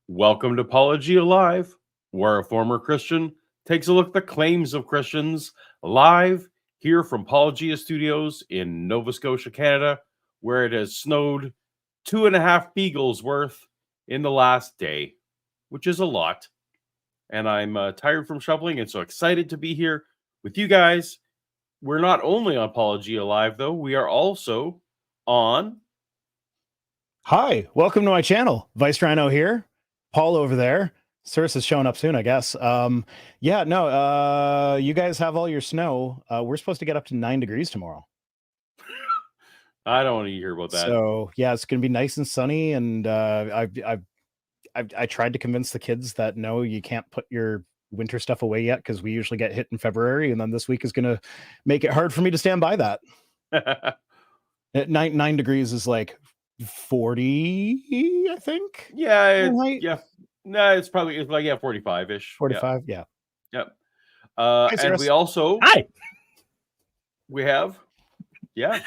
Welcome to Apologia Live, where a former Christian takes a look at the claims of Christians live here from Apologia Studios in Nova Scotia, Canada, where it has snowed 2.5 beagles worth in the last day, which is a lot. And I'm tired from shoveling and so excited to be here with you guys. We're not only on Apologia Live, though, we are also on... Hi, welcome to my channel. Vice Rhino here. Paul over there. Suris is showing up soon, I guess. You guys have all your snow. We're supposed to get up to 9 degrees tomorrow. I don't want to hear about that. So yeah, it's gonna be nice and sunny. And I tried to convince the kids that no, you can't put your winter stuff away yet because we usually get hit in February, and then this week is gonna make it hard for me to stand by that. At 9 degrees is like 40, I think. Yeah, it's probably 45-ish. 45, yeah. Yep. And we also we have I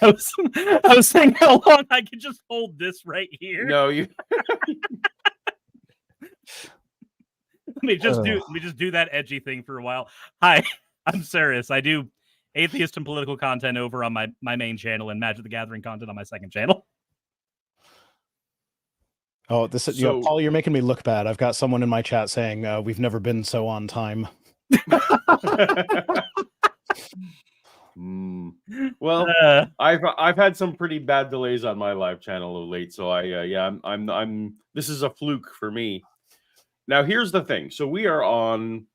was saying how long I could just hold this right here. No, you let me just do that edgy thing for a while. Hi, I'm Suris. I do atheist and political content over on my main channel and Magic the Gathering content on my second channel. Oh, this is Paul, you're making me look bad. I've got someone in my chat saying we've never been so on time. Well, I've had some pretty bad delays on my live channel of late, so I'm this is a fluke for me. Now here's the thing. So we are on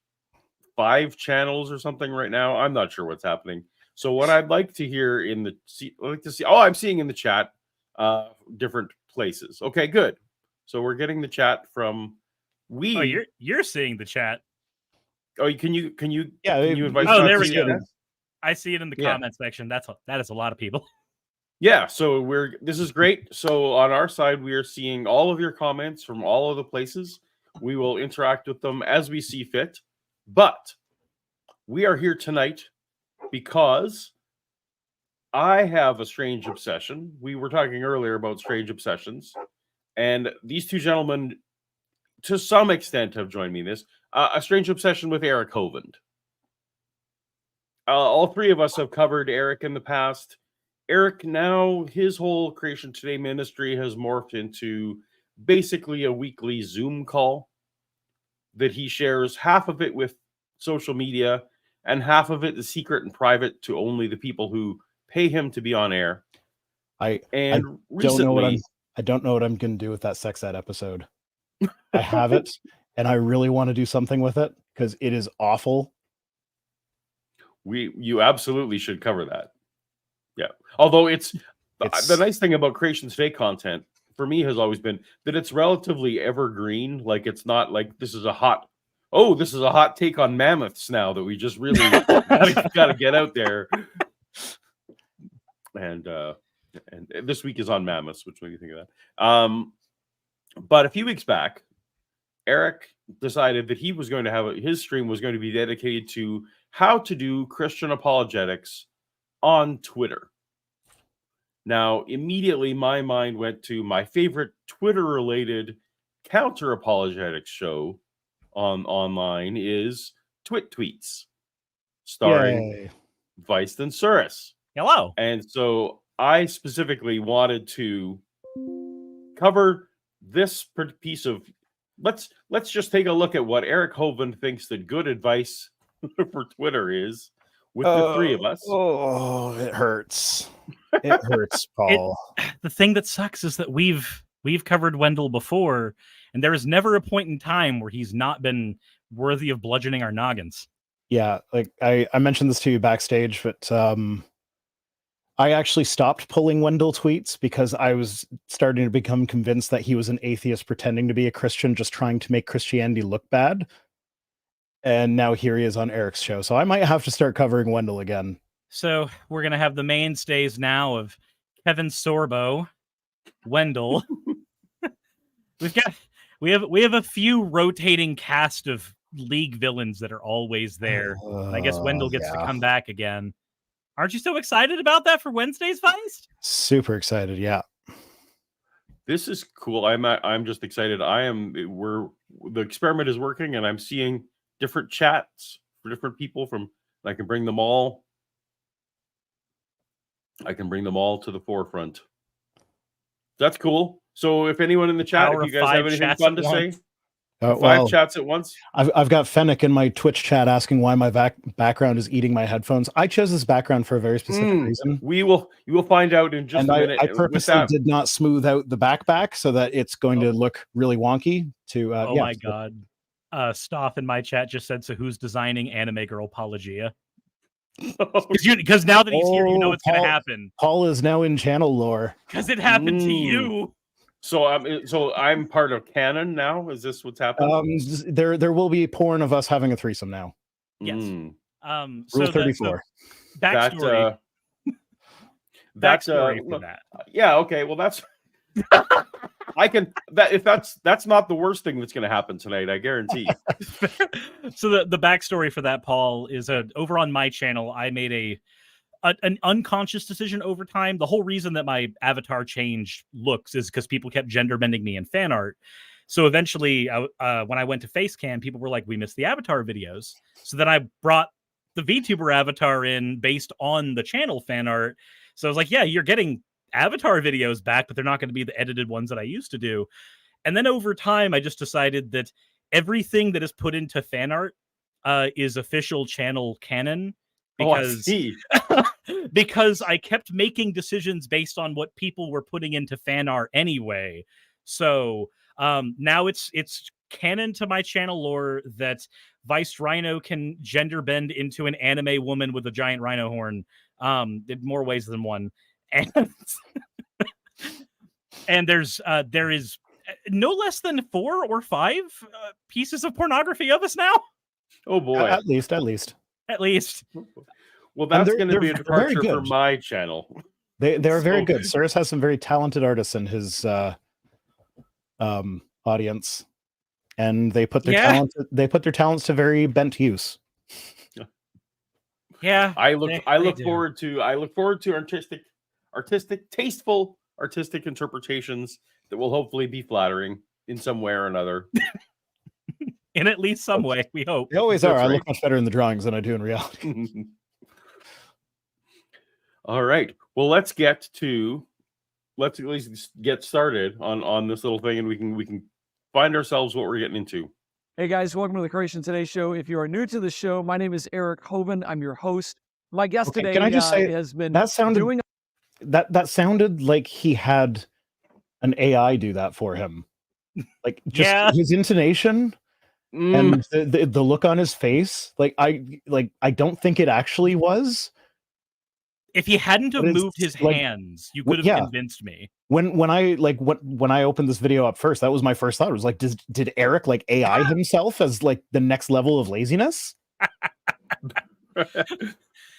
5 channels or something right now. I'm not sure what's happening. So what I'd like to hear I'm seeing in the chat different places. Okay, good. So we're getting the chat from we. Oh, you're seeing the chat. Oh, can you invite? Oh, there we go. I see it in the comment section. That is a lot of people. Yeah, so this is great. So on our side, we are seeing all of your comments from all of the places. We will interact with them as we see fit. But we are here tonight because I have a strange obsession. We were talking earlier about strange obsessions. And these two gentlemen, to some extent, have joined me in this. A strange obsession with Eric Hovind. All 3 of us have covered Eric in the past. Eric, now, his whole Creation Today ministry has morphed into basically a weekly Zoom call that he shares, half of it with social media and half of it is secret and private to only the people who pay him to be on air. I don't know what I'm going to do with that sex ed episode. I have it, and I really want to do something with it because it is awful. You absolutely should cover that. Yeah. Although it's the nice thing about Creation Today content for me has always been that it's relatively evergreen. Like it's not like this is a hot take on mammoths now that we just really got to get out there. And this week is on mammoths, which makes me think of that. But a few weeks back, Eric decided that he was going to have his stream was going to be dedicated to how to do Christian apologetics on Twitter. Now, immediately my mind went to my favorite Twitter-related counter-apologetics show online is Twit Tweets, starring Vice and Suris. Hello. And so I specifically wanted to cover this piece of let's just take a look at what Eric Hovind thinks that good advice for Twitter is with the 3 of us. Oh, it hurts. It hurts, Paul. The thing that sucks is that we've covered Wendell before, and there is never a point in time where he's not been worthy of bludgeoning our noggins. Yeah, like I mentioned this to you backstage, but I actually stopped pulling Wendell tweets because I was starting to become convinced that he was an atheist pretending to be a Christian, just trying to make Christianity look bad. And now here he is on Eric's show. So I might have to start covering Wendell again. So we're going to have the mainstays now of Kevin Sorbo, Wendell. we have a few rotating cast of League villains that are always there. I guess Wendell gets to come back again. Aren't you so excited about that for Wednesday's Feist? Super excited, yeah. This is cool. I'm just excited. The experiment is working, and I'm seeing different chats for different people I can bring them all. I can bring them all to the forefront. That's cool. So if anyone in the chat, Power if you of guys have 5 anything chats fun at to say, once. 5 chats at once. I've got Fennec in my Twitch chat asking why my background is eating my headphones. I chose this background for a very specific reason. You will find out in just a minute. I purposely did not smooth out the back so that it's going to look really wonky. My god. Stoff in my chat just said, so who's designing Anime Girl Apologia? Because now that he's here, you know what's going to happen. Paul is now in channel lore. Because it happened to you. So I'm part of canon now. Is this what's happening? There will be porn of us having a threesome now. Yes. Rule 34. Backstory. Backstory for that. Yeah. Okay. Well, that's. That's not the worst thing that's going to happen tonight. I guarantee. So the backstory for that, Paul, is over on my channel. I made an unconscious decision over time. The whole reason that my avatar changed looks is because people kept gender bending me in fan art. So eventually, when I went to Facecam, people were like, we missed the avatar videos. So then I brought the VTuber avatar in based on the channel fan art. So I was like, yeah, you're getting avatar videos back, but they're not going to be the edited ones that I used to do. And then over time, I just decided that everything that is put into fan art is official channel canon. Because I kept making decisions based on what people were putting into fan art anyway. So now it's canon to my channel lore that Vice Rhino can gender bend into an anime woman with a giant rhino horn in more ways than one. And there is no less than 4 or 5 pieces of pornography of us now. Oh boy. At least. Well, that's going to be a departure for my channel. They're very good. Suris has some very talented artists in his audience, and they put their talents to very bent use. Yeah, I look forward to artistic, tasteful artistic interpretations that will hopefully be flattering in some way or another. In at least some way, we hope. They always are. Right. I look much better in the drawings than I do in reality. All right. Well, let's at least get started on this little thing, and we can find ourselves what we're getting into. Hey guys, welcome to the Creation Today show. If you are new to the show, my name is Eric Hovind. I'm your host. My guest today can I just say, has been that sounded like he had an AI do that for him. Like just his intonation and the look on his face. I don't think it actually was. If he hadn't have moved his hands, you could have convinced me. When I opened this video up first, that was my first thought. It was like, did Eric like AI himself as like the next level of laziness?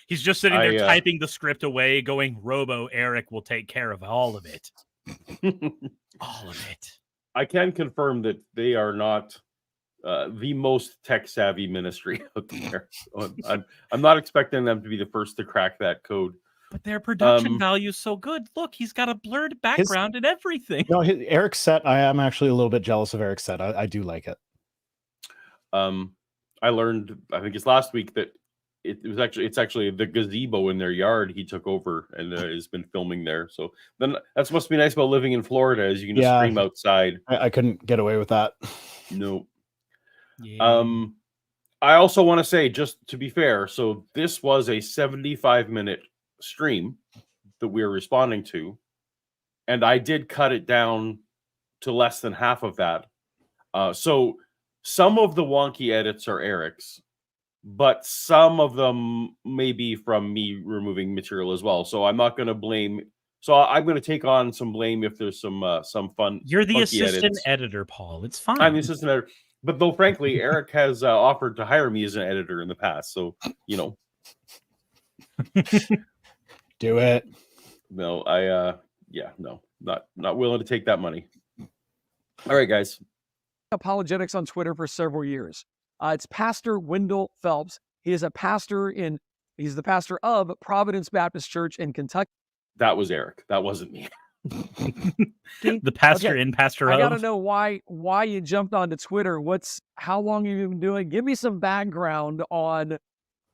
He's just sitting there typing the script away, going, Robo Eric will take care of all of it. All of it. I can confirm that they are not the most tech savvy ministry out there. So I'm not expecting them to be the first to crack that code. But their production value is so good. Look, he's got a blurred background and everything. No, Eric's set. I am actually a little bit jealous of Eric's set. I do like it. I learned, I think it's last week, that it's actually the gazebo in their yard he took over and has been filming there. So then that's must be nice about living in Florida, is you can just stream outside. I couldn't get away with that. No. Yeah. I also want to say, just to be fair, so this was a 75-minute stream that we were responding to, and I did cut it down to less than half of that. So some of the wonky edits are Eric's, but some of them may be from me removing material as well. So I'm not going to blame. So I'm going to take on some blame if there's some fun. You're the assistant editor, Paul. It's fine. I'm the assistant editor. But though, frankly, Eric has offered to hire me as an editor in the past. So, you know. Do it. No, not willing to take that money. All right, guys. Apologetics on Twitter for several years. It's Pastor Wendell Phelps. He's the pastor of Providence Baptist Church in Kentucky. That was Eric. That wasn't me. The pastor Okay, in, pastor I of. gotta know why you jumped onto Twitter. How long have you been doing? Give me some background on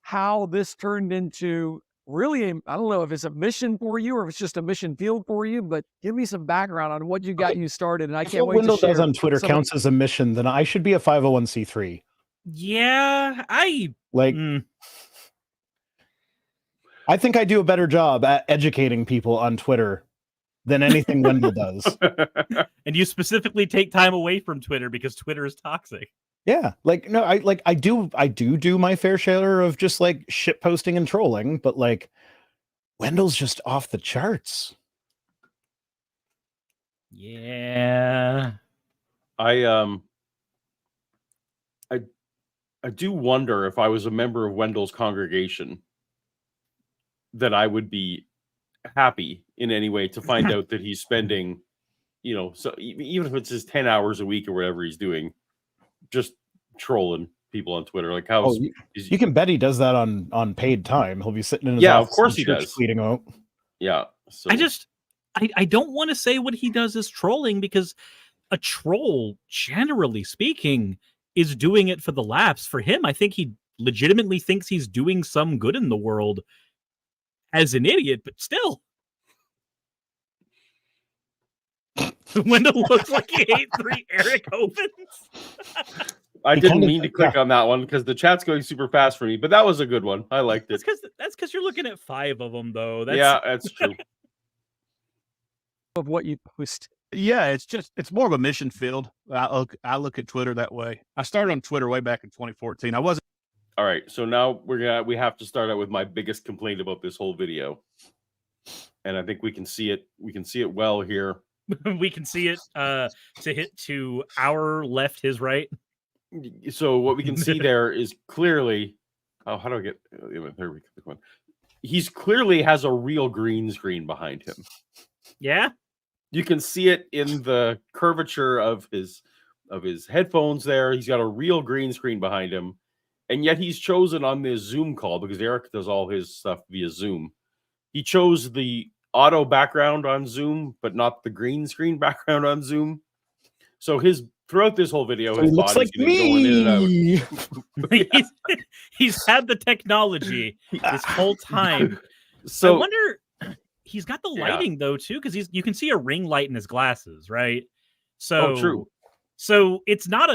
how this turned into really I don't know if it's a mission for you or if it's just a mission field for you, but give me some background on what you got you started. And I If can't what wait to Wendell does share on Twitter some of counts as a mission, then I should be a 501c3. Yeah, Like, I think I do a better job at educating people on Twitter than anything Wendell does. And you specifically take time away from Twitter because Twitter is toxic. Yeah, like no, I do my fair share of just like shit posting and trolling, but like Wendell's just off the charts. Yeah. I do wonder if I was a member of Wendell's congregation that I would be happy in any way to find out that he's spending, so even if it's his 10 hours a week or whatever he's doing, just trolling people on Twitter. Like how you can bet he does that on paid time. He'll be sitting in his Yeah, office of course in he church does. tweeting out. Yeah. So I don't want to say what he does is trolling because a troll, generally speaking, is doing it for the laughs. For him, I think he legitimately thinks he's doing some good in the world as an idiot, but still. Wendell looks like he ate 3 Eric Hovins. I didn't mean to click on that one because the chat's going super fast for me, but that was a good one. I liked it. That's because you're looking at 5 of them, though. Yeah, that's true. of what you post. Yeah, it's more of a mission field. I look at Twitter that way. I started on Twitter way back in 2014. I wasn't. All right, so now we have to start out with my biggest complaint about this whole video, and I think we can see it. We can see it well here. We can see it to hit to our left, his right. So what we can see there is clearly. Oh, how do I get? There we go. He's clearly has a real green screen behind him. Yeah. You can see it in the curvature of his headphones there. He's got a real green screen behind him. And yet he's chosen on this Zoom call because Eric does all his stuff via Zoom. He chose the auto background on Zoom, but not the green screen background on Zoom. So throughout this whole video, So his he looks body's like going in and out. he's had the technology this whole time. So I wonder, he's got the lighting though too, because you can see a ring light in his glasses, right? So true. So it's not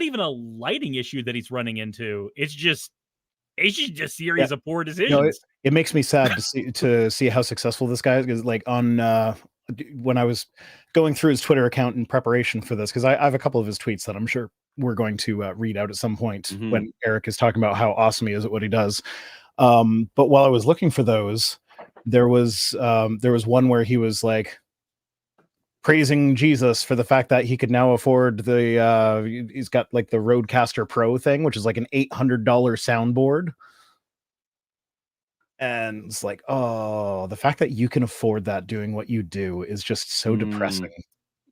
even a lighting issue that he's running into. It's just a series of poor decisions. It makes me sad to see how successful this guy is. Because like on when I was going through his Twitter account in preparation for this, because I have a couple of his tweets that I'm sure we're going to read out at some point when Eric is talking about how awesome he is at what he does. But while I was looking for those, there was one where he was like praising Jesus for the fact that he could now afford he's got like the Rodecaster Pro thing, which is like an $800 soundboard. And it's like, oh, the fact that you can afford that doing what you do is just so depressing.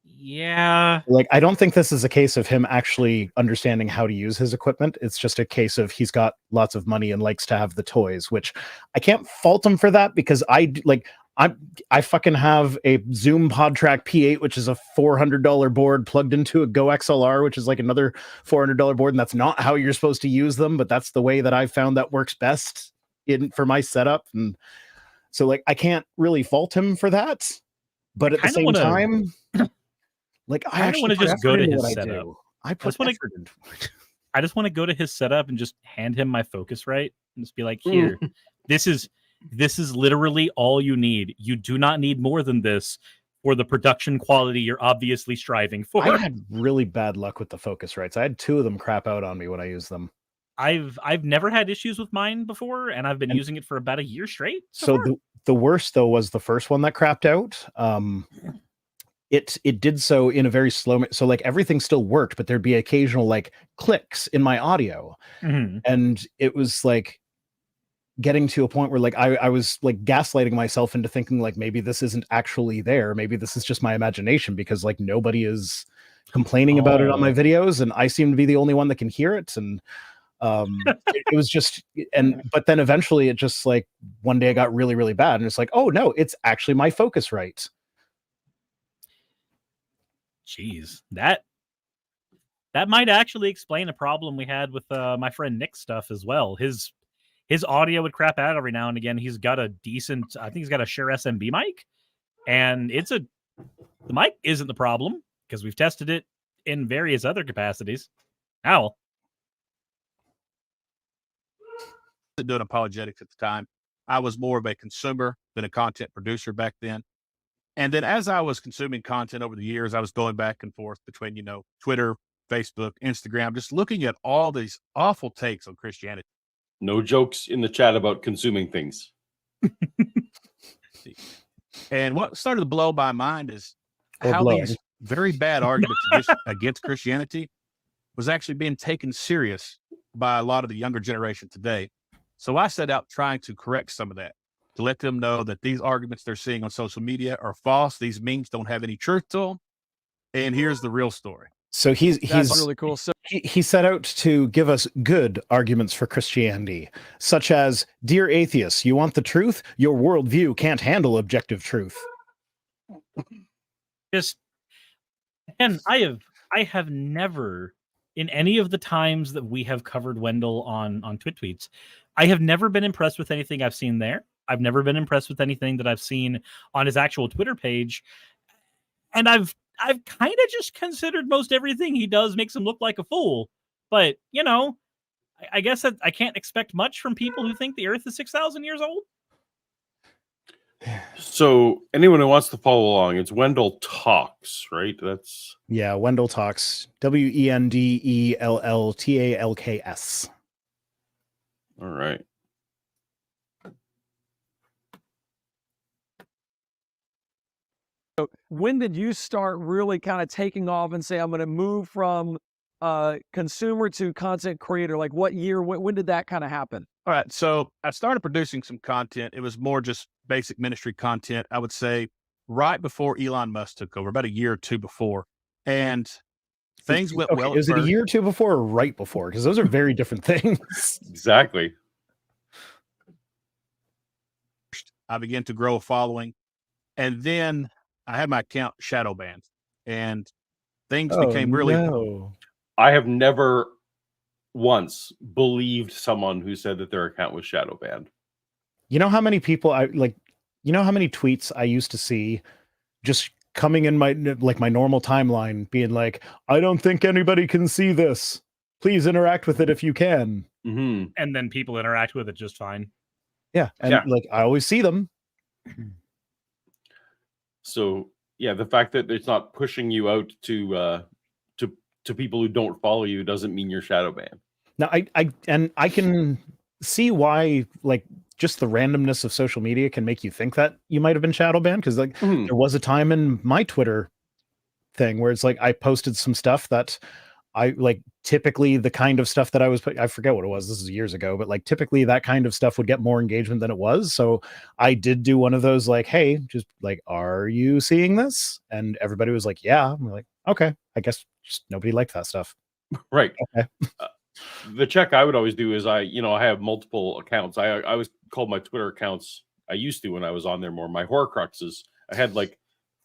Yeah. Like, I don't think this is a case of him actually understanding how to use his equipment. It's just a case of he's got lots of money and likes to have the toys, which I can't fault him for that because I fucking have a Zoom PodTrack P8, which is a $400 board plugged into a Go XLR, which is like another $400 board. And that's not how you're supposed to use them, but that's the way that I found that works best for my setup. And so like, I can't really fault him for that, but at the same time, like I actually want to just go to his setup. I put effort into it. I just want to go to his setup and just hand him my Focusrite and just be like, here, this is literally all you need. You do not need more than this for the production quality you're obviously striving for. I had really bad luck with the Focusrites. I had 2 of them crap out on me when I used them. I've never had issues with mine before, and I've been using it for about a year straight. So the worst though was the first one that crapped out. It did so in a very slow, so like everything still worked, but there'd be occasional like clicks in my audio, and it was like getting to a point where like I was like gaslighting myself into thinking like maybe this isn't actually there, maybe this is just my imagination because like nobody is complaining about it on my videos, and I seem to be the only one that can hear it, and it was just but then eventually it just like one day it got really really bad, and it's like, oh no, it's actually my Focusrite. Jeez, that might actually explain a problem we had with my friend Nick's stuff as well. His audio would crap out every now and again. He's got a decent, I think he's got a Shure SMB mic, and the mic isn't the problem because we've tested it in various other capacities. Ow. Doing apologetics at the time. I was more of a consumer than a content producer back then. And then as I was consuming content over the years, I was going back and forth between, Twitter, Facebook, Instagram, just looking at all these awful takes on Christianity. No jokes in the chat about consuming things. And what started to blow my mind is Or how blowing. these very bad arguments against Christianity was actually being taken serious by a lot of the younger generation today. So I set out trying to correct some of that, to let them know that these arguments they're seeing on social media are false. These memes don't have any truth to them. And here's the real story. So he's really cool. So he set out to give us good arguments for Christianity, such as, dear atheists, you want the truth? Your worldview can't handle objective truth. And I have never, in any of the times that we have covered Wendell on tweets, I have never been impressed with anything I've seen there. I've never been impressed with anything that I've seen on his actual Twitter page. And I've kind of just considered most everything he does makes him look like a fool. But, I guess I can't expect much from people who think the Earth is 6,000 years old. So anyone who wants to follow along, it's Wendell Talks, right? That's Yeah, Wendell Talks. WENDELLTALKS. all right. when did you start really kind of taking off and say, I'm going to move from consumer to content creator? Like what year, when did that kind of happen? All right. So I started producing some content. It was more just basic ministry content, I would say, right before Elon Musk took over, about a year or two before. And things went well. Is it a year or two before or right before? Because those are very different things. Exactly. I began to grow a following. And then I had my account shadow banned. And things became really... No. I have never once believed someone who said that their account was shadow banned. You know how many people you know how many tweets I used to see just coming in my normal timeline being like, I don't think anybody can see this. Please interact with it if you can. Mm-hmm. And then people interact with it just fine. Yeah. And I always see them. So yeah, the fact that it's not pushing you out to people who don't follow you doesn't mean you're shadow banned. Now I can see why just the randomness of social media can make you think that you might have been shadow banned, because there was a time in my Twitter thing where it's I posted some stuff that I typically the kind of stuff that I was I forget what it was, this is years ago, but typically that kind of stuff would get more engagement than it was. So I did do one of those hey, just are you seeing this? And everybody was like, yeah. I'm like, okay, I guess just nobody liked that stuff. Right. Okay. The check I would always do is I have multiple accounts. I always called my Twitter accounts, I used to when I was on there more, my Horcruxes. I had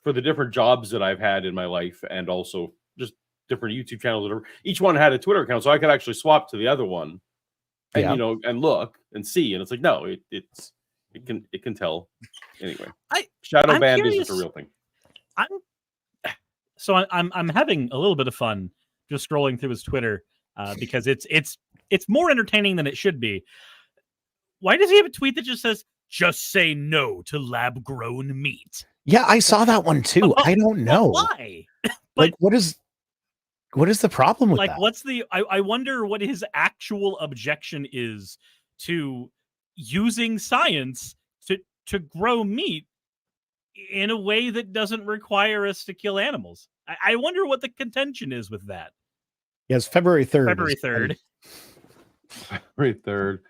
for the different jobs that I've had in my life, and also just different YouTube channels, whatever. Each one had a Twitter account, so I could actually swap to the other one, and and look and see. And it's no, it can tell. Anyway, shadow banned isn't a real thing. I'm having a little bit of fun just scrolling through his Twitter because it's more entertaining than it should be. Why does he have a tweet that just says, "Just say no to lab-grown meat"? Yeah, I saw that one too. I don't know why. What is the problem with that? What's the? I wonder what his actual objection is to using science to grow meat in a way that doesn't require us to kill animals. I wonder what the contention is with that. Yes, February 3rd. February 3rd. February 3rd.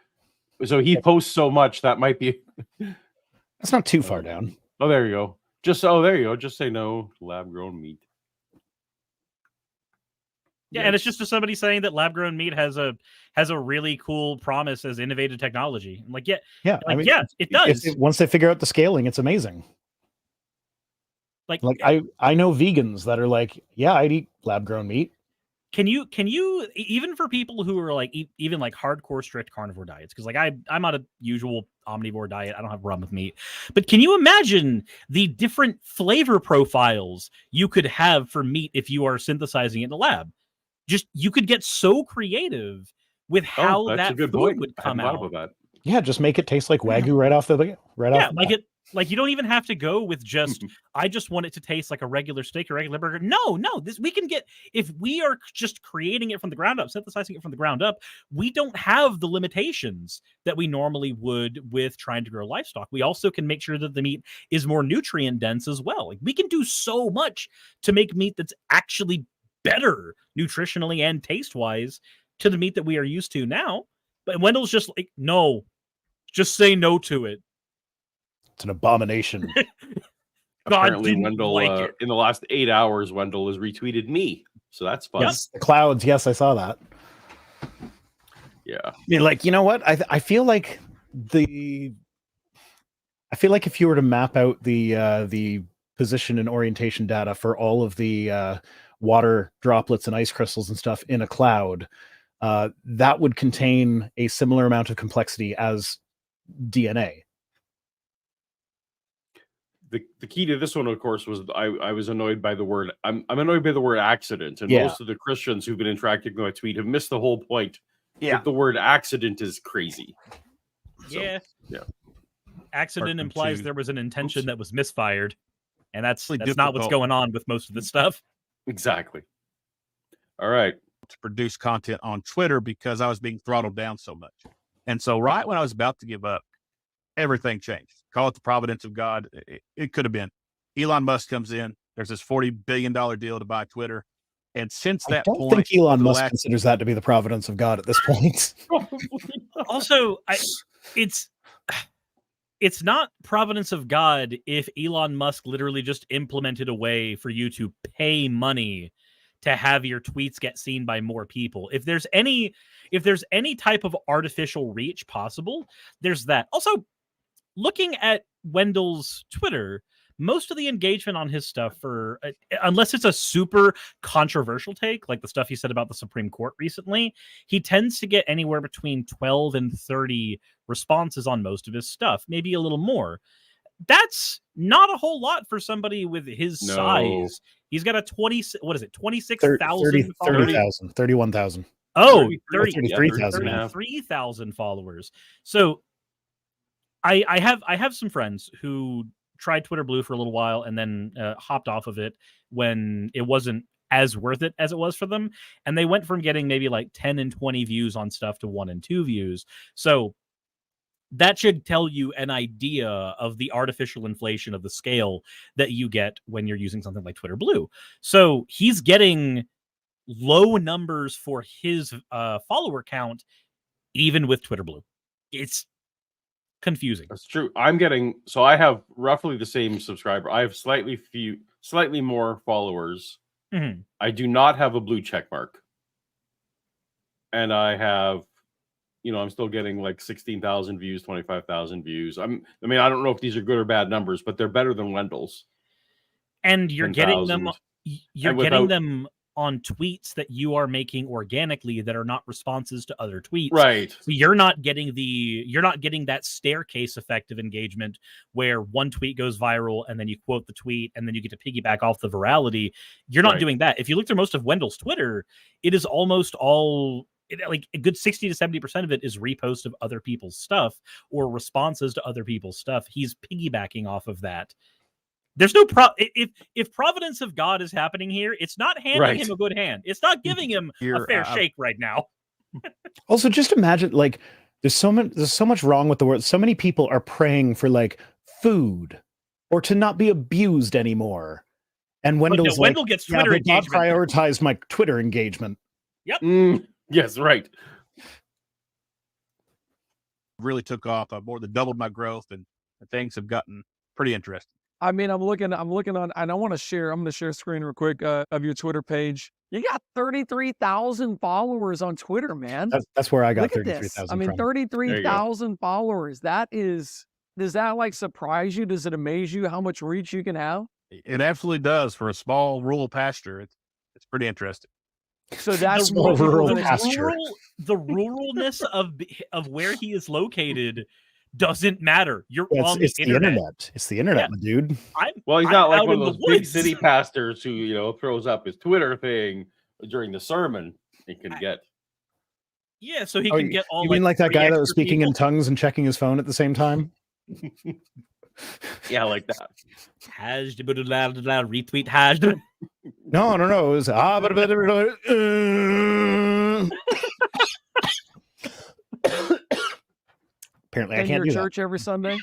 So he posts so much that might be. That's not too far down. Oh, there you go. There you go. Just say no to lab-grown meat. Yeah, and it's just somebody saying that lab-grown meat has a really cool promise as innovative technology. I'm it does. Once they figure out the scaling, it's amazing. Like I know vegans that are like, yeah, I'd eat lab grown meat. Can you even for people who are like even like hardcore strict carnivore diets, because like I'm on a usual omnivore diet, I don't have a problem with meat, but can you imagine the different flavor profiles you could have for meat if you are synthesizing it in the lab? Just you could get so creative with how that's that a good food point. would I come hadn't out. thought about that. Yeah, just make it taste like Wagyu right off the Yeah, bat. like you don't even have to go with just I just want it to taste like a regular steak or regular burger. No, this we can get if we are just creating it from the ground up, synthesizing it from the ground up, we don't have the limitations that we normally would with trying to grow livestock. We also can make sure that the meat is more nutrient dense as well. Like we can do so much to make meat that's actually better nutritionally and taste-wise to the meat that we are used to now. But Wendell's just like, no, just say no to it. It's an abomination. Apparently, didn't Wendell, like it. in the last 8 hours, Wendell has retweeted me. So that's fun. Yes, the clouds. Yes, I saw that. Yeah. I mean, like, you know what? I feel like if you were to map out the position and orientation data for all of the water droplets and ice crystals and stuff in a cloud, that would contain a similar amount of complexity as DNA. The key to this one, of course, was I was annoyed by the word. I'm annoyed by the word accident, and Yeah. most of the Christians who've been interacting with my tweet have missed the whole point. Yeah. That the word accident is crazy. So, Yeah. yeah. Accident implies there was an intention that was misfired, and that's Really not what's difficult. going on with most of this stuff. Exactly. All right. To produce content on Twitter because I was being throttled down so much. And so right when I was about to give up, everything changed. Call it the providence of God. It could have been. Elon Musk comes in. There's this $40 billion deal to buy Twitter. And since that I don't point, think Elon over the Musk last- considers that to be the providence of God at this point. Also, it's not providence of God if Elon Musk literally just implemented a way for you to pay money to have your tweets get seen by more people. If there's any type of artificial reach possible, there's that. Also, looking at Wendell's Twitter, most of the engagement on his stuff for unless it's a super controversial take, like the stuff he said about the Supreme Court recently, he tends to get anywhere between 12 and 30 responses on most of his stuff, maybe a little more. That's not a whole lot for somebody with his size. He's got a 26,000 31,000. Oh, 33,000. 33,000 followers. So I have some friends who tried Twitter Blue for a little while and then hopped off of it when it wasn't as worth it as it was for them. And they went from getting maybe like 10 and 20 views on stuff to 1 and 2 views. So that should tell you an idea of the artificial inflation of the scale that you get when you're using something like Twitter Blue. So he's getting low numbers for his follower count, even with Twitter Blue. It's confusing. That's true. I have roughly the same subscriber. I have slightly more followers. Mm-hmm. I do not have a blue check mark. And I have, I'm still getting like 16,000 views, 25,000 views. I don't know if these are good or bad numbers, but they're better than Wendell's. And you're getting 10,000. them. You're getting them on tweets that you are making organically that are not responses to other tweets. Right. So you're not getting that staircase effect of engagement where one tweet goes viral and then you quote the tweet and then you get to piggyback off the virality. You're not doing that. If you look through most of Wendell's Twitter, it is almost all like a good 60 to 70% of it is reposts of other people's stuff or responses to other people's stuff. He's piggybacking off of that. There's no if providence of God is happening here, it's not handing him a good hand. It's not giving him a fair shake right now. Also, just imagine, like, there's so much wrong with the world. So many people are praying for like food or to not be abused anymore. And Wendell gets Twitter engagement. God prioritized my Twitter engagement. Yep. Yes, right. Really took off. I've more than doubled my growth, and things have gotten pretty interesting. I mean, I'm looking on, and I'm going to share screen real quick of your Twitter page. You got 33,000 followers on Twitter, man. That's where I got 33,000. 33,000. I mean, 33,000 followers. Does that like surprise you? Does it amaze you how much reach you can have? It absolutely does for a small rural pasture. It's pretty interesting. So that's the, what rural the pasture. the ruralness of where he is located doesn't matter. You're on It's the the internet. internet. It's the internet, my dude. Well, he's I'm not like out one in of the those big woods. city pastors who, throws up his Twitter thing during the sermon. He can get. Yeah, so he Oh, can get all you mean like that three guy that was extra speaking in people. tongues and checking his phone at the same time? Yeah, like that. Hash, retweet hash. No. It was apparently I in can't your do church every Sunday.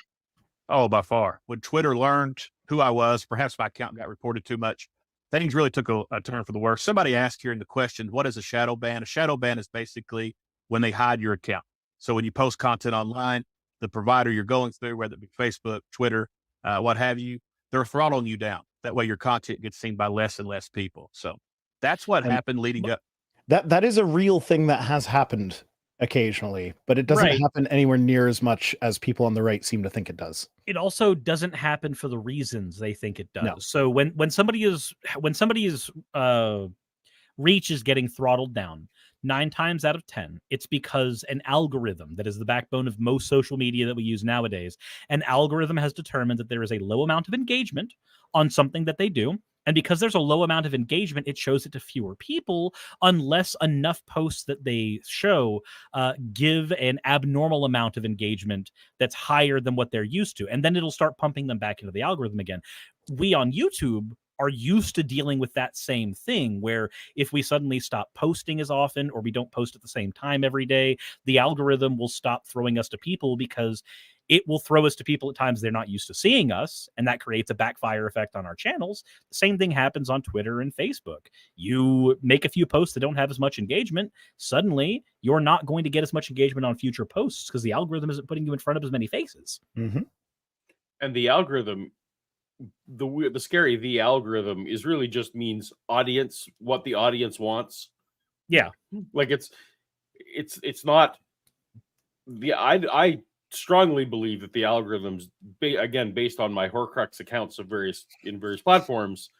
Oh, by far. When Twitter learned who I was, perhaps my account got reported too much, things really took a turn for the worse. Somebody asked here in the question, what is a shadow ban? A shadow ban is basically when they hide your account. So when you post content online, the provider you're going through, whether it be Facebook, Twitter, what have you, they're throttling you down. That way your content gets seen by less and less people. So that's what And happened leading up. That is a real thing that has happened occasionally, but it doesn't Right. happen anywhere near as much as people on the right seem to think it does. It also doesn't happen for the reasons they think it does. No. So when somebody's reach is getting throttled down, 9 times out of 10, it's because an algorithm that is the backbone of most social media that we use nowadays, an algorithm has determined that there is a low amount of engagement on something that they do. And because there's a low amount of engagement, it shows it to fewer people unless enough posts that they show give an abnormal amount of engagement that's higher than what they're used to. And then it'll start pumping them back into the algorithm again. We on YouTube are used to dealing with that same thing, where if we suddenly stop posting as often or we don't post at the same time every day, the algorithm will stop throwing us to people because it will throw us to people at times they're not used to seeing us, and that creates a backfire effect on our channels. The same thing happens on Twitter and Facebook. You make a few posts that don't have as much engagement, suddenly you're not going to get as much engagement on future posts because the algorithm isn't putting you in front of as many faces. Mm-hmm. And the algorithm, the algorithm is really just means audience, what the audience wants. Yeah. Like it's not I strongly believe that the algorithms, again, based on my Horcrux accounts of various platforms,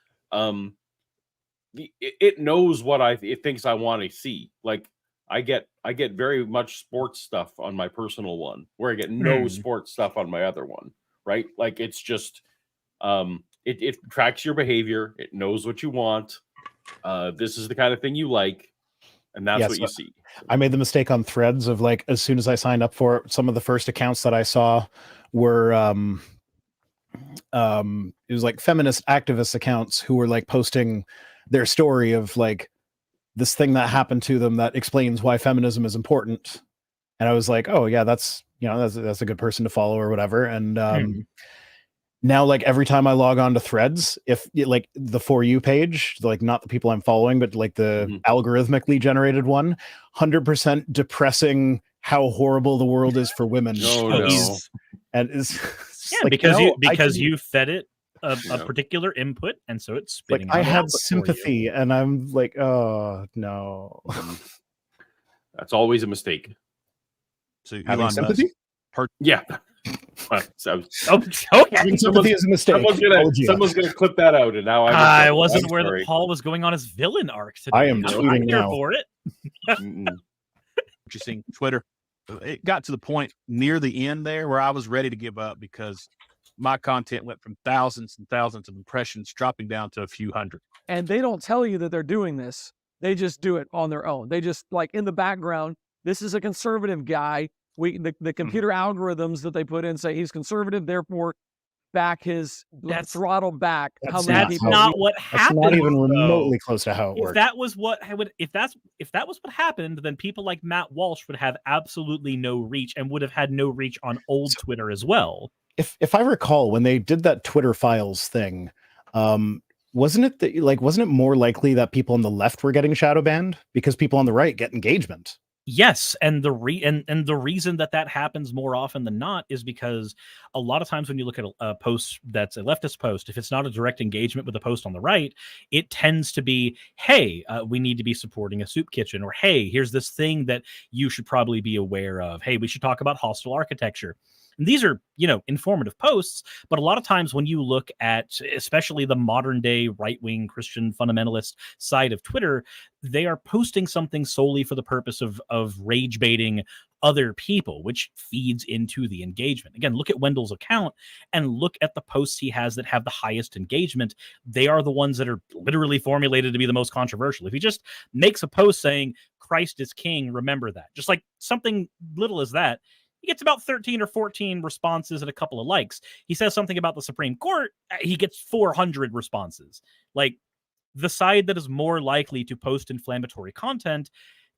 it knows what it thinks I want to see. Like I get very much sports stuff on my personal one, where I get no sports stuff on my other one, right? Like it's just it tracks your behavior, it knows what you want. This is the kind of thing you like, and that's what you see. I made the mistake on Threads of, like, as soon as I signed up for it, some of the first accounts that I saw were it was like feminist activist accounts who were like posting their story of like this thing that happened to them that explains why feminism is important. And I was like, oh yeah, that's a good person to follow or whatever. And now, like, every time I log on to Threads, if like the For You page, like not the people I'm following, but like the algorithmically generated one, 100% depressing how horrible the world is for women. No. And it's like, because you fed it a particular input, and so it's spitting like, out I had output sympathy, and I'm like, oh no. That's always a mistake. So Having sympathy? Yeah. okay. Having sympathy is a mistake. Someone's gonna clip that out, and now I wasn't aware that Paul was going on his villain arc today. I am tweeting here now for it. Interesting. Twitter. It got to the point near the end there where I was ready to give up because my content went from thousands and thousands of impressions dropping down to a few hundred. And they don't tell you that they're doing this. They just do it on their own. They just, like, in the background, this is a conservative guy. The computer algorithms that they put in say he's conservative, therefore throttle back. That's not what happened. That's not even remotely close to how it works. If that was what happened, then people like Matt Walsh would have absolutely no reach and would have had no reach on old Twitter as well. If I recall, when they did that Twitter Files thing, wasn't it more likely that people on the left were getting shadow banned because people on the right get engagement? Yes, and the reason that happens more often than not is because a lot of times when you look at a post that's a leftist post, if it's not a direct engagement with a post on the right, it tends to be, hey, we need to be supporting a soup kitchen, or hey, here's this thing that you should probably be aware of. Hey, we should talk about hostile architecture. And these are, informative posts, but a lot of times when you look at especially the modern day right-wing Christian fundamentalist side of Twitter, they are posting something solely for the purpose of rage baiting other people, which feeds into the engagement. Again, look at Wendell's account and look at the posts he has that have the highest engagement. They are the ones that are literally formulated to be the most controversial. If he just makes a post saying Christ is king, remember that, just like something little as that, he gets about 13 or 14 responses and a couple of likes. He says something about the Supreme Court, he gets 400 responses. Like, the side that is more likely to post inflammatory content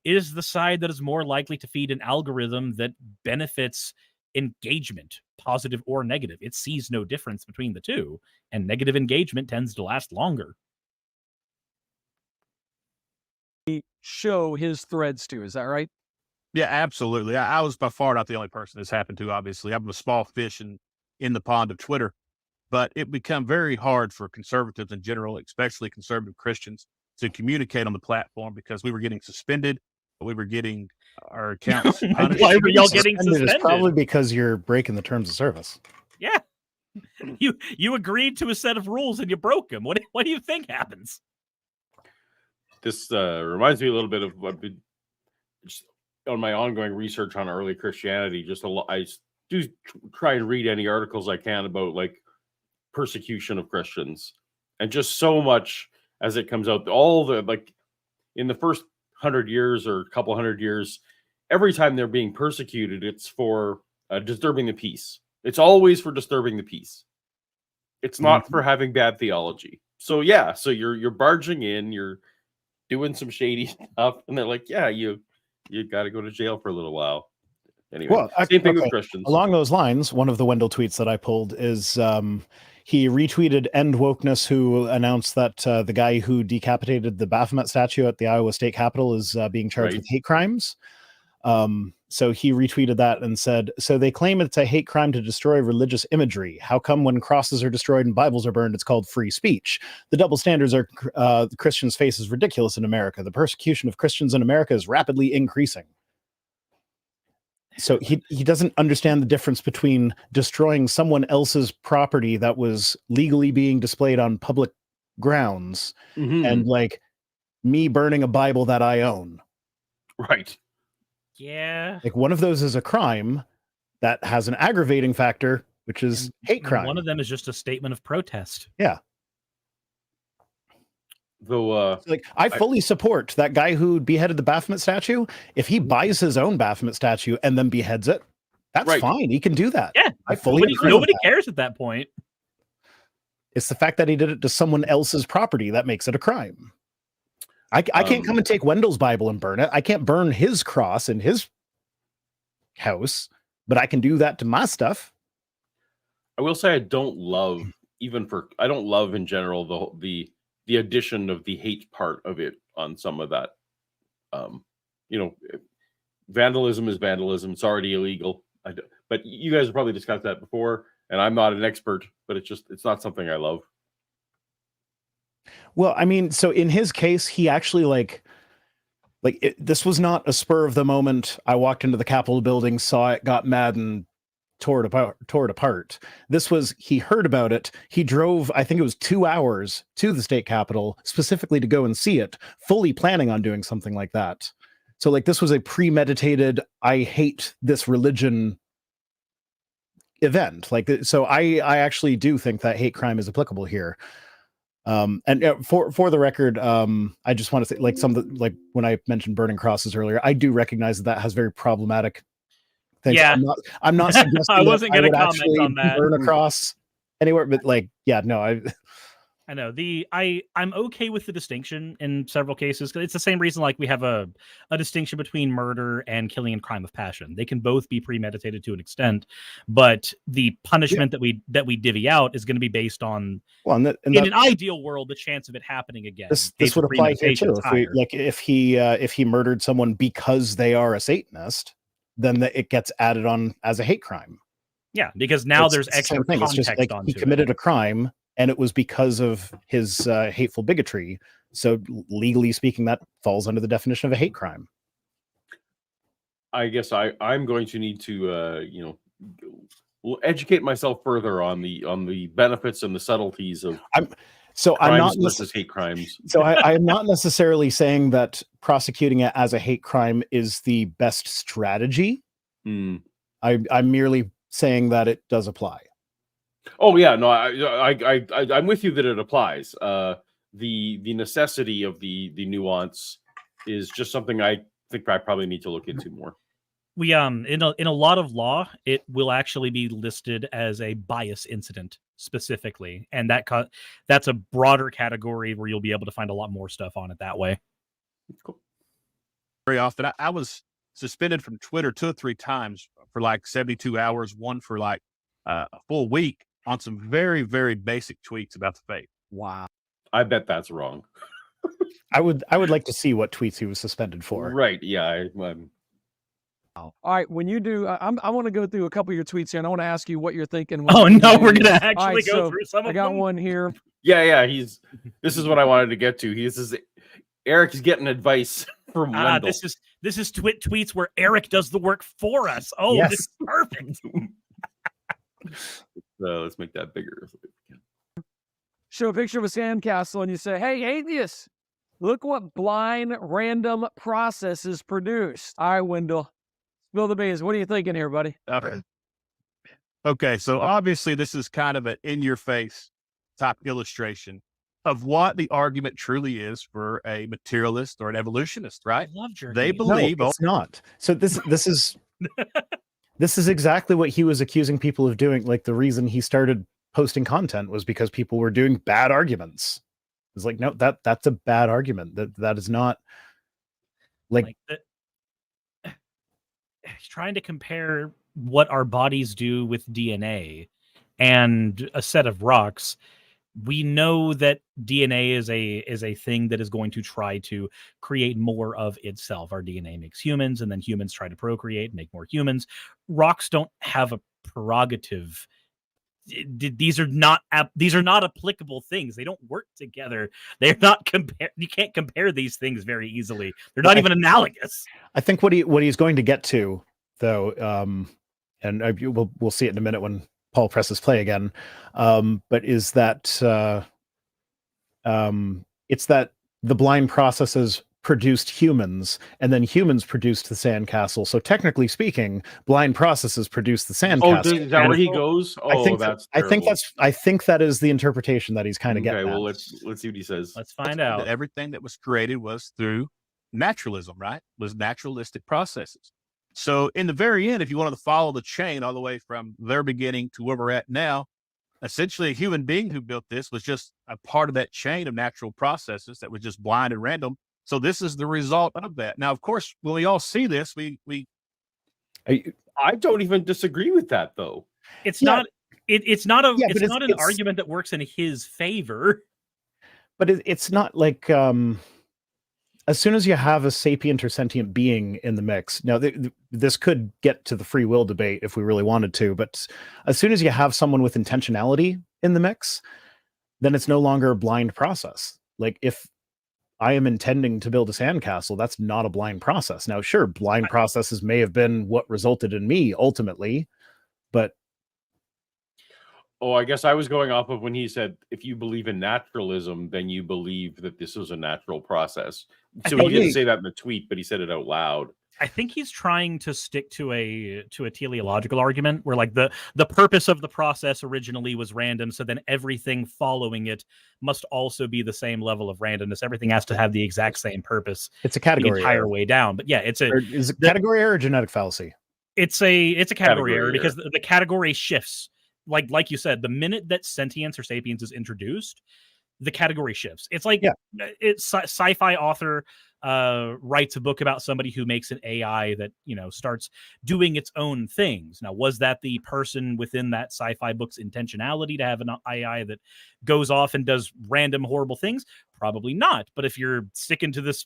is the side that is more likely to feed an algorithm that benefits engagement, positive or negative. It sees no difference between the two, and negative engagement tends to last longer. Show his threads to, is that right? Yeah, absolutely. I was by far not the only person this happened to, obviously. I'm a small fish in the pond of Twitter, but it become very hard for conservatives in general, especially conservative Christians, to communicate on the platform because we were getting suspended. We were getting our accounts punished. Why were y'all getting suspended? It's probably because you're breaking the terms of service. Yeah. You agreed to a set of rules and you broke them. What do you think happens? This reminds me a little bit of what just on my ongoing research on early Christianity. I do try and read any articles I can about like persecution of Christians, and just so much as it comes out, all the like in the first 100 years or couple 100 years, every time they're being persecuted, it's for disturbing the peace. It's always for disturbing the peace. It's not for having bad theology. So yeah, so you're barging in, you're doing some shady stuff, and they're like, yeah, you got to go to jail for a little while. Anyway, well, same thing with Christians. Along those lines, one of the Wendell tweets that I pulled is he retweeted End Wokeness, who announced that the guy who decapitated the Baphomet statue at the Iowa State Capitol is being charged with hate crimes. So he retweeted that and said, so they claim it's a hate crime to destroy religious imagery. How come when crosses are destroyed and Bibles are burned, it's called free speech? The double standards are Christians face is ridiculous in America. The persecution of Christians in America is rapidly increasing. So he doesn't understand the difference between destroying someone else's property that was legally being displayed on public grounds and like me burning a Bible that I own. Right. Yeah. Like one of those is a crime that has an aggravating factor, which is hate crime. One of them is just a statement of protest. Yeah. Though like I fully support that guy who beheaded the Baphomet statue. If he buys his own Baphomet statue and then beheads it, that's fine. He can do that. Yeah. I fully nobody cares at that point. It's the fact that he did it to someone else's property that makes it a crime. I can't come and take Wendell's Bible and burn it. I can't burn his cross in his house, but I can do that to my stuff. I will say I don't love in general the addition of the hate part of it on some of that. Vandalism is vandalism. It's already illegal. But you guys have probably discussed that before, and I'm not an expert, but it's not something I love. Well, I mean, so in his case, he actually this was not a spur of the moment. I walked into the Capitol building, saw it, got mad, and tore it apart. This was, he heard about it. He drove, I think it was 2 hours to the state capitol specifically to go and see it, fully planning on doing something like that. So like this was a premeditated, I hate this religion event. Like, so I actually do think that hate crime is applicable here. And for the record, I just want to say, like, like when I mentioned burning crosses earlier, I do recognize that has very problematic things. Yeah, I'm not suggesting I wasn't going to comment actually on that. Burn a cross anywhere, but like, yeah, no, I know I'm okay with the distinction in several cases. It's the same reason like we have a distinction between murder and killing and crime of passion. They can both be premeditated to an extent, but the punishment that we divvy out is going to be based on, in an ideal world, the chance of it happening again. This would apply here too. If he murdered someone because they are a Satanist, then it gets added on as a hate crime. Yeah, because now there's extra context. It's just like he committed a crime, and it was because of his hateful bigotry. So legally speaking, that falls under the definition of a hate crime. I guess I'm going to need to, will educate myself further on the benefits and the subtleties of I'm crimes not versus hate crimes. so I'm not necessarily saying that prosecuting it as a hate crime is the best strategy. Hmm. I'm merely saying that it does apply. Oh yeah, no, I'm with you that it applies. The necessity of the nuance is just something I think I probably need to look into more. We in a lot of law, it will actually be listed as a bias incident specifically, and that's a broader category where you'll be able to find a lot more stuff on it that way. Cool. Very often, I was suspended from Twitter 2 or 3 times for like 72 hours, one for like a full week on some very, very basic tweets about the faith. Wow. I bet that's wrong. I would like to see what tweets he was suspended for. Right? Yeah. I'm All right, when you do, I want to go through a couple of your tweets here, and I want to ask you what you're thinking. Oh you no, do we're this. gonna All actually right, go so through some of I got them. one here. Yeah. This is what I wanted to get to. Eric is getting advice from Wendell. This is tweets where Eric does the work for us. Oh, Yes. this is perfect. Let's make that bigger. Show a picture of a sandcastle, and you say, "Hey, atheists, look what blind random processes produced." All right, Wendell, spill the beans. What are you thinking here, buddy? Okay, so obviously this is kind of an in-your-face type illustration of what the argument truly is for a materialist or an evolutionist, right? I love jerky. They believe No, it's not. So this is this is exactly what he was accusing people of doing. Like the reason he started posting content was because people were doing bad arguments. It's like, no, that's a bad argument. That is not like he's trying to compare what our bodies do with DNA and a set of rocks. We know that DNA is a thing that is going to try to create more of itself. Our DNA makes humans, and then humans try to procreate, make more humans. Rocks don't have a prerogative. These are not applicable things. They don't work together. They're not compare. You can't compare these things very easily. They're not even analogous. I think what he's going to get to, though, and we'll see it in a minute when Paul presses play again, but is that it's that the blind processes produced humans, and then humans produced the sandcastle. So technically speaking, blind processes produced the sandcastle. Oh, is that where he goes? Oh, I think that is the interpretation that he's kind of getting. Okay, well, at. let's see what he says. Let's find out. That everything that was created was through naturalism, right? Was naturalistic processes. So in the very end, if you wanted to follow the chain all the way from their beginning to where we're at now, essentially a human being who built this was just a part of that chain of natural processes that was just blind and random. So this is the result of that. Now, of course, when we all see this, I don't even disagree with that, though. It's not an it's argument that works in his favor. But it's not like as soon as you have a sapient or sentient being in the mix. Now, this could get to the free will debate if we really wanted to, but as soon as you have someone with intentionality in the mix, then it's no longer a blind process. Like if I am intending to build a sandcastle, that's not a blind process. Now, sure, blind processes may have been what resulted in me ultimately, but Oh, I guess I was going off of when he said, if you believe in naturalism, then you believe that this is a natural process. So he didn't say that in the tweet, but he said it out loud. I think he's trying to stick to a teleological argument where like the purpose of the process originally was random, so then everything following it must also be the same level of randomness. Everything has to have the exact same purpose. it's a category the entire error. way down. But yeah, Is it category error or genetic fallacy? It's a category error Category because the category shifts. Like you said, the minute that sentience or sapience is introduced, the category shifts. It's like it's sci-fi author writes a book about somebody who makes an AI that starts doing its own things. Now, was that the person within that sci-fi book's intentionality to have an AI that goes off and does random horrible things? Probably not. But if you're sticking to this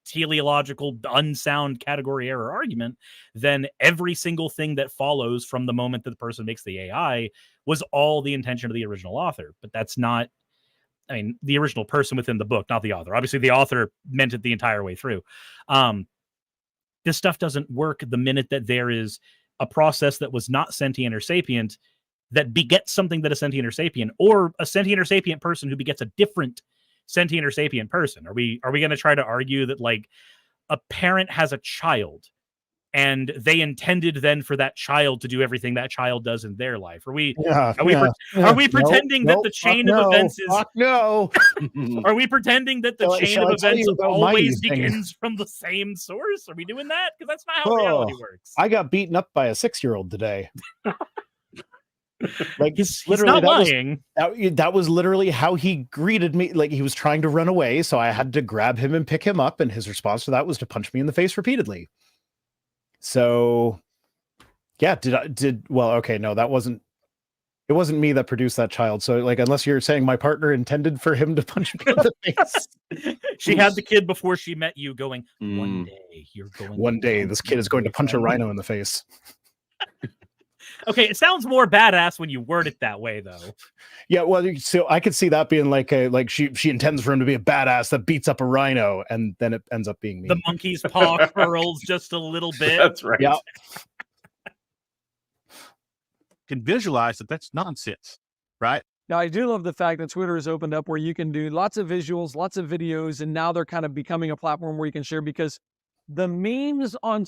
teleological unsound category error argument, then every single thing that follows from the moment that the person makes the AI was all the intention of the original author. But that's not, I mean, the original person within the book, not the author. Obviously the author meant it the entire way through. This stuff doesn't work the minute that there is a process that was not sentient or sapient that begets something that is sentient or sapient, or a sentient or sapient person who begets a different sentient or sapient person? Are we going to try to argue that like a parent has a child and they intended then for that child to do everything that child does in their life? Are we pretending that the chain of events is no? Are we pretending that the chain shall of I tell events you about my always thing? begins from the same source? Are we doing that? Because that's not how reality works. I got beaten up by a 6-year-old today. Like He's literally, not lying. that was literally how he greeted me. Like he was trying to run away, so I had to grab him and pick him up, and his response to that was to punch me in the face repeatedly. So yeah, no, that wasn't, it wasn't me that produced that child. So like, unless you're saying my partner intended for him to punch me in the face. She had the kid before she met you going, one day you're going. One day this kid is going to punch a rhino in the face. Okay, it sounds more badass when you word it that way, though. Yeah, well, so I could see that being like she intends for him to be a badass that beats up a rhino, and then it ends up being me. The monkey's paw curls just a little bit. That's right. Yeah. Can visualize that that's nonsense, right? Now, I do love the fact that Twitter has opened up where you can do lots of visuals, lots of videos, and now they're kind of becoming a platform where you can share, because the memes on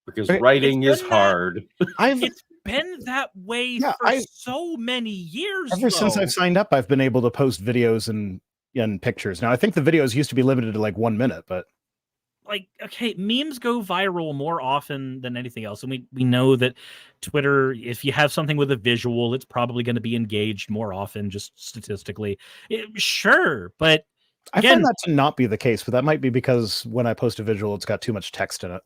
Because writing is hard. It's been that way for so many years. Ever since I've signed up, I've been able to post videos and pictures. Now, I think the videos used to be limited to like 1 minute, but like, okay, memes go viral more often than anything else. And we know that Twitter, if you have something with a visual, it's probably going to be engaged more often, just statistically. Sure, but again, I find that to not be the case, but that might be because when I post a visual, it's got too much text in it.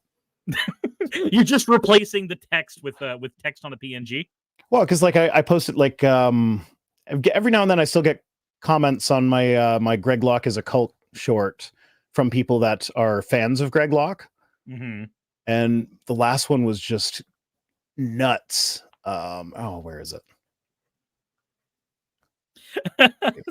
You're just replacing the text with text on a PNG. Well, because like I posted like every now and then I still get comments on my my Greg Locke is a cult short from people that are fans of Greg Locke. Mm-hmm. And the last one was just nuts. Where is it?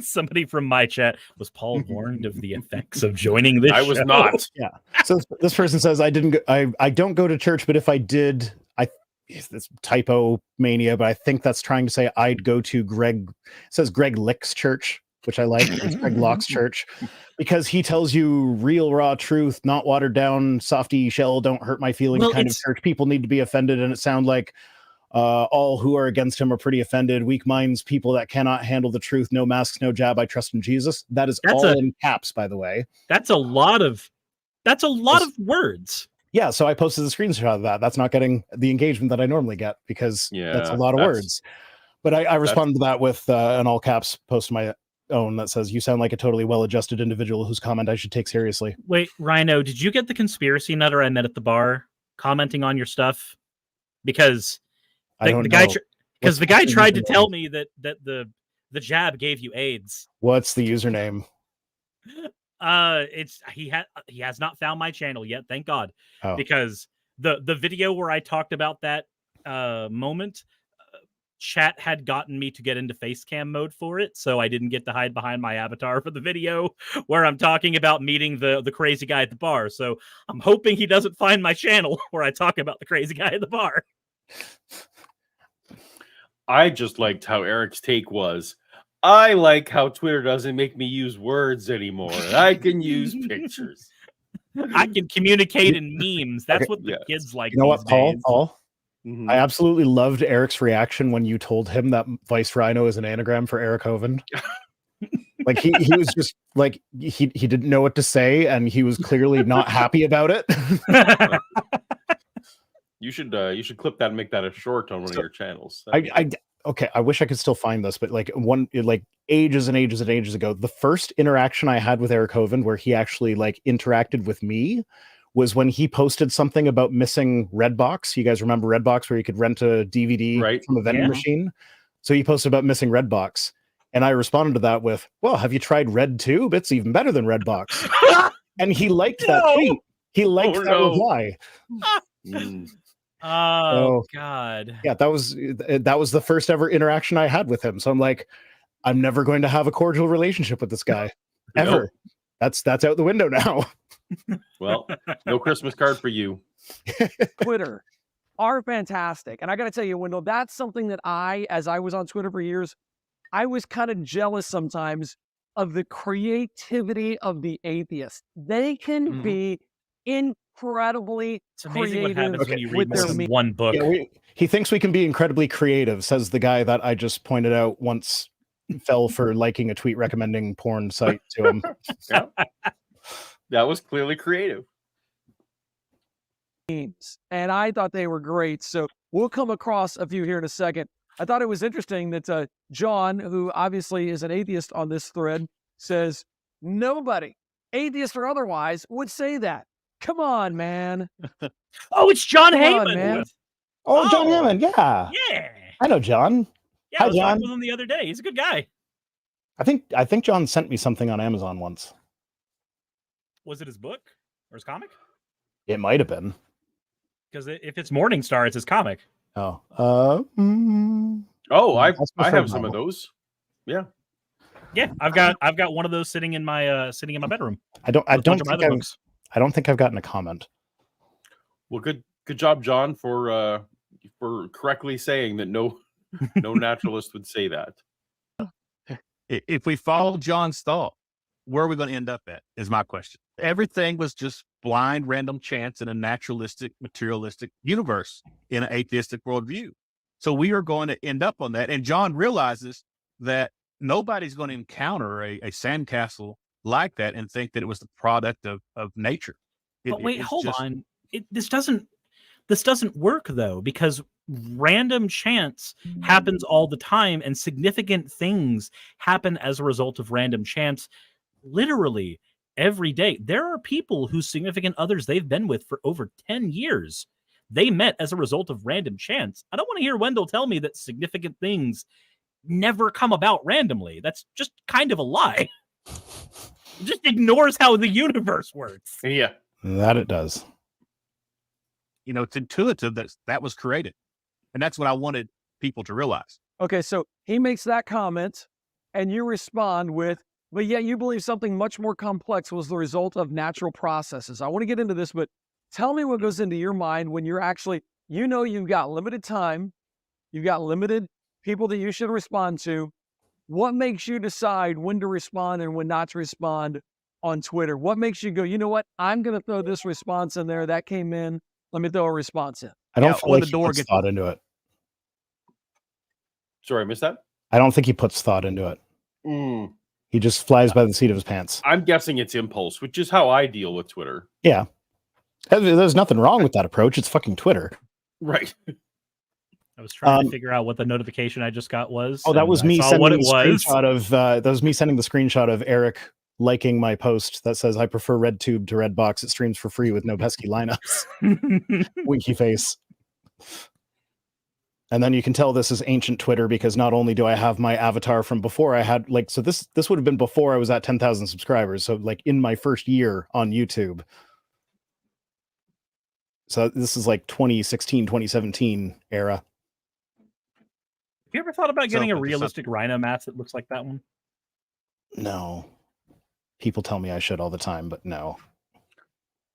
Somebody from my chat, was Paul warned of the effects of joining this I was show? not. Yeah. So this person says I don't go to church, but if I did, this typo mania, but I think that's trying to say I'd go to Greg. It says Greg Lick's church, which I like. It's Greg Locke's church, because he tells you real raw truth, not watered down, softy shell, don't hurt my feelings kind of church. People need to be offended, and it sounds like all who are against him are pretty offended. Weak minds, people that cannot handle the truth. No masks, no jab. I trust in Jesus. That's all in caps, by the way. That's a lot of words. Yeah, so I posted the screenshot of that. That's not getting the engagement that I normally get, because that's a lot of words. But I responded to that with an all caps post of my own that says, "You sound like a totally well-adjusted individual whose comment I should take seriously." Wait, Rhino, did you get the conspiracy nutter I met at the bar commenting on your stuff? Because the guy tried to tell me that the jab gave you AIDS. What's the username? He has not found my channel yet, thank God. Because the video where I talked about that moment, chat had gotten me to get into face cam mode for it, so I didn't get to hide behind my avatar for the video where I'm talking about meeting the crazy guy at the bar. So I'm hoping he doesn't find my channel where I talk about the crazy guy at the bar. I just liked how Eric's take was, I like how Twitter doesn't make me use words anymore. I can use pictures. I can communicate in memes. That's what the kids like. You know what, Paul? Days. Paul? Mm-hmm. I absolutely loved Eric's reaction when you told him that Vice Rhino is an anagram for Eric Hovind. Like he was just like he didn't know what to say, and he was clearly not happy about it. You should clip that and make that a short on one of your channels. Okay, I wish I could still find this, but like ages and ages and ages ago, the first interaction I had with Eric Hovind where he actually like interacted with me was when he posted something about missing Redbox. You guys remember Redbox, where you could rent a DVD from a vending machine? So he posted about missing Redbox, and I responded to that with, "Well, have you tried RedTube? It's even better than Redbox." And he liked that tweet. He liked that reply. God. Yeah, that was the first ever interaction I had with him. So I'm like, I'm never going to have a cordial relationship with this guy ever. Nope. That's out the window now. Well, no Christmas card for you. Twitter. are fantastic. And I got to tell you, Wendell, that's something that as I was on Twitter for years, I was kind of jealous sometimes of the creativity of the atheists. They can be incredibly It's amazing what creative happens when you with read more their than one book. Yeah, he thinks we can be incredibly creative, says the guy that I just pointed out once fell for liking a tweet recommending porn site to him. Yeah. That was clearly creative. And I thought they were great. So we'll come across a few here in a second. I thought it was interesting that John, who obviously is an atheist on this thread, says, nobody, atheist or otherwise, would say that. Come on, man. Oh, it's John Come on, Heyman. man. Oh, John Oh. Hammond, yeah. Yeah. I know John. Yeah, Hi, I was talking John. with him the other day. He's a good guy. I think John sent me something on Amazon once. Was it his book or his comic? It might have been. Because if it's Morningstar, it's his comic. Oh. Oh, I That's my have favorite some of novel. those. Yeah. Yeah, I've got one of those sitting in my bedroom. I don't With a bunch of my think other books. I don't think I've gotten a comment. Well, good job, John, for correctly saying that no naturalist would say that. If we follow John's thought, where are we going to end up at is my question. Everything was just blind, random chance in a naturalistic, materialistic universe in an atheistic worldview. So we are going to end up on that. And John realizes that nobody's going to encounter a sandcastle like that and think that it was the product of nature. But wait, hold on. This doesn't work though, because random chance happens all the time, and significant things happen as a result of random chance literally every day. There are people whose significant others they've been with for over 10 years. They met as a result of random chance. I don't want to hear Wendell tell me that significant things never come about randomly. That's just kind of a lie. It just ignores how the universe works. Yeah. That it does. You know, it's intuitive that was created. And that's what I wanted people to realize. Okay, so he makes that comment, and you respond with, but yet you believe something much more complex was the result of natural processes. I want to get into this, but tell me what goes into your mind when you're actually, you've got limited time, you've got limited people that you should respond to. What makes you decide when to respond and when not to respond on Twitter? What makes you go, you know what, I'm going to throw this response in there. That came in. Let me throw a response in. I don't Yeah, feel when like the he door puts gets- thought into it. Sorry, I missed that. I don't think he puts thought into it. He just flies by the seat of his pants. I'm guessing it's impulse, which is how I deal with Twitter. Yeah. There's nothing wrong with that approach. It's fucking Twitter. Right. I was trying to figure out what the notification I just got was. Oh, that and was I me saw sending what the it was. screenshot of that was me sending the screenshot of Eric liking my post that says I prefer RedTube to Redbox. It streams for free with no pesky lineups. Winky face. And then you can tell this is ancient Twitter because not only do I have my avatar from before I had so this would have been before I was at 10,000 subscribers. So like in my first year on YouTube. So this is like 2016, 2017 era. Have you ever thought about getting a Something to realistic Rhino mask that looks like that one? No. People tell me I should all the time, but no.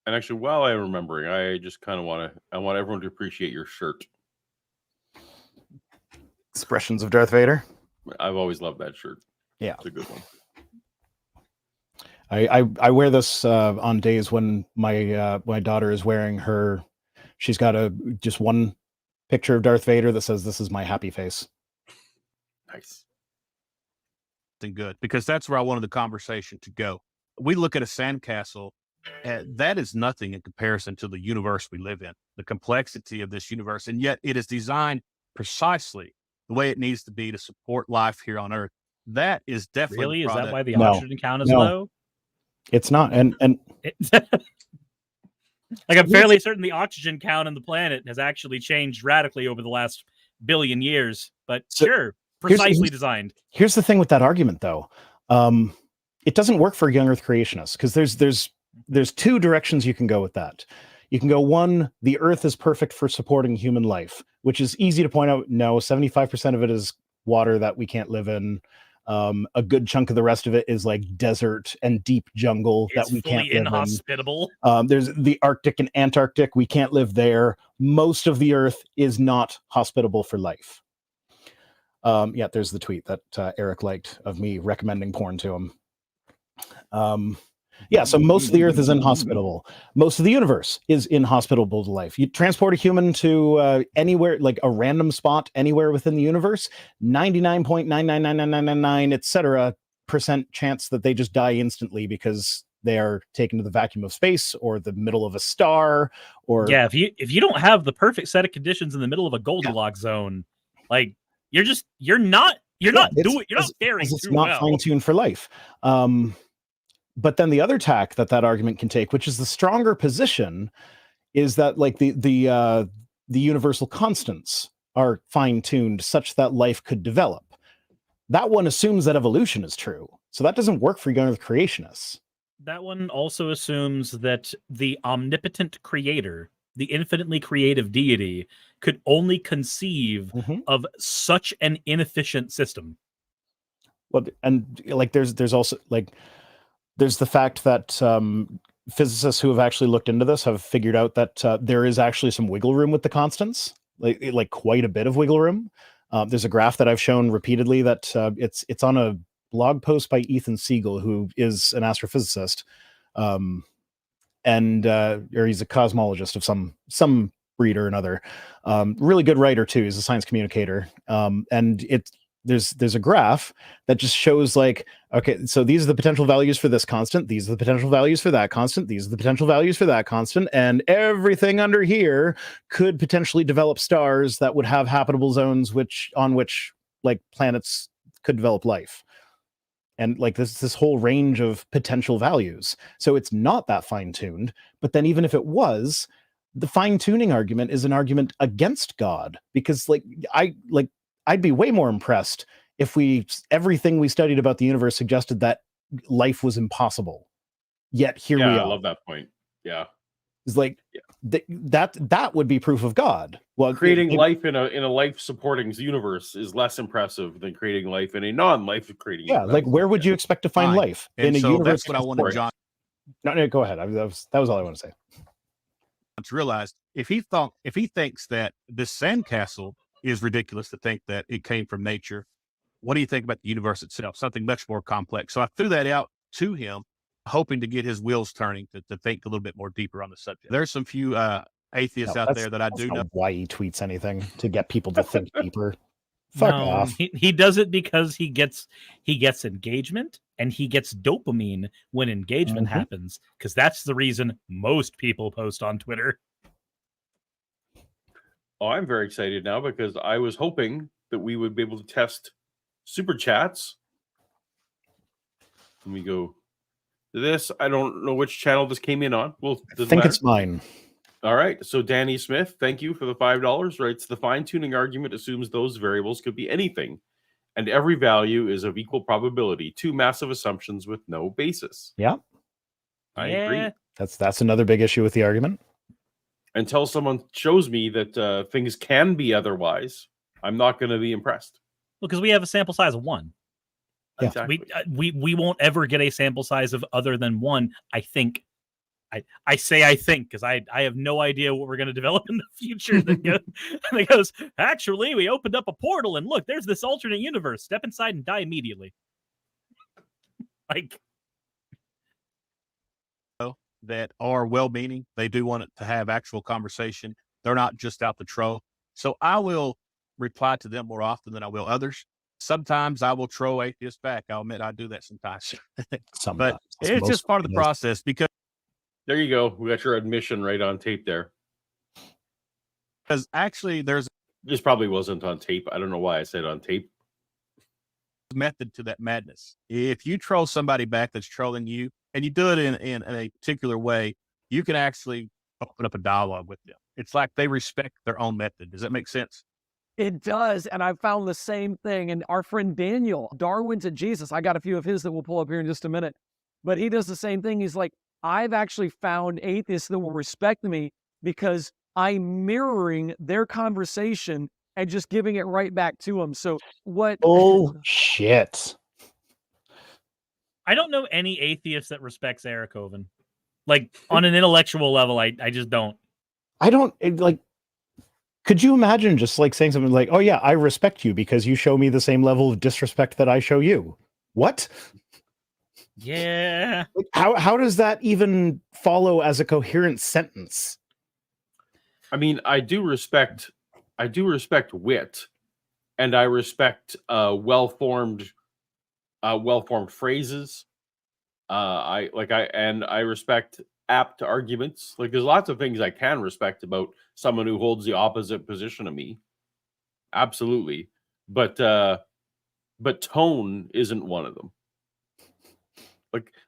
And actually, while I'm remembering, I just kind of want everyone to appreciate your shirt. Expressions of Darth Vader. I've always loved that shirt. Yeah. It's a good one. I wear this on days when my daughter is wearing her. She's got just one picture of Darth Vader that says, "This is my happy face." Nice. Good, because that's where I wanted the conversation to go. We look at a sandcastle, that is nothing in comparison to the universe we live in, the complexity of this universe, and yet it is designed precisely the way it needs to be to support life here on Earth. That is definitely Really? the Is that product. why the No. oxygen count is No. low? It's not, and Like I'm fairly certain the oxygen count on the planet has actually changed radically over the last billion years. But So, sure, precisely designed. here's the thing with that argument, though. It doesn't work for young Earth creationists because there's two directions you can go with that. You can go one, the Earth is perfect for supporting human life, which is easy to point out. No, 75% of it is water that we can't live in. A good chunk of the rest of it is like desert and deep jungle It's that we fully can't live in. inhospitable. There's the Arctic and Antarctic. We can't live there. Most of the Earth is not hospitable for life. Yeah, there's the tweet that Eric liked of me recommending porn to him. Yeah, so most of the Earth is inhospitable. Most of the universe is inhospitable to life. You transport a human to anywhere, like a random spot anywhere within the universe, 99.9999999, etc. % chance that they just die instantly because they are taken to the vacuum of space or the middle of a star. Or yeah, if you don't have the perfect set of conditions in the middle of a Goldilocks zone, like you're not faring it's too not well. fine-tuned for life. But then the other tack that argument can take, which is the stronger position, is that like the universal constants are fine-tuned such that life could develop. That one assumes that evolution is true. So that doesn't work for you with creationists. That one also assumes that the omnipotent creator, the infinitely creative deity, could only conceive of such an inefficient system. Well, and like there's also like there's the fact that physicists who have actually looked into this have figured out that there is actually some wiggle room with the constants, like quite a bit of wiggle room. There's a graph that I've shown repeatedly that it's on a blog post by Ethan Siegel, who is an astrophysicist, or he's a cosmologist of some breed or another. Really good writer too. He's a science communicator, and there's a graph that just shows like, okay, so these are the potential values for this constant, these are the potential values for that constant, these are the potential values for that constant, and everything under here could potentially develop stars that would have habitable zones on which like planets could develop life. And like this whole range of potential values. So it's not that fine-tuned, but then even if it was, the fine-tuning argument is an argument against God, because I'd be way more impressed if everything we studied about the universe suggested that life was impossible. Yet here we are. I love that point. Yeah. It's like that would be proof of God. Well, creating life in a life supporting universe is less impressive than creating life in a non-life creating universe. Like where would you expect to find life in a universe? That's what I wanted John. No, go ahead. That was all I want to say. To realize if he thinks that this sandcastle is ridiculous to think that it came from nature, what do you think about the universe itself? Something much more complex. So I threw that out to him, hoping to get his wheels turning to think a little bit more deeper on the subject. There's some few atheists out there that I do know. Why he tweets anything to get people to think deeper. Fuck off. He does it because he gets engagement and he gets dopamine when engagement happens, because that's the reason most people post on Twitter. Oh, I'm very excited now because I was hoping that we would be able to test super chats. Let me go to this. I don't know which channel this came in on. Well, I think it's mine. All right. So Danny Smith, thank you for the $5. Writes, the fine-tuning argument assumes those variables could be anything, and every value is of equal probability. Two massive assumptions with no basis. Yeah. I agree. That's another big issue with the argument. Until someone shows me that things can be otherwise, I'm not going to be impressed. Well, because we have a sample size of 1. Yeah. Exactly. We won't ever get a sample size of other than 1. I think. I think because I have no idea what we're going to develop in the future. That goes, actually, we opened up a portal and look, there's this alternate universe. Step inside and die immediately. Like. That are well-meaning. They do want it to have actual conversation. They're not just out to troll. So I will reply to them more often than I will others. Sometimes I will troll atheists back. I'll admit I do that sometimes. But it's just part of the process, because there you go. We got your admission right on tape there. Because actually this probably wasn't on tape. I don't know why I said on tape. Method to that madness. If you troll somebody back that's trolling you, and you do it in a particular way, you can actually open up a dialogue with them. It's like they respect their own method. Does that make sense? It does. And I found the same thing. And our friend Daniel, Darwin to Jesus, I got a few of his that we'll pull up here in just a minute. But he does the same thing. He's like, I've actually found atheists that will respect me because I'm mirroring their conversation and just giving it right back to them. So what? Oh, shit. I don't know any atheist that respects Eric Hovind. Like on an intellectual level, I just don't. I don't like. Could you imagine just like saying something like, "Oh yeah, I respect you because you show me the same level of disrespect that I show you"? What? Yeah. Like, how does that even follow as a coherent sentence? I mean, I do respect wit, and I respect well-formed phrases. I respect apt arguments. Like there's lots of things I can respect about someone who holds the opposite position of me. Absolutely. But tone isn't one of them.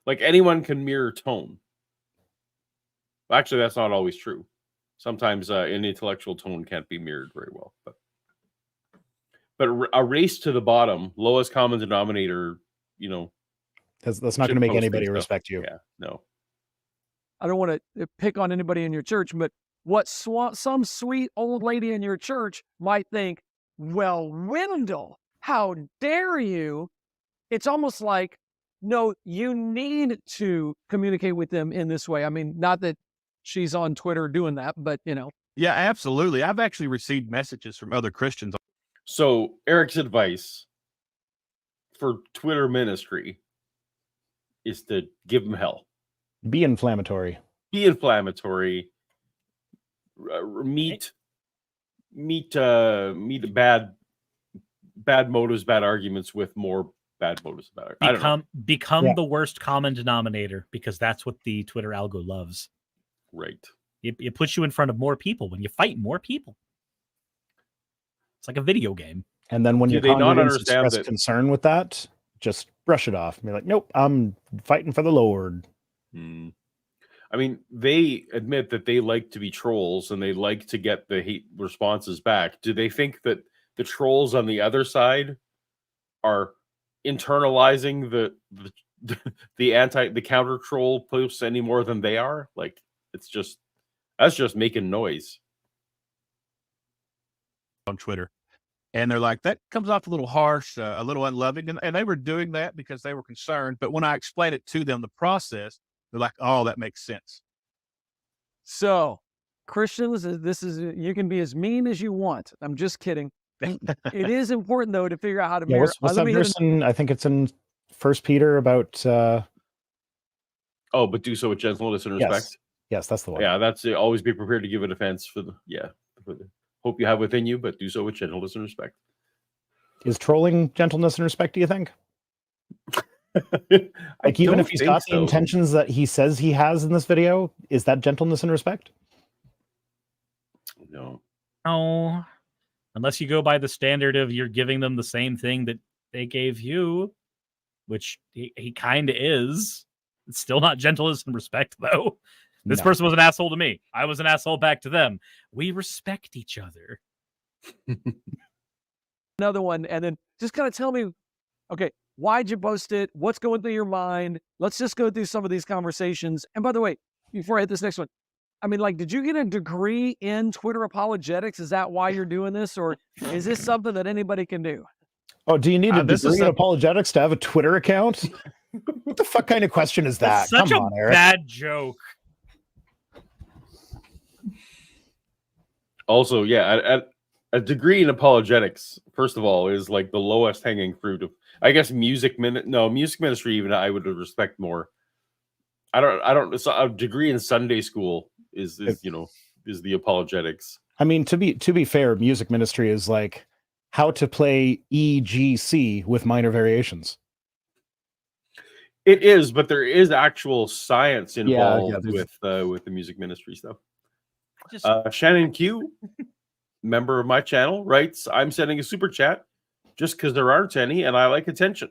Like anyone can mirror tone. Actually, that's not always true. Sometimes an intellectual tone can't be mirrored very well. But a race to the bottom, lowest common denominator, That's not going to make anybody respect you. Yeah, no. I don't want to pick on anybody in your church, but what some sweet old lady in your church might think, well, Wendell, how dare you? It's almost like, no, you need to communicate with them in this way. I mean, not that she's on Twitter doing that, but Yeah, absolutely. I've actually received messages from other Christians. So Eric's advice for Twitter ministry is to give them hell. Be inflammatory. Be inflammatory. Meet bad motives, bad arguments with more bad motives. Become the worst common denominator, because that's what the Twitter algo loves. Right. It puts you in front of more people when you fight more people. It's like a video game. And then when Do your they not congregants understand express that- concern with that, just brush it off. Be like, nope, I'm fighting for the Lord. I mean, they admit that they like to be trolls and they like to get the hate responses back. Do they think that the trolls on the other side are internalizing the counter troll posts any more than they are? Like, that's just making noise On Twitter, and they're like, that comes off a little harsh, a little unloving, and they were doing that because they were concerned. But when I explained it to them, the process, they're like, oh, that makes sense. So, Christians, you can be as mean as you want. I'm just kidding. It is important though to figure out how to mirror. What's that verse in, I think it's in 1 Peter about but do so with gentleness and respect. Yes, that's the one. Yeah, that's it. Always be prepared to give a defense for the hope you have within you, but do so with gentleness and respect. Is trolling gentleness and respect, do you think? Like, even if he's got the intentions that he says he has in this video, is that gentleness and respect? No. No. Unless you go by the standard of you're giving them the same thing that they gave you, which he kind of is. It's still not gentleness and respect, though. This person was an asshole to me. I was an asshole back to them. We respect each other. Another one, and then just kind of tell me, okay, why'd you post it? What's going through your mind? Let's just go through some of these conversations. And by the way, before I hit this next one, I mean, like, did you get a degree in Twitter apologetics? Is that why you're doing this? Or is this something that anybody can do? Oh, do you need a degree in apologetics to have a Twitter account? What the fuck kind of question is that? That's such Come on, Eric. bad joke. Also, yeah, a degree in apologetics, first of all, is like the lowest hanging fruit of, I guess, music ministry. Even I would respect more. I don't. So a degree in Sunday school is the apologetics. I mean, to be fair, music ministry is like how to play EGC with minor variations. It is, but there is actual science involved with the music ministry stuff. Shannon Q, member of my channel, writes, I'm sending a super chat just because there aren't any and I like attention.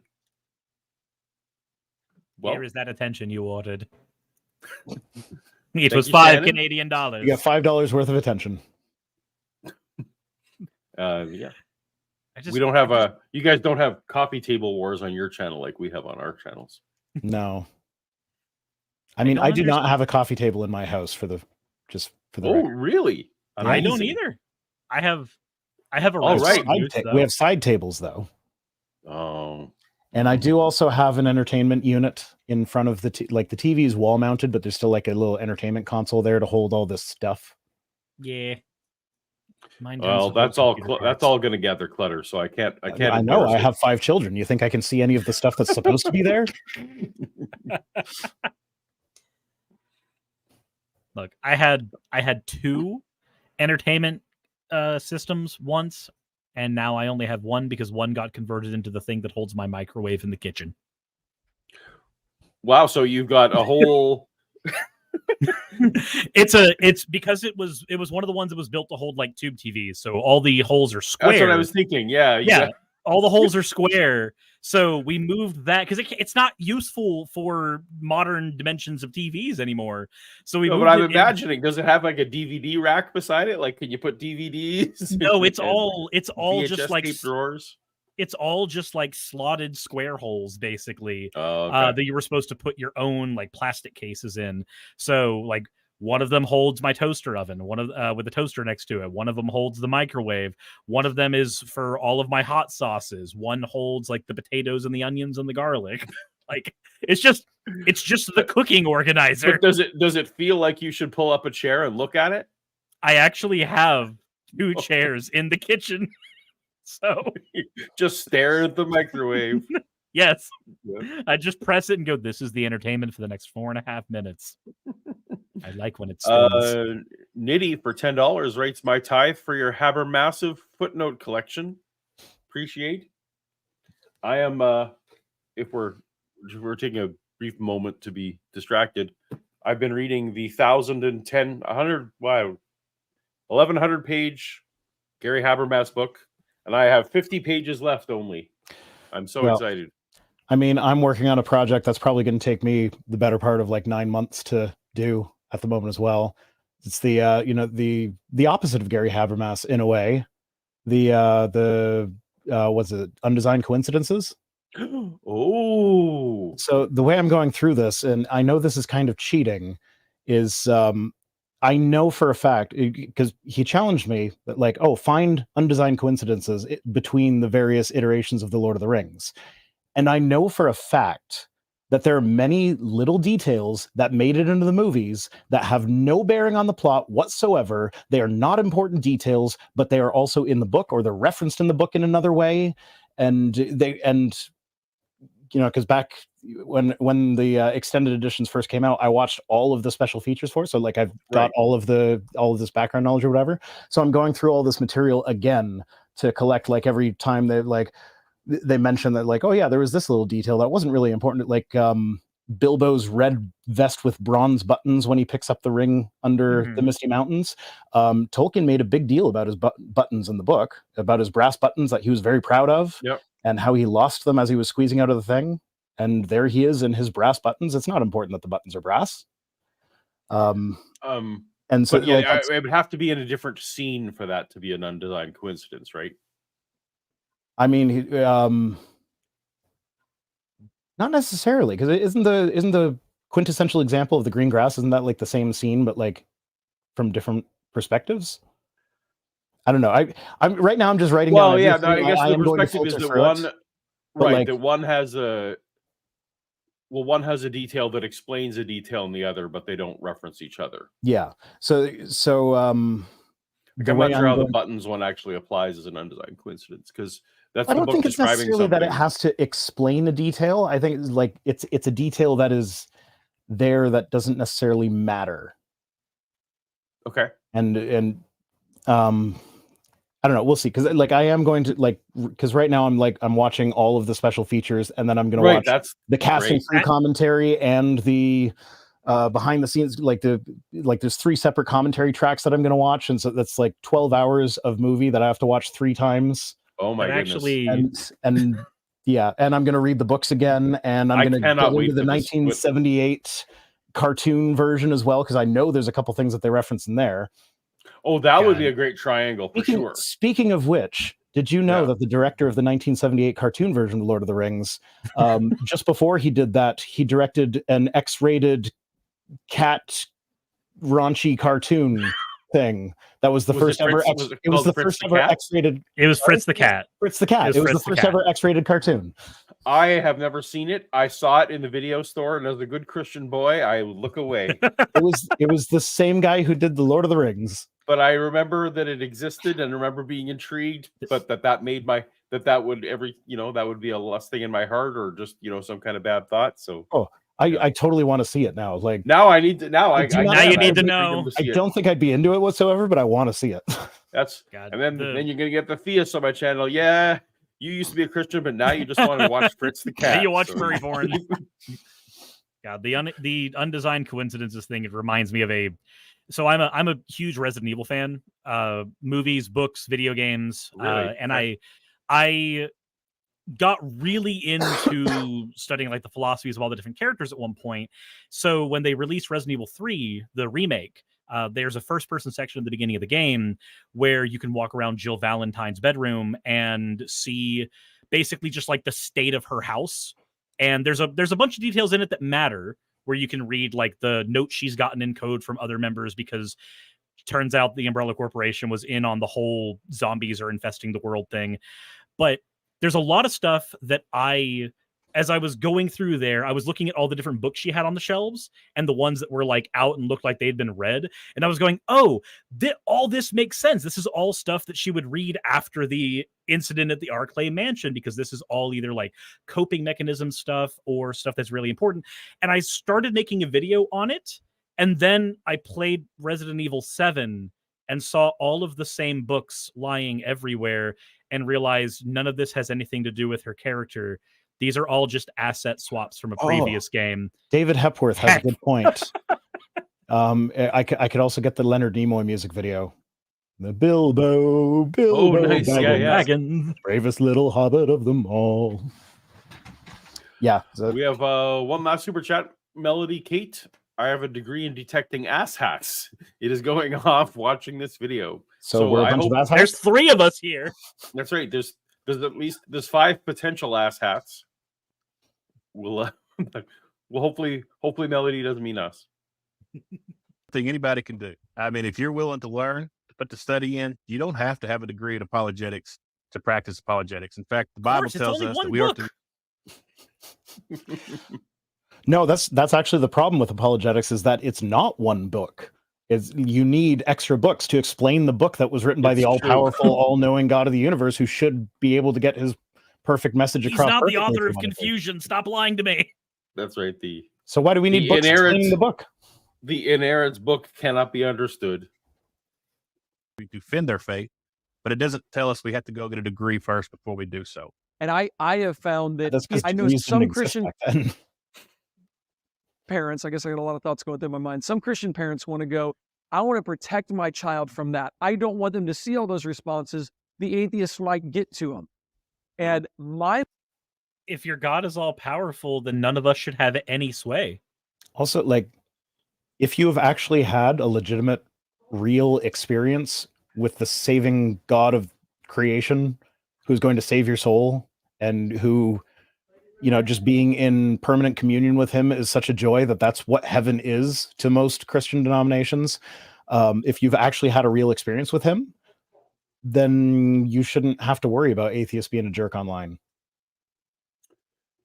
Well, here is that attention you ordered. It was $5 Canadian. You got $5 worth of attention. Yeah. You guys don't have coffee table wars on your channel like we have on our channels. No. I mean, I do not have a coffee table in my house for the record. Really? I don't either. I have a we have side tables though. Oh, And I do also have an entertainment unit in front of the the TV is wall mounted, but there's still like a little entertainment console there to hold all this stuff. Yeah. Mine Well, that's all going to gather clutter, so I can't. I know. endorse I it. have 5 children. You think I can see any of the stuff that's supposed to be there? Look, I had 2 entertainment systems once, and now I only have 1 because 1 got converted into the thing that holds my microwave in the kitchen. Wow, so you've got a whole. It's because it was one of the ones that was built to hold like tube TVs, so all the holes are square. That's what I was thinking. Yeah. All the holes are square. So we moved that because it's not useful for modern dimensions of TVs anymore. So we. No, moved but I'm it imagining, does it have like a DVD rack beside it? Like, can you put DVDs? No, it's all VHS just like tape drawers. It's all just like slotted square holes, basically. Okay. That you were supposed to put your own like plastic cases in. So like one of them holds my toaster oven, one of with the toaster next to it. One of them holds the microwave. One of them is for all of my hot sauces. One holds like the potatoes and the onions and the garlic. Like it's just the cooking organizer. But does it feel like you should pull up a chair and look at it? I actually have 2 chairs in the kitchen. So just stare at the microwave. Yes. Yeah. I just press it and go, this is the entertainment for the next 4.5 minutes. I like when it spins. Nitty for $10 rates my tithe for your Habermassive footnote collection. Appreciate. I am if we're taking a brief moment to be distracted, I've been reading the 1100 page Gary Habermas book, and I have 50 pages left only. I'm so excited. I mean, I'm working on a project that's probably going to take me the better part of like 9 months to do at the moment as well. It's the the opposite of Gary Habermas in a way. The was it Undesigned Coincidences? Oh. So the way I'm going through this, and I know this is kind of cheating, is I know for a fact, because he challenged me that like, oh, find undesigned coincidences between the various iterations of the Lord of the Rings. And I know for a fact that there are many little details that made it into the movies that have no bearing on the plot whatsoever. They are not important details, but they are also in the book, or they're referenced in the book in another way. And because back when the extended editions first came out, I watched all of the special features for it. So like I've got all of this background knowledge or whatever. So I'm going through all this material again to collect, like every time they mention that, like, oh yeah, there was this little detail that wasn't really important, like Bilbo's red vest with bronze buttons when he picks up the ring under the Misty Mountains. Tolkien made a big deal about his buttons in the book, about his brass buttons that he was very proud of. Yep. And how he lost them as he was squeezing out of the thing. And there he is in his brass buttons. It's not important that the buttons are brass. And so yeah, it would have to be in a different scene for that to be an undesigned coincidence, right? I mean, not necessarily, because isn't the quintessential example of the green grass, isn't that like the same scene, but like from different perspectives? I don't know. I'm right now. I'm just writing. Well, yeah. No, I guess the perspective is that one, right? That one has one has a detail that explains a detail in the other, but they don't reference each other. Yeah. So I'm not sure how the buttons one actually applies as an undesigned coincidence, because that's I don't think it's necessarily that it has to explain a detail. I think it's a detail that is there that doesn't necessarily matter. Okay. And I don't know. We'll see. Because like I am going to because right now I'm watching all of the special features, and then I'm going to watch the casting through commentary and the behind the scenes. There's 3 separate commentary tracks that I'm going to watch, and so that's like 12 hours of movie that I have to watch 3 times. Oh my goodness! Actually, and yeah, and I'm going to read the books again, and I'm going to go into the 1978 cartoon version as well, because I know there's a couple things that they reference in there. Oh, that would be a great triangle for sure. Speaking of which, did you know that the director of the 1978 cartoon version of The Lord of the Rings, just before he did that, he directed an X-rated cat raunchy cartoon thing that was the first ever. It was the first ever X-rated. It was Fritz the Cat. Fritz the Cat. It was the first ever X-rated cartoon. I have never seen it. I saw it in the video store, and as a good Christian boy, I would look away. It was the same guy who did the Lord of the Rings. But I remember that it existed, and remember being intrigued. But that made my that would that would be a lust thing in my heart, or just some kind of bad thought. So I totally want to see it now. Like now I need to now I Now you need to know. I don't think I'd be into it whatsoever, but I want to see it. That's God, and then you're gonna get the theist on my channel. Yeah, you used to be a Christian, but now you just want to watch Fritz the cat. Now you watch so. Furry Porn. God, the undesigned coincidences thing. It reminds me of So I'm a huge Resident Evil fan. Movies, books, video games, Really? and I got really into studying like the philosophies of all the different characters at one point. So when they released Resident Evil 3, the remake, there's a first-person section at the beginning of the game where you can walk around Jill Valentine's bedroom and see basically just like the state of her house. And there's a bunch of details in it that matter, where you can read like the notes she's gotten in code from other members, because it turns out the Umbrella Corporation was in on the whole zombies are infesting the world thing. But there's a lot of stuff that as I was going through there, I was looking at all the different books she had on the shelves and the ones that were like out and looked like they'd been read. And I was going, oh, all this makes sense. This is all stuff that she would read after the incident at the Arclay Mansion, because this is all either like coping mechanism stuff or stuff that's really important. And I started making a video on it. And then I played Resident Evil 7 and saw all of the same books lying everywhere and realized none of this has anything to do with her character. These are all just asset swaps from a previous game. David Hepworth has a good point. I could also get the Leonard Nimoy music video. The Bilbo nice. Baggins. bravest little hobbit of them all. Yeah. So, We have one last super chat. Melody Kate, I have a degree in detecting ass hats. It is going off watching this video. so we're a I bunch of hope- ass hats? There's 3 of us here. That's right. There's at least 5 potential ass hats. We'll hopefully Melody doesn't mean us. Thing anybody can do. I mean, if you're willing to learn, to put the study in, you don't have to have a degree in apologetics to practice apologetics. In fact, the Bible course, it's tells only us one that we are book. to. No, that's actually the problem with apologetics, is that it's not one book. You need extra books to explain the book that was written by the It's all-powerful, all-knowing God of the universe, who should be able to get his perfect message He's across. not the perfectly author if of he wanted to. confusion. Stop lying to me. That's right. So why do we need The books inerrant- explaining the book? The inerrant book cannot be understood. defend their faith, but it doesn't tell us we have to go get a degree first before we do so. And I have found that That's 'cause I know degrees didn't some exist Christian back then. parents, I guess I got a lot of thoughts going through my mind. Some Christian parents want to go, I want to protect my child from that. I don't want them to see all those responses. The atheists might get to them. And If your God is all powerful, then none of us should have any sway. Also, like, if you have actually had a legitimate, real experience with the saving God of creation, who's going to save your soul, and who, just being in permanent communion with him is such a joy that's what heaven is to most Christian denominations. If you've actually had a real experience with him, then you shouldn't have to worry about atheists being a jerk online.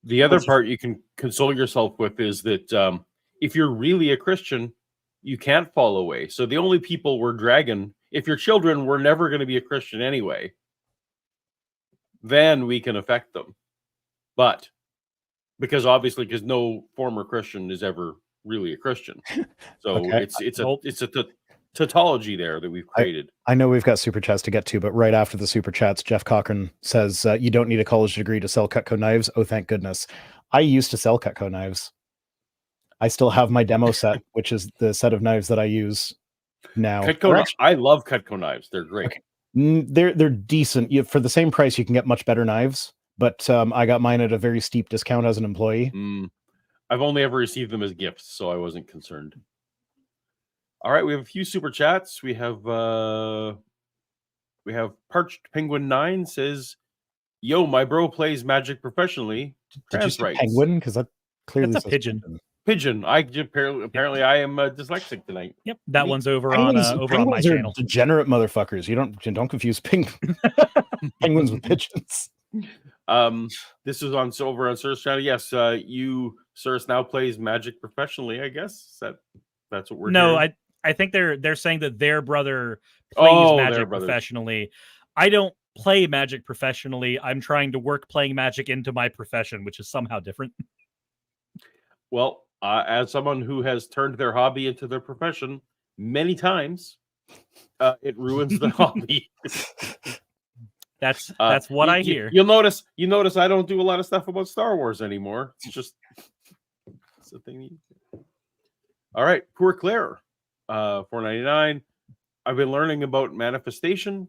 The other part you can console yourself with is that if you're really a Christian, you can't fall away. So the only people we're dragging, if your children were never going to be a Christian anyway, then we can affect them. But because no former Christian is ever really a Christian. So Okay. it's a tautology there that we've created. I know we've got super chats to get to, but right after the super chats, Jeff Cochran says, you don't need a college degree to sell Cutco knives. Oh, thank goodness. I used to sell Cutco knives. I still have my demo set, which is the set of knives that I use now. I love Cutco knives. They're great. Okay. They're decent. For the same price, you can get much better knives, but I got mine at a very steep discount as an employee. I've only ever received them as gifts, so I wasn't concerned. All right, we have a few super chats. We have Parched Penguin 9 says, "Yo, my bro plays Magic professionally." Did you say Rights. penguin? Because that clearly That's a says pigeon. Pigeon. Apparently I am dyslexic tonight. Yep, that Me- one's over on my Penguins are degenerate motherfuckers. You don't confuse penguins with pigeons. This is on over on Suris channel. Yes, Suris now plays Magic professionally. I guess that's what we're No, hearing? I think they're saying that their brother plays their Magic brothers. professionally. I don't play Magic professionally. I'm trying to work playing Magic into my profession, which is somehow different. Well, as someone who has turned their hobby into their profession many times, it ruins the hobby. That's what I hear. You'll notice I don't do a lot of stuff about Star Wars anymore. It's just it's the thing. All right, poor Claire, $4.99. I've been learning about manifestation.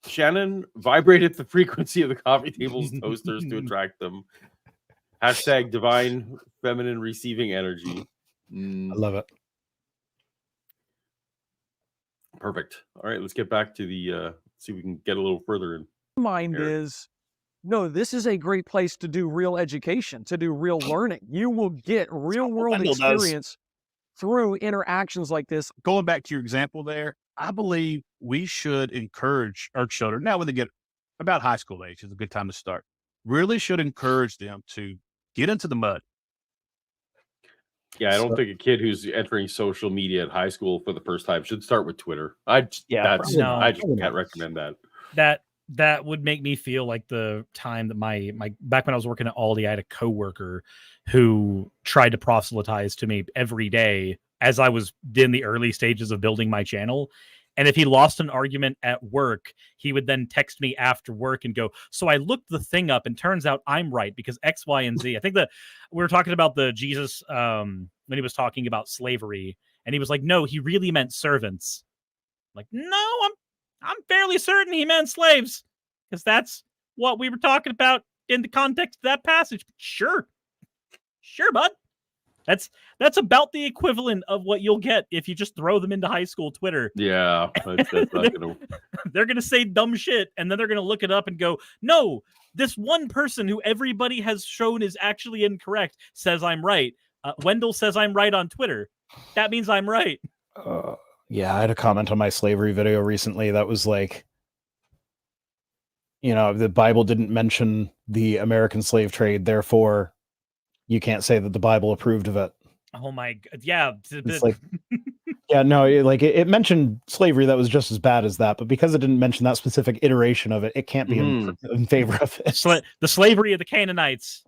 Shannon vibrated the frequency of the coffee table's toasters to attract them. Hashtag divine feminine receiving energy. I love it. Perfect. All right, let's get back to the see if we can get a little further in. Mind Eric. is, no, this is a great place to do real education, to do real learning. You will get real world Wendell does. experience through interactions like this. Going back to your example there, I believe we should encourage our children, now when they get about high school age is a good time to start, really should encourage them to get into the mud. Yeah, I don't think a kid who's entering social media at high school for the first time should start with Twitter. I just can't recommend that. That would make me feel like the time that my back when I was working at Aldi, I had a coworker who tried to proselytize to me every day as I was in the early stages of building my channel. And if he lost an argument at work, he would then text me after work and go, so I looked the thing up and turns out I'm right because X, Y, and Z. I think that we were talking about the Jesus when he was talking about slavery, and he was like, no, he really meant servants. I'm like, no, I'm fairly certain he meant slaves because that's what we were talking about in the context of that passage. Sure, bud. That's about the equivalent of what you'll get if you just throw them into high school Twitter. Yeah, that's not gonna... They're gonna say dumb shit, and then they're gonna look it up and go, "No, this one person who everybody has shown is actually incorrect says I'm right. Wendell says I'm right on Twitter. That means I'm right." Yeah, I had a comment on my slavery video recently that was like, the Bible didn't mention the American slave trade, therefore you can't say that the Bible approved of it. Oh my god! Yeah, it's like, yeah, no, it mentioned slavery that was just as bad as that, but because it didn't mention that specific iteration of it, it can't be in favor of it. The slavery of the Canaanites,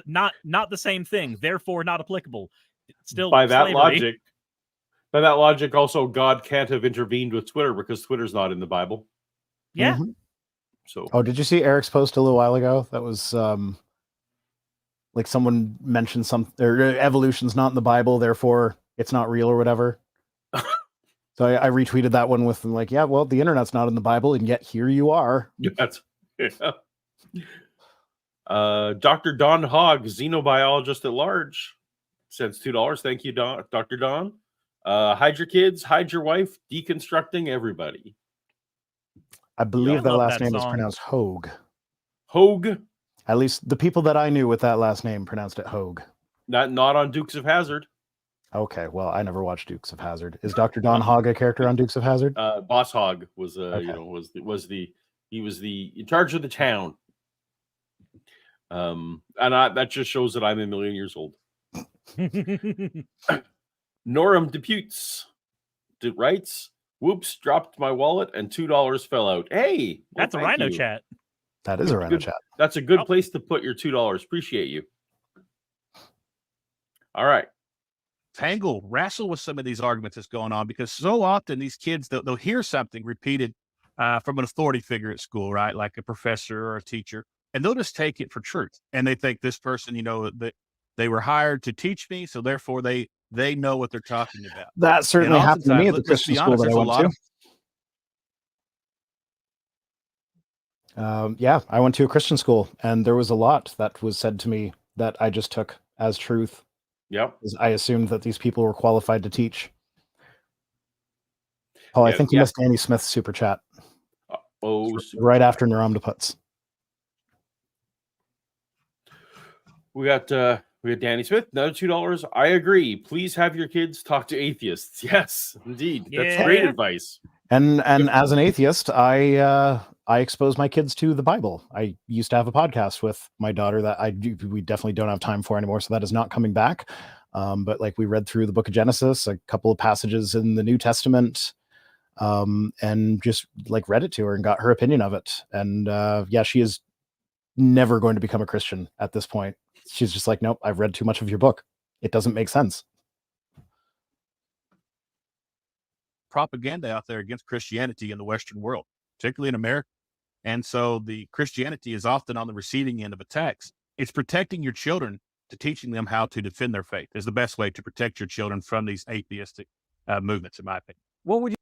not the same thing, therefore not applicable. Still, by that logic, also God can't have intervened with Twitter because Twitter's not in the Bible. Yeah. So, did you see Eric's post a little while ago? That was like someone mentioned evolution's not in the Bible, therefore it's not real or whatever. So I retweeted that one with like, yeah, well, the internet's not in the Bible, and yet here you are. Dr. Don Hogg, xenobiologist at large, sends $2. Thank you, Dr. Don. Hide your kids, hide your wife, deconstructing everybody. I believe that last name is pronounced Hogue. Hogue? At least the people that I knew with that last name pronounced it Hogue. Not on Dukes of Hazzard. Okay, well, I never watched Dukes of Hazzard. Is Dr. Don Hogg a character on Dukes of Hazzard? Boss Hogg was he was the in charge of the town. And that just shows that I'm a million years old. Norm Deputes writes, "Whoops, dropped my wallet and $2 fell out." Hey, that's a Rhino chat. That is a Rhino chat. That's a good place to put your $2. Appreciate you. All right. Wrestle with some of these arguments that's going on, because so often these kids, they'll hear something repeated from an authority figure at school, right? Like a professor or a teacher, and they'll just take it for truth. And they think this person, that they were hired to teach me, so therefore they know what they're talking about. That certainly happened to me at the Christian school that I went to. Yeah, I went to a Christian school, and there was a lot that was said to me that I just took as truth. Yep. I assumed that these people were qualified to teach. Paul, I think you missed Danny Smith's super chat. Right after Neuromptoputs. We got Danny Smith, another $2. I agree. Please have your kids talk to atheists. Yes, indeed. That's great advice. And as an atheist, I I expose my kids to the Bible. I used to have a podcast with my daughter that we definitely don't have time for anymore, so that is not coming back. But like we read through the book of Genesis, a couple of passages in the New Testament, and just like read it to her and got her opinion of it. And yeah, she is never going to become a Christian at this point. She's just like, nope, I've read too much of your book. It doesn't make sense. Propaganda out there against Christianity in the Western world, particularly in America. And so the Christianity is often on the receiving end of attacks. It's protecting your children to teaching them how to defend their faith is the best way to protect your children from these atheistic movements, in my opinion. What would you?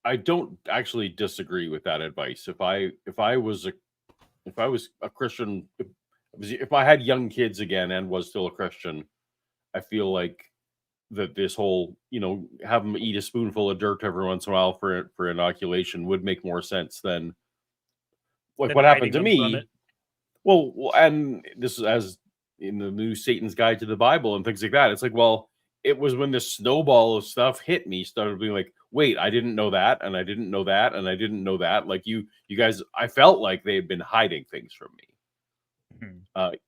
I don't actually disagree with that advice. If I was a Christian, if I had young kids again and was still a Christian, I feel like that this whole, have them eat a spoonful of dirt every once in a while for inoculation would make more sense than like Than what happened to hiding them from me. it. Well, and this is as in the new Satan's Guide to the Bible and things like that. It's like, well, it was when this snowball of stuff hit me, started being like, wait, I didn't know that, and I didn't know that, and I didn't know that. Like you guys, I felt like they had been hiding things from me.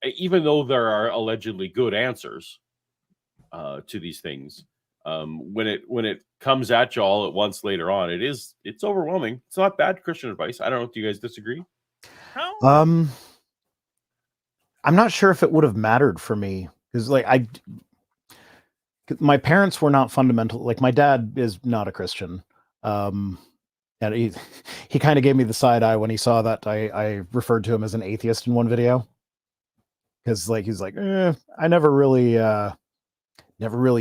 Even though there are allegedly good answers to these things, when it comes at you all at once later on, it's overwhelming. It's not bad Christian advice. I don't know if you guys disagree. I'm not sure if it would have mattered for me because like my parents were not fundamental. Like my dad is not a Christian. And he kind of gave me the side eye when he saw that I referred to him as an atheist in one video. Cause like, he's like, I never really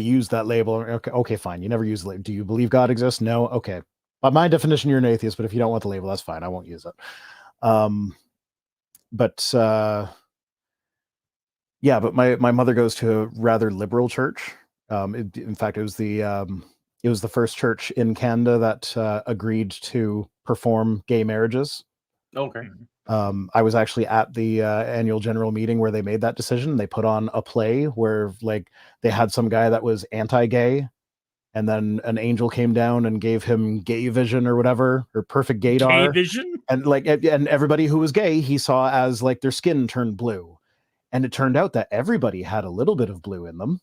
used that label. Okay, fine. You never use the label. Do you believe God exists? No. Okay. By my definition, you're an atheist, but if you don't want the label, that's fine. I won't use it. But my mother goes to a rather liberal church. In fact, it was the first church in Canada that agreed to perform gay marriages. Okay. I was actually at the annual general meeting where they made that decision. They put on a play where like they had some guy that was anti-gay, and then an angel came down and gave him gay vision or whatever, or perfect gaydar. Gay vision? And everybody who was gay, he saw as like their skin turned blue. And it turned out that everybody had a little bit of blue in them.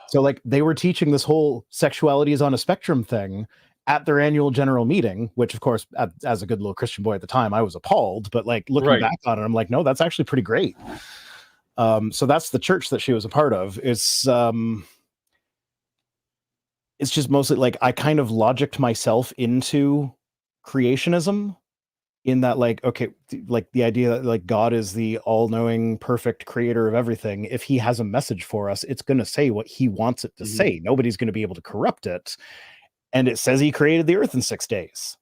So like they were teaching this whole sexuality is on a spectrum thing at their annual general meeting, which of course, as a good little Christian boy at the time, I was appalled, but like looking back on it, I'm like, no, that's actually pretty great. So that's the church that she was a part of. It's just mostly like I kind of logicked myself into creationism in that like, okay, like the idea that like God is the all-knowing, perfect creator of everything. If he has a message for us, it's going to say what he wants it to say. Nobody's going to be able to corrupt it. And it says he created the earth in 6 days.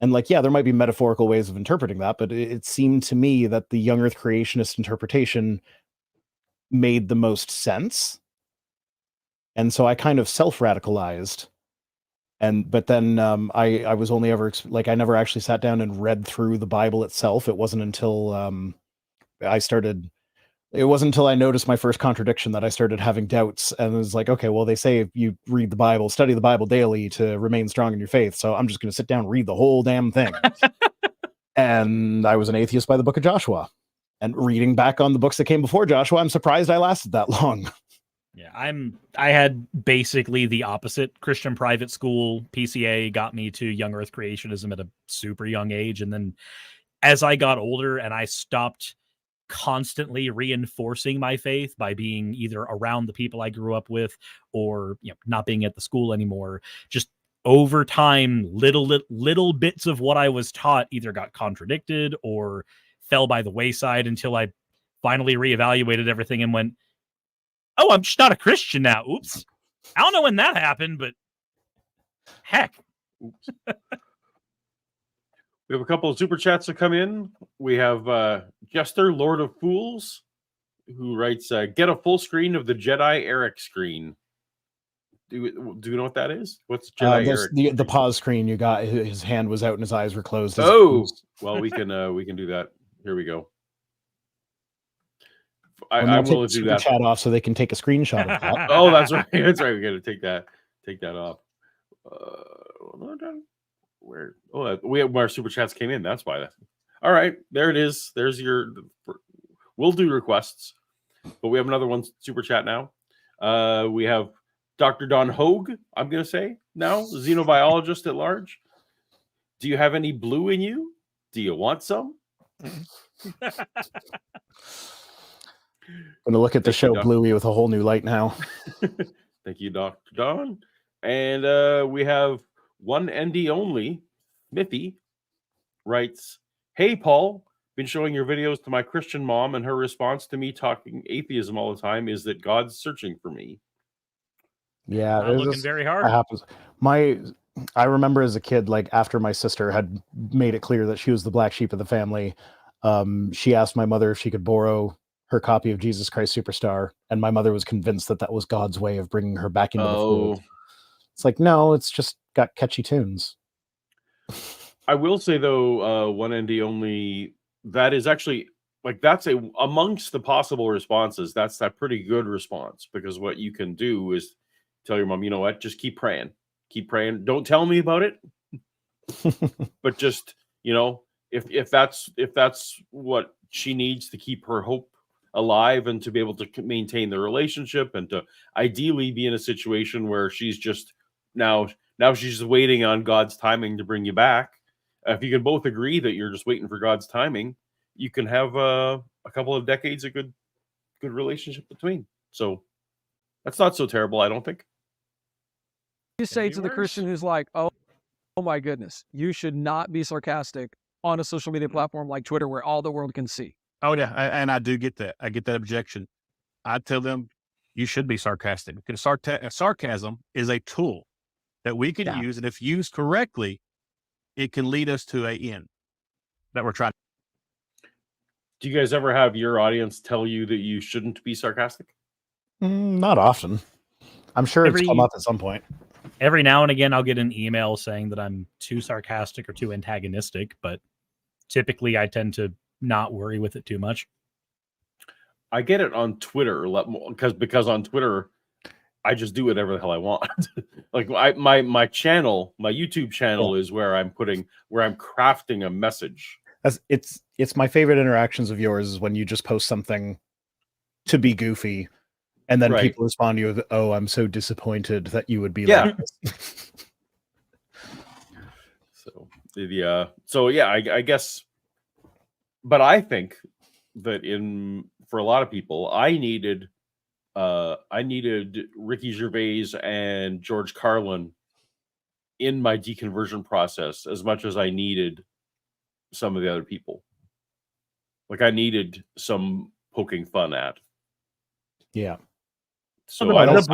And like, yeah, there might be metaphorical ways of interpreting that, but it seemed to me that the young earth creationist interpretation made the most sense. And so I kind of self-radicalized. But then I was only ever I never actually sat down and read through the Bible itself. It wasn't until it wasn't until I noticed my first contradiction that I started having doubts, and it was like, okay, well, they say you read the Bible, study the Bible daily to remain strong in your faith. So I'm just going to sit down and read the whole damn thing. And I was an atheist by the book of Joshua, and reading back on the books that came before Joshua, I'm surprised I lasted that long. Yeah, I had basically the opposite. Christian private school, PCA got me to young earth creationism at a super young age. And then as I got older and I stopped constantly reinforcing my faith by being either around the people I grew up with or not being at the school anymore, just over time, little bits of what I was taught either got contradicted or fell by the wayside until I finally reevaluated everything and went, oh, I'm just not a Christian now. Oops. I don't know when that happened, but heck. Oops. We have a couple of super chats that come in. We have Jester, Lord of Fools, who writes, get a full screen of the Jedi Eric screen. Do you know what that is? What's Jedi Eric? The pause screen you got, his hand was out and his eyes were closed. Well, we can do that. Here we go. I will do that. Chat off so they can take a screenshot of that. Oh, that's right. That's right. We got to take that off. where we have our super chats came in. That's why. All right, there it is. There's your. We'll do requests, but we have another one super chat now. We have Dr. Don Hogue. I'm gonna say now, xenobiologist at large. Do you have any blue in you? Do you want some? I'm gonna look at the show Bluey with a whole new light now. Thank you, Dr. Don. And we have one ND only. Smithy writes, "Hey, Paul, been showing your videos to my Christian mom, and her response to me talking atheism all the time is that God's searching for me." Yeah, Not looking very hard. That happens. I remember as a kid, like after my sister had made it clear that she was the black sheep of the family, she asked my mother if she could borrow her copy of Jesus Christ Superstar, and my mother was convinced that that was God's way of bringing her back into the fold. It's like, no, it's just got catchy tunes. I will say though, one ND only, that is actually like that's amongst the possible responses. That's that pretty good response, because what you can do is tell your mom, you know what, just keep praying. Don't tell me about it, but just, you know, if that's what she needs to keep her hope alive and to be able to maintain the relationship and to ideally be in a situation where she's just now she's just waiting on God's timing to bring you back. If you can both agree that you're just waiting for God's timing, you can have a couple of decades of good relationship between. So that's not so terrible, I don't think. You say to the Christian who's like, oh my goodness, you should not be sarcastic on a social media platform like Twitter where all the world can see. Oh, yeah. And I do get that. I get that objection. I tell them you should be sarcastic, because sarcasm is a tool that we can use. And if used correctly, it can lead us to an end that we're trying. Do you guys ever have your audience tell you that you shouldn't be sarcastic? Not often. I'm sure it's come up at some point. Every now and again, I'll get an email saying that I'm too sarcastic or too antagonistic, but typically I tend to not worry with it too much. I get it on Twitter because on Twitter, I just do whatever the hell I want. Like my channel, my YouTube channel is where I'm crafting a message. It's my favorite interactions of yours is when you just post something to be goofy, and then people respond to you with, "Oh, I'm so disappointed that you would be like this." I guess, but I think that for a lot of people, I needed Ricky Gervais and George Carlin in my deconversion process as much as I needed some of the other people. Like I needed some poking fun at. Yeah. So the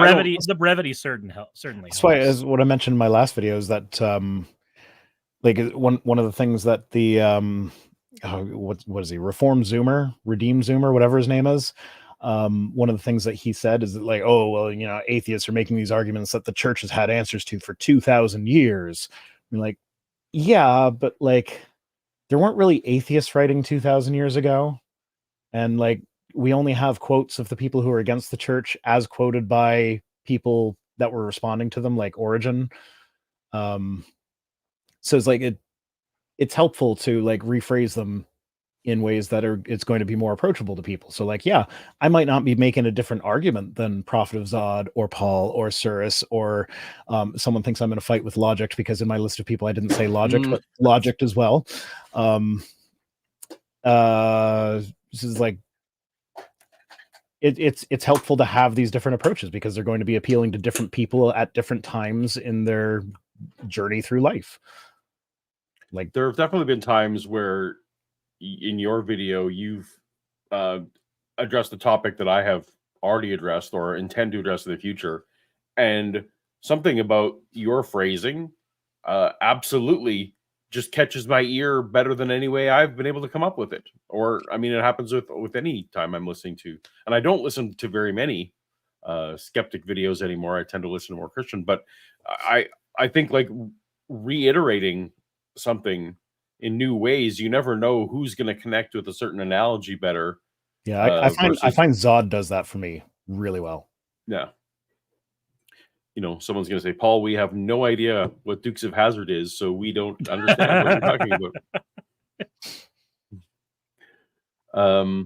brevity certainly helps. That's why, as what I mentioned in my last video, is that like one of the things that the what is he, Redeem Zoomer, whatever his name is. One of the things that he said is that, like, oh, well, you know, atheists are making these arguments that the church has had answers to for 2,000 years. I mean, like, yeah, but like there weren't really atheists writing 2,000 years ago. And like, we only have quotes of the people who are against the church as quoted by people that were responding to them, like Origen. So it's like, it's helpful to like rephrase them in ways that it's going to be more approachable to people. So like, yeah, I might not be making a different argument than Prophet of Zod or Paul or Suris or someone thinks I'm in a fight with Logic, because in my list of people I didn't say Logic, but Logic as well. This is like, it's helpful to have these different approaches because they're going to be appealing to different people at different times in their journey through life. Like, there have definitely been times where in your video you've addressed the topic that I have already addressed or intend to address in the future, and something about your phrasing absolutely just catches my ear better than any way I've been able to come up with it. Or I mean, it happens with any time I'm listening to, and I don't listen to very many skeptic videos anymore. I tend to listen to more Christian, but I think like reiterating something in new ways, you never know who's going to connect with a certain analogy better. Yeah, I find Zod does that for me really well. Yeah. someone's going to say, Paul, we have no idea what Dukes of Hazzard is, so we don't understand what you're talking about.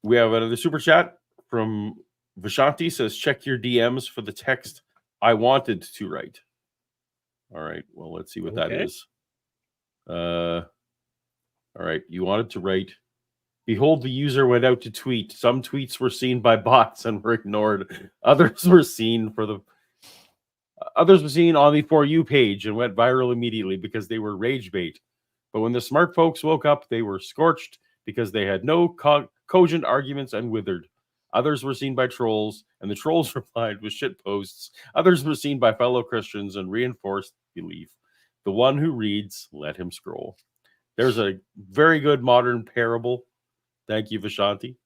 We have another super chat from Vishanti, says, check your DMs for the text I wanted to write. All right, well, let's see what that is. All right, you wanted to write, behold, the user went out to tweet. Some tweets were seen by bots and were ignored. Others were seen on the For You page and went viral immediately because they were rage bait. But when the smart folks woke up, they were scorched because they had no cogent arguments and withered. Others were seen by trolls, and the trolls replied with shit posts. Others were seen by fellow Christians and reinforced belief. The one who reads, let him scroll. There's a very good modern parable. Thank you, Vishanti.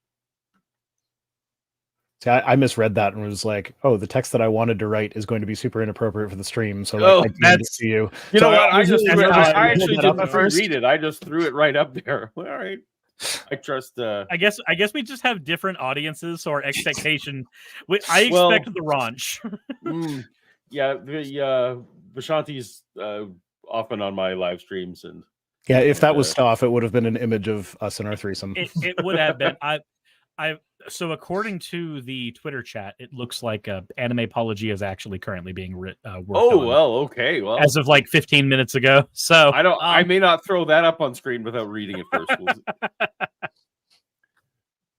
See, I misread that and was like, "Oh, the text that I wanted to write is going to be super inappropriate for the stream." So, I didn't to you. You know what? I actually didn't read it. I just threw it right up there. All right. I trust. I guess we just have different audiences, so our expectation. I expect the raunch. Yeah, the Vishanti's often on my live streams, and if that was Stoff, it would have been an image of us in our threesome. It would have been. So according to the Twitter chat, it looks like Anime Apology is actually currently being worked on. Well, okay. Well, as of like 15 minutes ago. So I don't. I may not throw that up on screen without reading it first.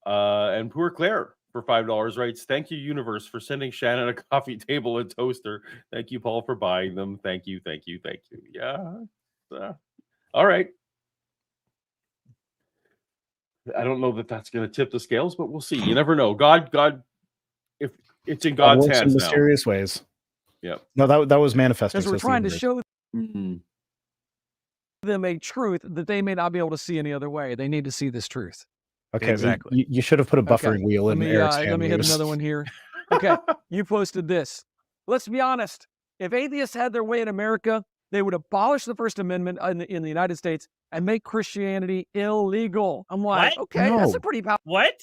And poor Claire for $5 writes, "Thank you, universe, for sending Shannon a coffee table and toaster. Thank you, Paul, for buying them. Thank you. Yeah. All right. I don't know that that's going to tip the scales, but we'll see. You never know. God, if it's in God's hands in mysterious ways. Yeah. No, that was manifesting. Because we're trying to show them a truth that they may not be able to see any other way. They need to see this truth. Okay, exactly. You should have put a buffering wheel in Eric's Let me hit another one here. Okay, you posted this. Let's be honest. If atheists had their way in America, they would abolish the First Amendment in the United States and make Christianity illegal. I'm like, what? Okay, that's a pretty powerful. What?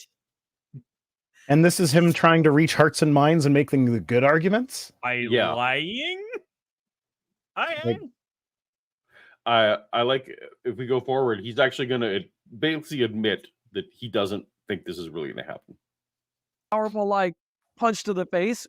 And this is him trying to reach hearts and minds and make them the good arguments? Lying? I am. I like, if we go forward, he's actually going to basically admit that he doesn't think this is really going to happen. Powerful, punch to the face.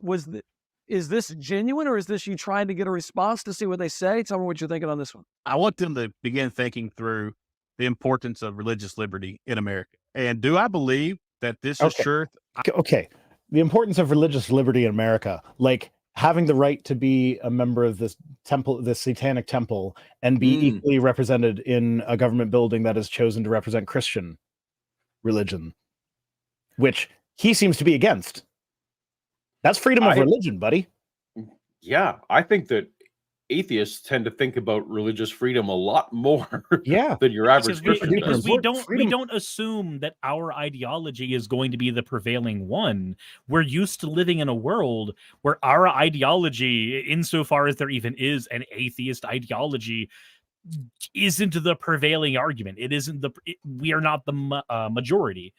Is this genuine, or is this you trying to get a response to see what they say? Tell me what you're thinking on this one. I want them to begin thinking through the importance of religious liberty in America. And do I believe that this is truth? Okay. The importance of religious liberty in America, like having the right to be a member of this temple, this satanic temple, and be equally represented in a government building that is chosen to represent Christian religion, which he seems to be against. That's freedom of religion, buddy. Yeah, I think that atheists tend to think about religious freedom a lot more than your average Christian does. We don't assume that our ideology is going to be the prevailing one. We're used to living in a world where our ideology, insofar as there even is an atheist ideology, isn't the prevailing argument. It isn't we are not the majority.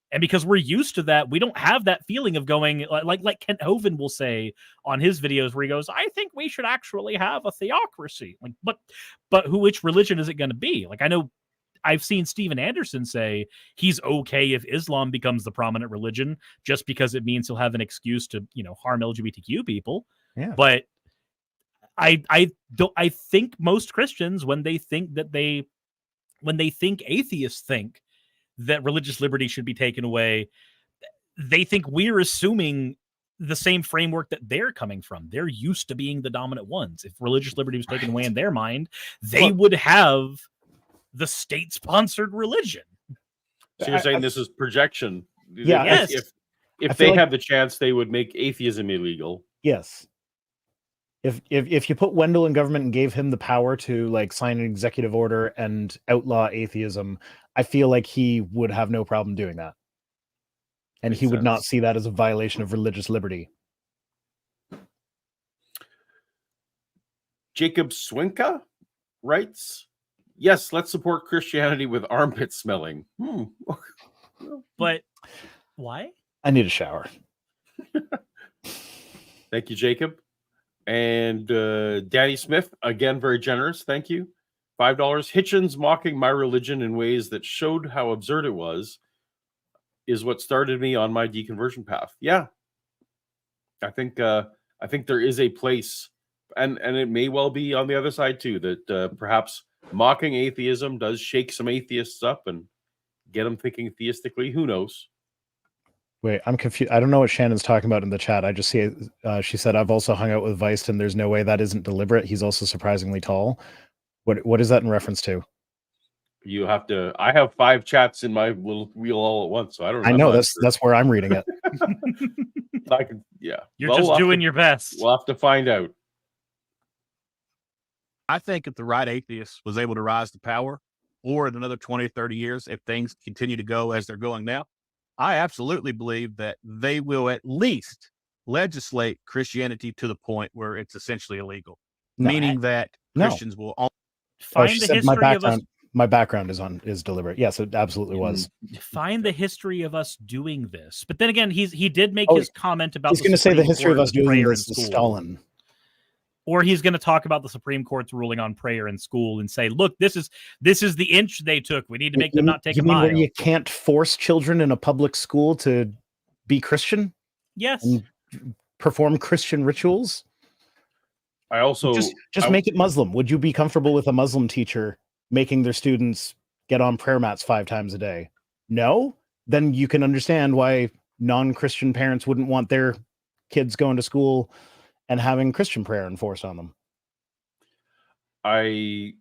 And because we're used to that, we don't have that feeling of going like Kent Hovind will say on his videos where he goes, I think we should actually have a theocracy. But which religion is it going to be? I know I've seen Steven Anderson say he's okay if Islam becomes the prominent religion just because it means he'll have an excuse to, harm LGBTQ people. Yeah. But I think most Christians, when they think atheists think that religious liberty should be taken away, they think we're assuming the same framework that they're coming from. They're used to being the dominant ones. If religious liberty was taken away in their mind, they would have the state-sponsored religion. So you're saying this is projection? Yeah. Yes. If they have the chance, they would make atheism illegal. Yes. If you put Wendell in government and gave him the power to sign an executive order and outlaw atheism, I feel like he would have no problem doing that. And he would not see that as a violation of religious liberty. Jacob Swinka writes, yes, let's support Christianity with armpit smelling. But why? I need a shower. Thank you, Jacob. And Danny Smith, again, very generous. Thank you. $5. Hitchens mocking my religion in ways that showed how absurd it was is what started me on my deconversion path. Yeah. I think there is a place, and it may well be on the other side too, that perhaps mocking atheism does shake some atheists up and get them thinking theistically. Who knows? Wait, I'm confused. I don't know what Shannon's talking about in the chat. I just see she said, I've also hung out with Weist, and there's no way that isn't deliberate. He's also surprisingly tall. What is that in reference to? You have to. I have 5 chats in my little wheel all at once, so I don't know. I know that's where I'm reading it. I can, yeah. You're just doing your best. We'll have to find out. I think if the right atheist was able to rise to power, or in another 20, 30 years, if things continue to go as they're going now, I absolutely believe that they will at least legislate Christianity to the point where it's essentially illegal, meaning that Christians will find the history of us. My background is deliberate. Yes, it absolutely was. Find the history of us doing this. But then again, he did make his comment about. He's going to say the history of us doing this is Stalin. Or he's going to talk about the Supreme Court's ruling on prayer in school and say, "Look, this is the inch they took. We need to make them not take a mile." Where you can't force children in a public school to be Christian? Yes. And perform Christian rituals? I also just make it Muslim. Would you be comfortable with a Muslim teacher making their students get on prayer mats 5 times a day? No? Then you can understand why non-Christian parents wouldn't want their kids going to school and having Christian prayer enforced on them. I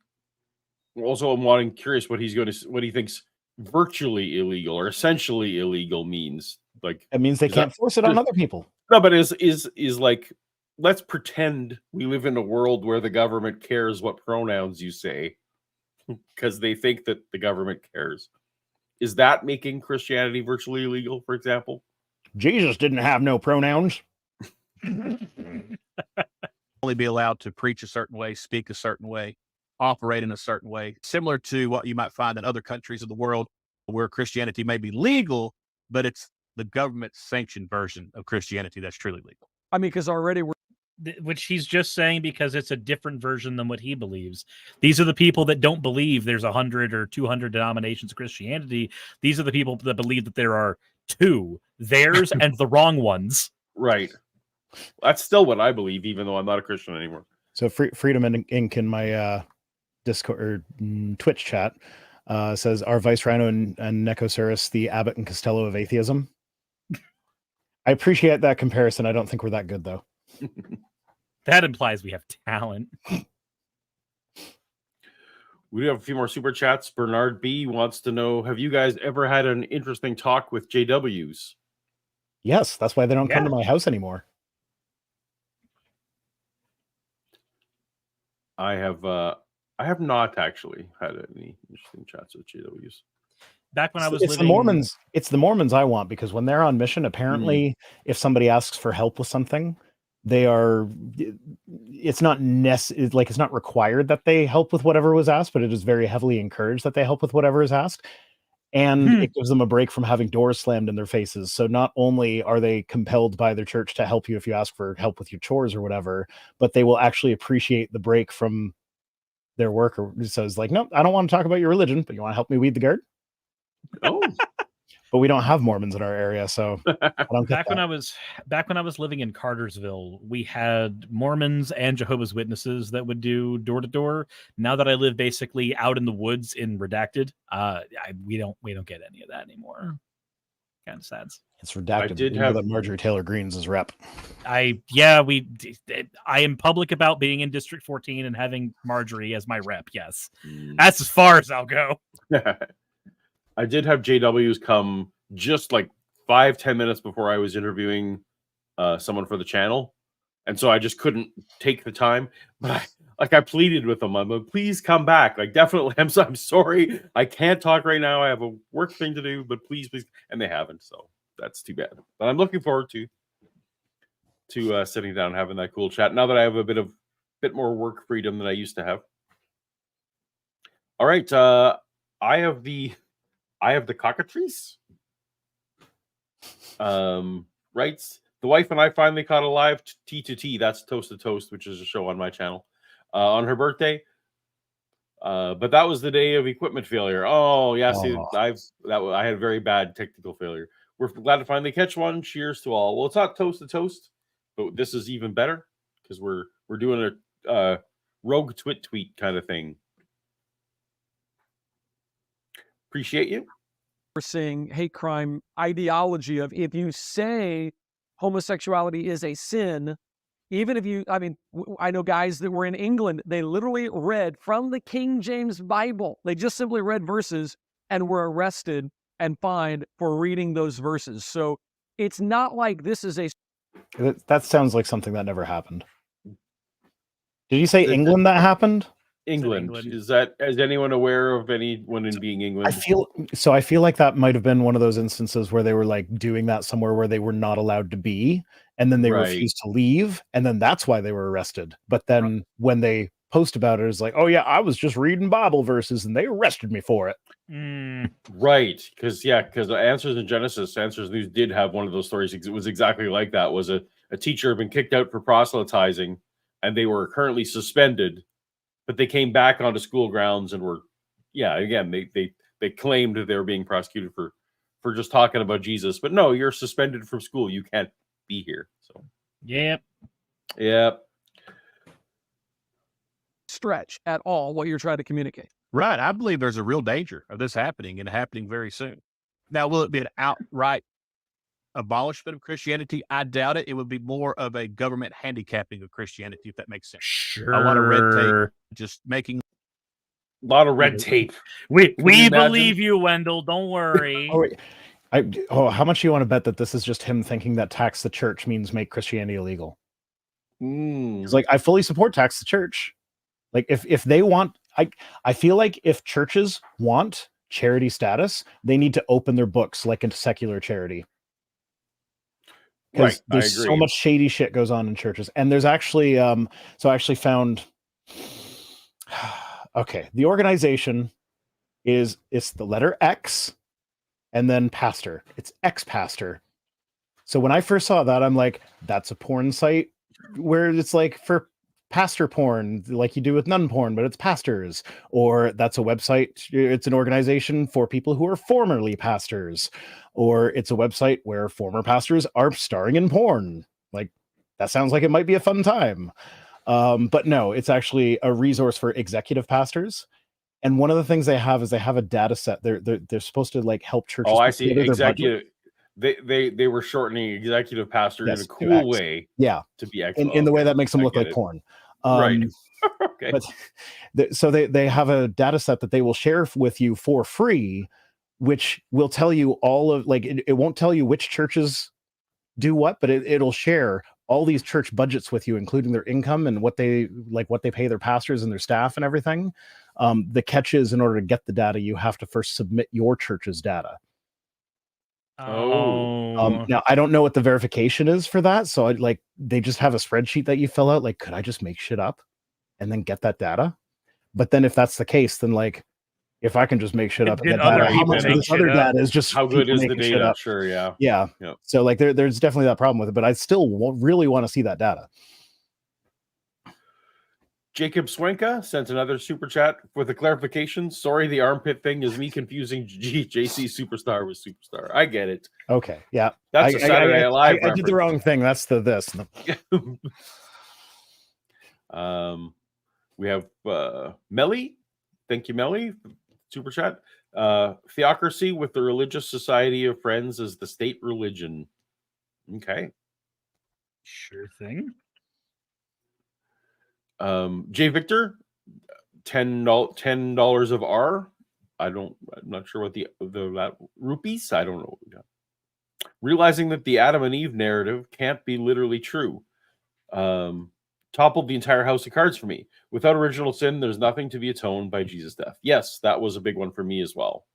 also am curious what he thinks virtually illegal or essentially illegal means. Like, it means they can't force it on other people. No, but is like, let's pretend we live in a world where the government cares what pronouns you say because they think that the government cares. Is that making Christianity virtually illegal, for example? Jesus didn't have no pronouns. Only be allowed to preach a certain way, speak a certain way, operate in a certain way, similar to what you might find in other countries of the world where Christianity may be legal, but it's the government sanctioned version of Christianity that's truly legal. I mean, because already which he's just saying because it's a different version than what he believes. These are the people that don't believe there's 100 or 200 denominations of Christianity. These are the people that believe that there are 2, theirs and the wrong ones. Right. That's still what I believe, even though I'm not a Christian anymore. So Freedom Inc. in my Discord or Twitch chat says, "Are Vice Rhino and Neko Suris the Abbott and Costello of atheism?" I appreciate that comparison. I don't think we're that good, though. That implies we have talent. We do have a few more super chats. Bernard B wants to know, have you guys ever had an interesting talk with JWs? Yes, that's why they don't come to my house anymore. I have not actually had any interesting chats with JWs. Back when I was living... It's the Mormons I want, because when they're on mission, apparently if somebody asks for help with something, it's not required that they help with whatever was asked, but it is very heavily encouraged that they help with whatever is asked. And it gives them a break from having doors slammed in their faces. So not only are they compelled by their church to help you if you ask for help with your chores or whatever, but they will actually appreciate the break from their work. Or so it's like, no, I don't want to talk about your religion, but you want to help me weed the garden? Oh. But we don't have Mormons in our area, so I don't back when I was living in Cartersville, we had Mormons and Jehovah's Witnesses that would do door to door. Now that I live basically out in the woods in Redacted, we don't get any of that anymore. Kind of sad. It's Redacted. That Marjorie Taylor Greene's his rep. I am public about being in District 14 and having Marjorie as my rep. Yes, that's as far as I'll go. I did have JWs come just like 5-10 minutes before I was interviewing someone for the channel. And so I just couldn't take the time. But I pleaded with them. I'm like, please come back. Like, definitely. I'm sorry. I can't talk right now. I have a work thing to do, but please. And they haven't. So that's too bad. But I'm looking forward to sitting down and having that cool chat now that I have a bit more work freedom than I used to have. All right. I have the cockatrice. Writes, The wife and I finally caught a live T to T. That's Toast to Toast, which is a show on my channel, on her birthday. But that was the day of equipment failure. Oh, yeah. See, Oh. I had a very bad technical failure. We're glad to finally catch one. Cheers to all. Well, it's not Toast to Toast, but this is even better because we're doing a rogue tweet kind of thing. Appreciate you. We're seeing hate crime ideology of if you say homosexuality is a sin, even if you, I mean, I know guys that were in England, they literally read from the King James Bible. They just simply read verses and were arrested and fined for reading those verses. So it's not like this is a... That sounds like something that never happened. Did you say England that happened? England. Is anyone aware of anyone in being England? I feel like that might have been one of those instances where they were like doing that somewhere where they were not allowed to be, and then they refused to leave, and then that's why they were arrested. But then when they post about it, it's like, oh yeah, I was just reading Bible verses and they arrested me for it. Right, because Answers in Genesis, Answers News did have one of those stories. It was exactly like that. Was a teacher had been kicked out for proselytizing, and they were currently suspended. But they came back onto school grounds and were, again, they claimed that they were being prosecuted for just talking about Jesus. But no, you're suspended from school. You can't be here. So, yep. Stretch at all what you're trying to communicate. Right. I believe there's a real danger of this happening and happening very soon. Now, will it be an outright abolishment of Christianity? I doubt it. It would be more of a government handicapping of Christianity, if that makes sense. Sure. A lot of red tape, just making a lot of red tape. We believe you, Wendell. Don't worry. How much do you want to bet that this is just him thinking that tax the church means make Christianity illegal? It's like, I fully support tax the church. Like if they want, I feel like if churches want charity status, they need to open their books like a secular charity. Because there's so much shady shit goes on in churches. And there's actually, so I actually found, okay, the organization it's the letter X and then pastor. It's ex-pastor. So when I first saw that, I'm like, that's a porn site where it's like for pastor porn, like you do with nun porn, but it's pastors. Or that's a website, it's an organization for people who are formerly pastors. Or it's a website where former pastors are starring in porn. Like, that sounds like it might be a fun time. But no, it's actually a resource for executive pastors. And one of the things they have is they have a data set. They're supposed to like help churches. Oh, I see. Executive. They were shortening executive pastor in a cool way. Yeah. To be in the way that makes them look like porn. Right. Okay. But so they have a data set that they will share with you for free, which will tell you all of like it won't tell you which churches do what, but it'll share all these church budgets with you, including their income and what they pay their pastors and their staff and everything. The catch is, in order to get the data, you have to first submit your church's data. Now I don't know what the verification is for that. So they just have a spreadsheet that you fill out. Like, could I just make shit up and then get that data? But then if that's the case, then like, if I can just make shit up and get data, how much of this other data is just how good is the data? Sure, yeah. Yeah. So like there's definitely that problem with it, but I still really want to see that data. Jacob Swenka sent another super chat with a clarification. Sorry, the armpit thing is me confusing JC Superstar with Superstar. I get it. Okay, yeah. That's a Saturday Night Live I did the wrong thing. That's this. We have Melly. Thank you, Melly. Super chat. Theocracy with the Religious Society of Friends as the state religion. Okay. Sure thing. J Victor, $10 of R. I'm not sure what the rupees. I don't know what we got. Realizing that the Adam and Eve narrative can't be literally true. Toppled the entire house of cards for me. Without original sin, there's nothing to be atoned by Jesus' death. Yes, that was a big one for me as well.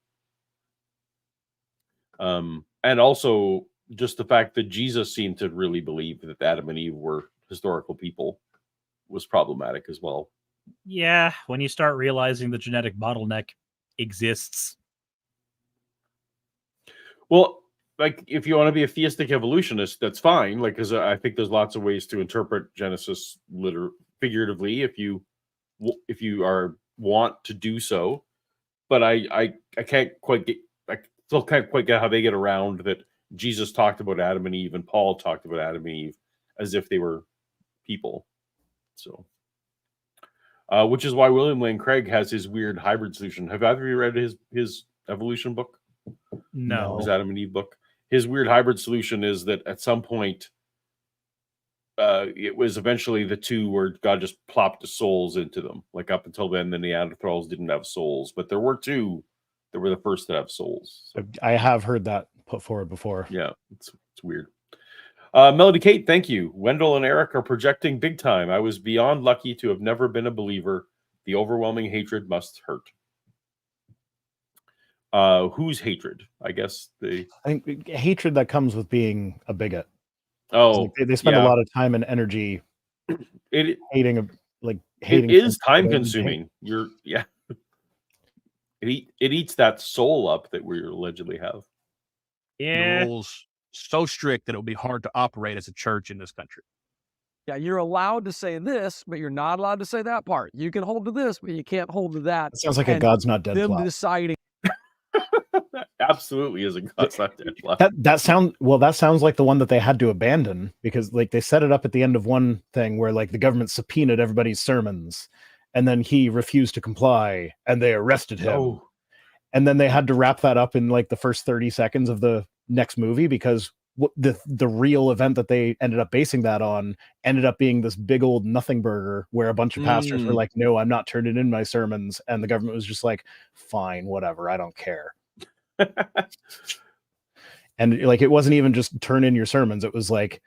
And also just the fact that Jesus seemed to really believe that Adam and Eve were historical people was problematic as well. Yeah, when you start realizing the genetic bottleneck exists. Well, like if you want to be a theistic evolutionist, that's fine. Like, because I think there's lots of ways to interpret Genesis figuratively if you want to do so. But I can't quite get, I still can't quite get how they get around that Jesus talked about Adam and Eve and Paul talked about Adam and Eve as if they were people. So, which is why William Lane Craig has his weird hybrid solution. Have either of you read his evolution book? No. His Adam and Eve book. His weird hybrid solution is that at some point, it was eventually the two where God just plopped the souls into them. Like up until then, the Neanderthals didn't have souls, but there were two that were the first to have souls. So, I have heard that put forward before. yeah, it's weird. Melody Kate, thank you. Wendell and Eric are projecting big time. I was beyond lucky to have never been a believer. The overwhelming hatred must hurt. Whose hatred? I guess I think hatred that comes with being a bigot. Oh, Like they spend a lot of time and energy it hating it is time consuming. It eats that soul up that we allegedly have. Yeah. The rules so strict that it would be hard to operate as a church in this country. Yeah, you're allowed to say this, but you're not allowed to say that part. You can hold to this, but you can't hold to that. It sounds like a And God's Not Dead them plot. deciding. That absolutely is a God's Not Dead plot. That sounds like the one that they had to abandon because like they set it up at the end of one thing where like the government subpoenaed everybody's sermons and then he refused to comply and they arrested him. Oh. And then they had to wrap that up in like the first 30 seconds of the next movie because the real event that they ended up basing that on ended up being this big old nothing burger where a bunch of pastors were like, no, I'm not turning in my sermons. And the government was just like, fine, whatever, I don't care. And like, it wasn't even just turn in your sermons. It was like,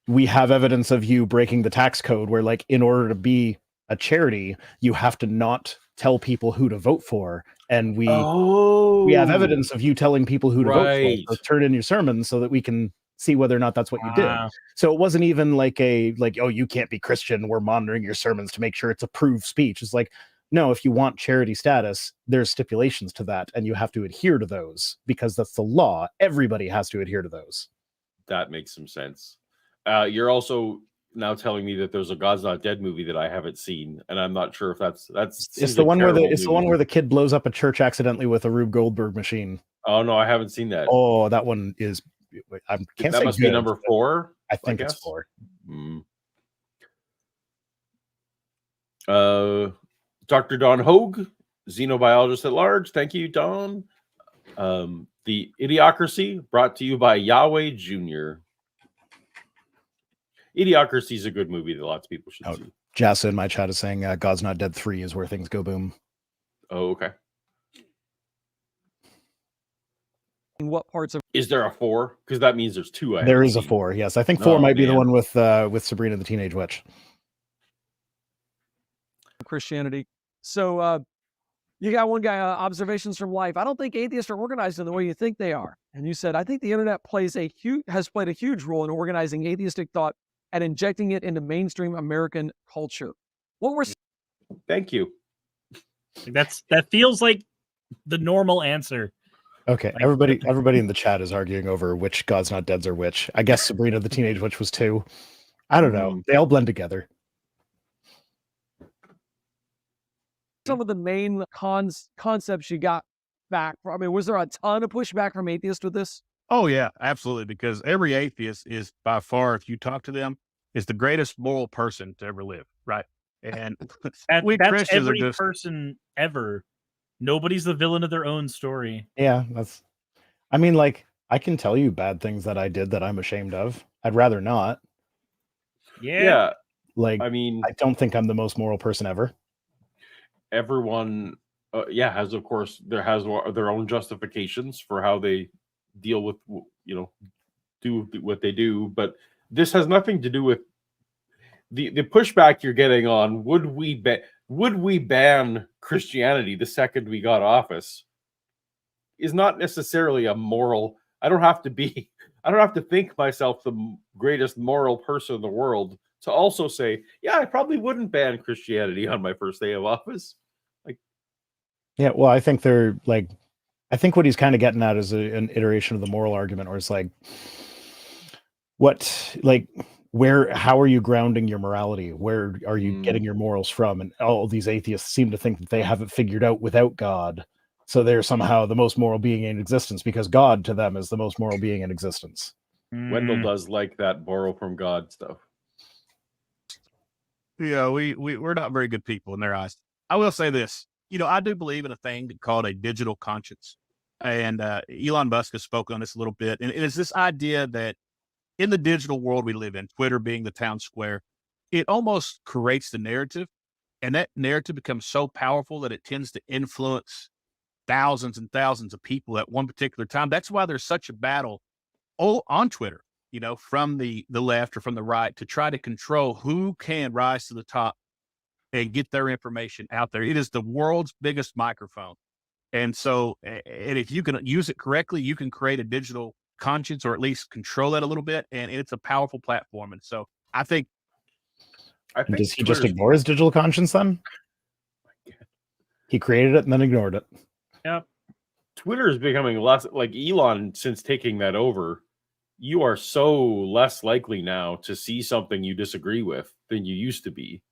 we have evidence of you breaking the tax code where like, in order to be a charity, you have to not tell people who to vote for. And we have evidence of you telling people who to vote for. So turn in your sermons so that we can see whether or not that's what you did. So it wasn't even like oh, you can't be Christian. We're monitoring your sermons to make sure it's approved speech. It's like, no, if you want charity status, there's stipulations to that and you have to adhere to those because that's the law. Everybody has to adhere to those. That makes some sense. You're also now telling me that there's a God's Not Dead movie that I haven't seen, and I'm not sure if that's it's the one where the one where the kid blows up a church accidentally with a Rube Goldberg machine. Oh no, I haven't seen that. Oh, that one is that must be number 4. I think it's 4. Dr. Don Hogue, xenobiologist at large. Thank you, Don. The Idiocracy, brought to you by Yahweh Jr. Idiocracy is a good movie that lots of people should see. Jassa in my chat is saying God's Not Dead 3 is where things go boom. Oh, okay. In what parts of Is there a 4? Because that means there's 2. There is a 4. Yes, I think 4 might be the one with Sabrina the Teenage Witch. Christianity? So you got one guy, observations from life. I don't think atheists are organized in the way you think they are. And you said, I think the internet has played a huge role in organizing atheistic thought and injecting it into mainstream American culture. Thank you. That feels like the normal answer. Okay, everybody in the chat is arguing over which God's Not Deads are which. I guess Sabrina the Teenage Witch was 2. I don't know. They all blend together. Some of the main concepts you got back? I mean, was there a ton of pushback from atheists with this? Oh yeah, absolutely. Because every atheist is by far, if you talk to them, is the greatest moral person to ever live, right? And we that's Christians every are just person ever. Nobody's the villain of their own story. Yeah, I mean, like, I can tell you bad things that I did that I'm ashamed of. I'd rather not. Yeah. Like, I mean, I don't think I'm the most moral person ever. Everyone has, of course, has their own justifications for how they deal with, do what they do, but this has nothing to do with the pushback you're getting on would we ban Christianity the second we got office is not necessarily a moral. I don't have to think myself the greatest moral person in the world to also say, yeah, I probably wouldn't ban Christianity on my first day of office. Yeah, well, I think they're like I think what he's kind of getting at is an iteration of the moral argument, where it's like, how are you grounding your morality? Where are you getting your morals from? And all these atheists seem to think that they have it figured out without God. So they're somehow the most moral being in existence, because God to them is the most moral being in existence. Wendell does like that borrow from God stuff. Yeah, we're not very good people in their eyes. I will say this. I do believe in a thing called a digital conscience. And Elon Musk has spoken on this a little bit. And it is this idea that in the digital world we live in, Twitter being the town square, it almost creates the narrative. And that narrative becomes so powerful that it tends to influence thousands and thousands of people at one particular time. That's why there's such a battle on Twitter, from the left or from the right, to try to control who can rise to the top and get their information out there. It is the world's biggest microphone. And so, and if you can use it correctly, you can create a digital conscience, or at least control it a little bit. And it's a powerful platform. And so I think does he just ignore his digital conscience then? He created it and then ignored it. Yeah. Twitter is becoming less like Elon since taking that over. You are so less likely now to see something you disagree with than you used to be.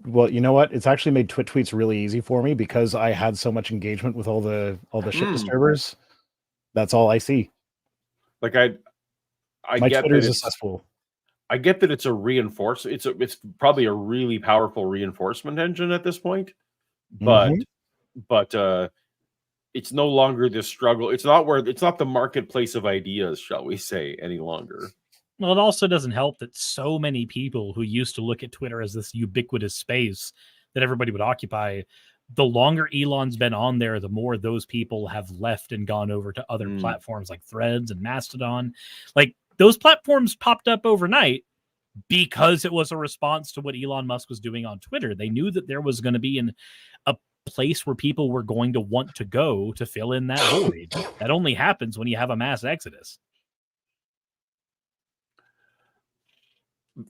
Well, you know what? It's actually made Twit tweets really easy for me, because I had so much engagement with all the shit disturbers. That's all I see. Like I My get Twitter that is a it's, cesspool. I get that it's a reinforcement. It's probably a really powerful reinforcement engine at this point, but it's no longer this struggle. It's not the marketplace of ideas, shall we say, any longer. Well, it also doesn't help that so many people who used to look at Twitter as this ubiquitous space that everybody would occupy, the longer Elon's been on there, the more those people have left and gone over to other platforms like Threads and Mastodon. Like, those platforms popped up overnight because it was a response to what Elon Musk was doing on Twitter. They knew that there was going to be a place where people were going to want to go to fill in that void. That only happens when you have a mass exodus.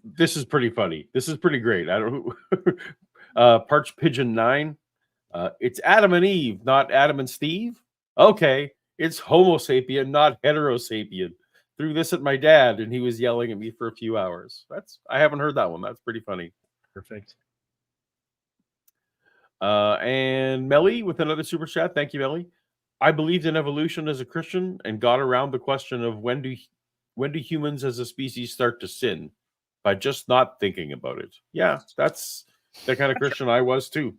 This is pretty funny. This is pretty great. I don't Parch Pigeon 9. It's Adam and Eve, not Adam and Steve. Okay, it's Homo sapien, not heterosapien. Threw this at my dad, and he was yelling at me for a few hours. I haven't heard that one. That's pretty funny. Perfect. And Melly with another super chat. Thank you, Melly. I believed in evolution as a Christian and got around the question of when do humans as a species start to sin? By just not thinking about it. Yeah, that's the kind of Christian I was too.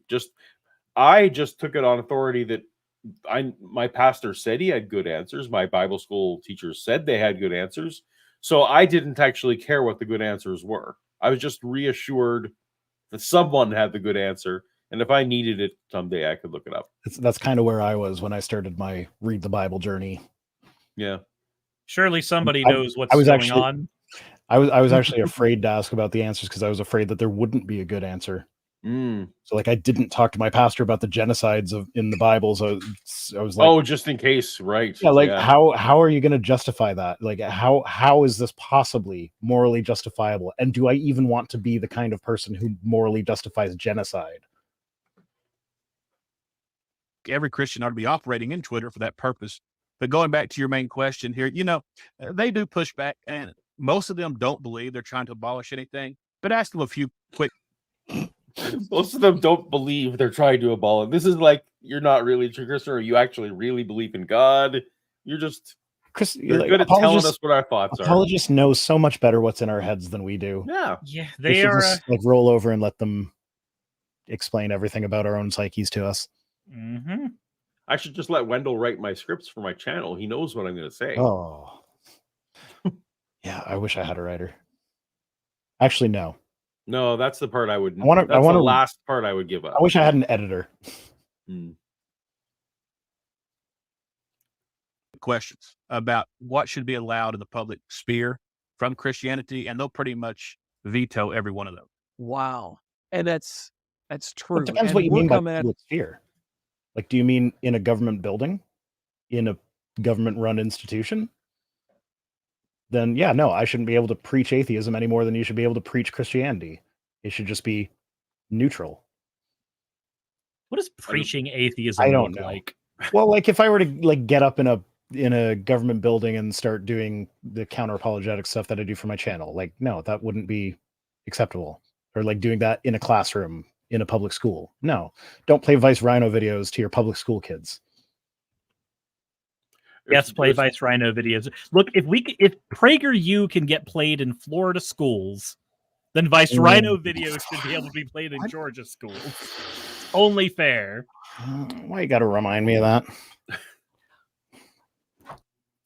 I just took it on authority that my pastor said he had good answers. My Bible school teachers said they had good answers. So I didn't actually care what the good answers were. I was just reassured that someone had the good answer. And if I needed it someday, I could look it up. That's kind of where I was when I started my read the Bible journey. Yeah. Surely somebody knows what's going on. I was actually afraid to ask about the answers, because I was afraid that there wouldn't be a good answer. So I didn't talk to my pastor about the genocides in the Bible. So I was like, oh, just in case, right? Yeah, how are you going to justify that? Like, how is this possibly morally justifiable? And do I even want to be the kind of person who morally justifies genocide? Every Christian ought to be operating in Twitter for that purpose. But going back to your main question here, they do push back, and most of them don't believe they're trying to abolish anything. But ask them a few quick. Most of them don't believe they're trying to abolish. This is like, you're not really a true Christian, or you actually really believe in God. You're just good at telling us what our thoughts are. Apologists know so much better what's in our heads than we do. Yeah, they are just, roll over and let them explain everything about our own psyches to us. Mm-hmm. I should just let Wendell write my scripts for my channel. He knows what I'm going to say. Oh, yeah. I wish I had a writer. Actually, no. No, that's the part I would. That's the last part I would give up. I wish I had an editor. Questions about what should be allowed in the public sphere from Christianity, and they'll pretty much veto every one of them. Wow, and that's true. Well, it depends what you mean by public sphere. Like, do you mean in a government building, in a government-run institution? Then, yeah, no, I shouldn't be able to preach atheism any more than you should be able to preach Christianity. It should just be neutral. What does preaching atheism look like? Well, like if I were to like get up in a government building and start doing the counter apologetic stuff that I do for my channel, like no, that wouldn't be acceptable. Or like doing that in a classroom in a public school. No, don't play Vice Rhino videos to your public school kids. Yes, play Vice Rhino videos. Look, if PragerU can get played in Florida schools, then Vice Rhino videos should be able to be played in Georgia schools. It's only fair. Why you got to remind me of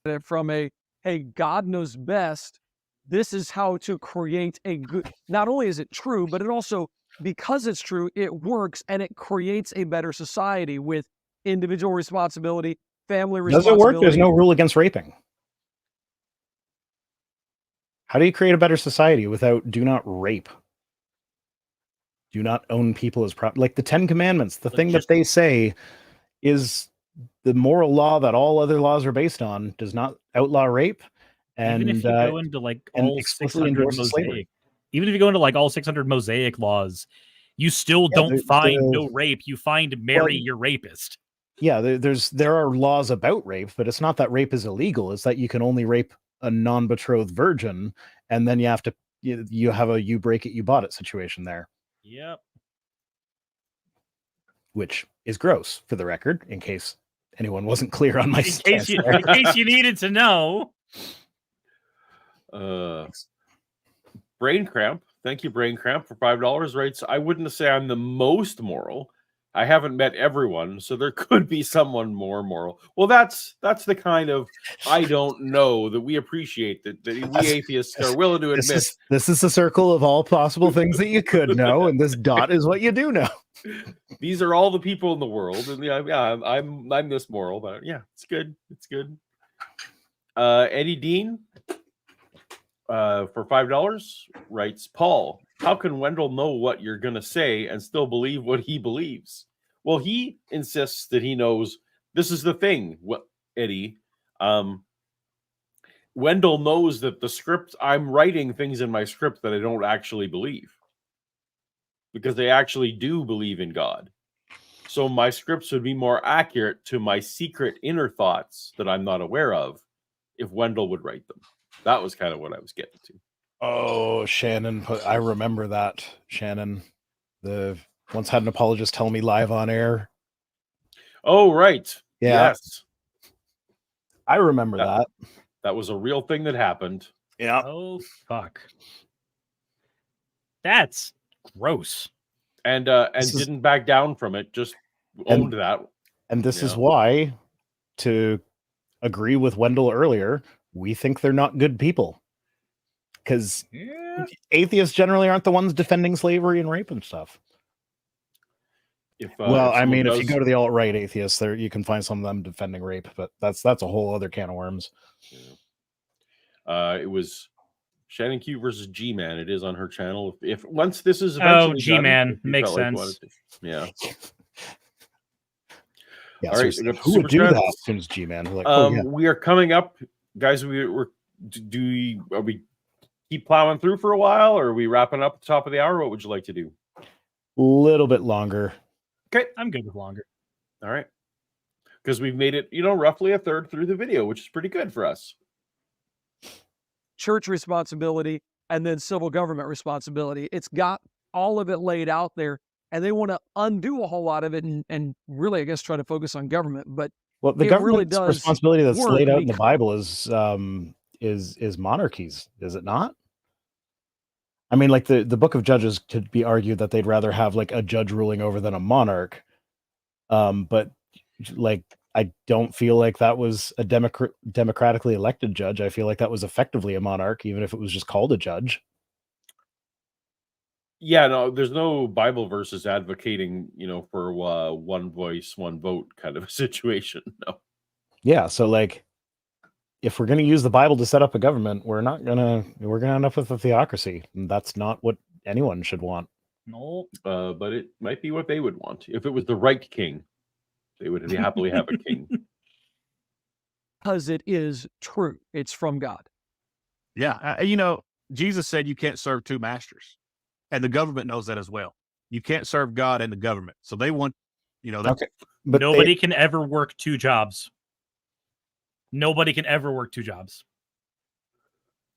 that? From a, hey, God knows best, this is how to create a good, not only is it true, but it also, because it's true, it works and it creates a better society with individual responsibility, family Does it responsibility. work? There's no rule against raping. How do you create a better society without do not rape? Do not own people as property. Like the 10 Commandments, the thing that they say is the moral law that all other laws are based on does not outlaw rape. And even if you go into like all 600 Mosaic, even if you go into like all 600 Mosaic laws, you still don't find no rape. You find marry your rapist. Yeah, there are laws about rape, but it's not that rape is illegal. It's that you can only rape a non-betrothed virgin, and then you have to you have a you break it, you bought it situation there. Yep. Which is gross, for the record, in case anyone wasn't clear on my stance. In case you needed to know. Brain Cramp, thank you, Brain Cramp, for $5. Writes, I wouldn't say I'm the most moral. I haven't met everyone, so there could be someone more moral. Well, that's the kind of I don't know that we appreciate that we atheists are willing to admit. This is the circle of all possible things that you could know, and this dot is what you do know. These are all the people in the world, and yeah, I'm this moral, but yeah, it's good. It's good. Eddie Dean, for $5, writes, Paul, how can Wendell know what you're going to say and still believe what he believes? Well, he insists that he knows. This is the thing, Eddie. Wendell knows that the script, I'm writing things in my script that I don't actually believe, because they actually do believe in God. So my scripts would be more accurate to my secret inner thoughts that I'm not aware of if Wendell would write them. That was kind of what I was getting to. Oh, Shannon, I remember that. Shannon, once had an apologist tell me live on air. Oh, right. Yeah. Yes. I remember that. That was a real thing that happened. Yeah. Oh, fuck. That's gross. And didn't back down from it, just owned that. And this is why, to agree with Wendell earlier, we think they're not good people. Because atheists generally aren't the ones defending slavery and rape and stuff. If you go to the alt-right atheists, there you can find some of them defending rape, but that's a whole other can of worms. Yeah. It was Shannon Q versus G-Man. It is on her channel. If once this is eventually G-Man makes sense. Yeah. Yeah. All right. Who would do that as soon as G-Man? Like, we are coming up, guys. Are we keep plowing through for a while, or are we wrapping up at the top of the hour? What would you like to do? A little bit longer. Okay, I'm good with longer. All right, because we've made it, roughly a third through the video, which is pretty good for us. Church responsibility and then civil government responsibility. It's got all of it laid out there, and they want to undo a whole lot of it and really, I guess, try to focus on government. But the government's responsibility that's laid out in the Bible is monarchies, is it not? I mean, like the book of Judges could be argued that they'd rather have like a judge ruling over than a monarch. But like, I don't feel like that was a democratically elected judge. I feel like that was effectively a monarch, even if it was just called a judge. Yeah, no, there's no Bible verses advocating, for one voice, one vote kind of a situation. No. Yeah, so like, if we're going to use the Bible to set up a government, we're going to end up with a theocracy, and that's not what anyone should want. No, but it might be what they would want. If it was the right king, they would happily have a king. Because it is true. It's from God. Yeah. Jesus said you can't serve two masters, and the government knows that as well. You can't serve God and the government. So they want, Okay. but Nobody can ever work two jobs. Nobody can ever work two jobs.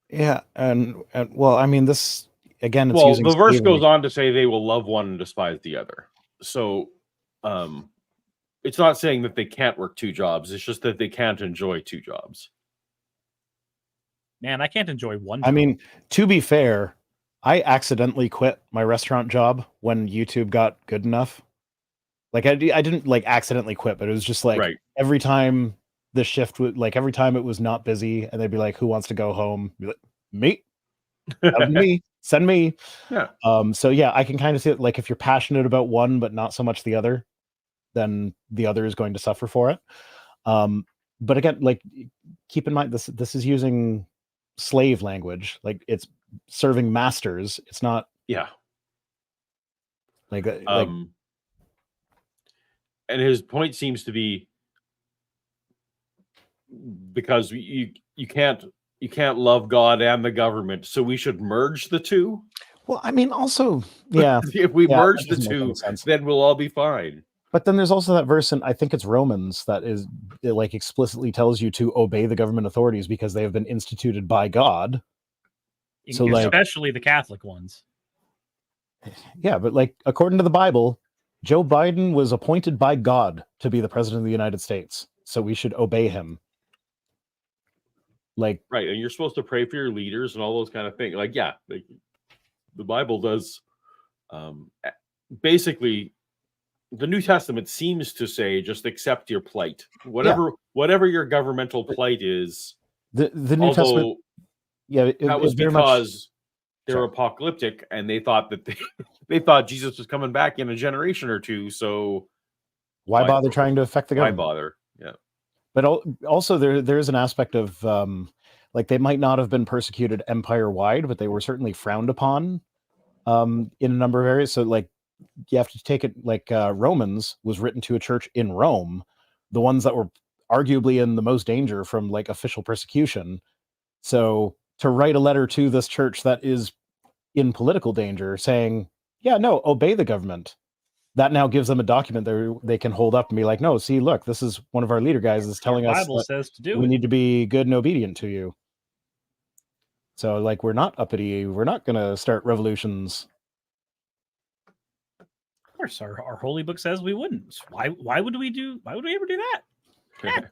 Yeah, and well, I mean, this again, it's Well, using the verse slavery. goes on to say they will love one and despise the other. So, it's not saying that they can't work two jobs. It's just that they can't enjoy two jobs. Man, I can't enjoy one. I job. mean, to be fair, I accidentally quit my restaurant job when YouTube got good enough. Like I didn't like accidentally quit, but it was just like Right. every time the shift would like every time it was not busy, and they'd be like, "Who wants to go home?" Be like, me, that'd be me, send me. Yeah. So yeah, I can kind of see it. Like if you're passionate about one but not so much the other, then the other is going to suffer for it. But again, like keep in mind this is using slave language. Like it's serving masters. It's not Yeah. like And his point seems to be because you can't love God and the government, so we should merge the two. well, I mean, also, yeah, If we yeah, merge that the doesn't make any two, sense. then we'll all be fine. But then there's also that verse, and I think it's Romans that is it like explicitly tells you to obey the government authorities because they have been instituted by God. So, like, especially the Catholic ones. yeah, but like according to the Bible, Joe Biden was appointed by God to be the president of the United States, so we should obey him. Like, Right, and you're supposed to pray for your leaders and all those kind of things. Like, yeah, like, the Bible does. Basically, the New Testament seems to say just accept your plight, whatever your governmental plight is. the New Testament, yeah, that was very much. because they're apocalyptic and they thought that they thought Jesus was coming back in a generation or two. So Why bother trying to affect the why government? bother? Yeah. But also there is an aspect of like they might not have been persecuted empire wide, but they were certainly frowned upon in a number of areas. So like you have to take it like Romans was written to a church in Rome, the ones that were arguably in the most danger from like official persecution. So to write a letter to this church that is in political danger saying, yeah, no, obey the government. That now gives them a document they can hold up and be like, no, see, look, this is one of our leader guys is telling us Bible says to do we it. need to be good and obedient to you. So like we're not uppity, we're not gonna start revolutions. Of course, our holy book says we wouldn't. Why would we ever do that?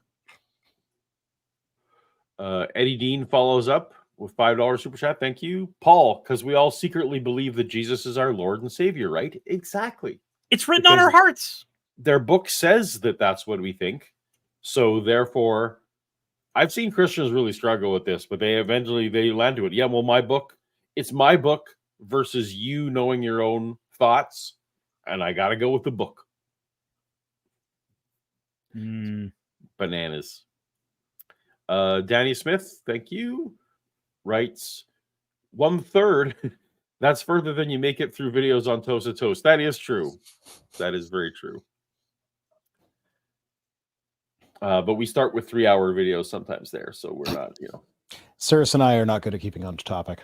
Eddie Dean follows up with $5 super chat. Thank you, Paul, because we all secretly believe that Jesus is our Lord and Savior, right? Exactly. It's written on our hearts. Their book says that that's what we think. So therefore, I've seen Christians really struggle with this, but they eventually land to it. Yeah, well, it's my book versus you knowing your own thoughts, and I got to go with the book. Bananas. Danny Smith, thank you, writes 1/3. That's further than you make it through videos on Toast to Toast. That is true. That is very true. But we start with 3-hour videos sometimes there, so we're not, Suris and I are not good at keeping on topic.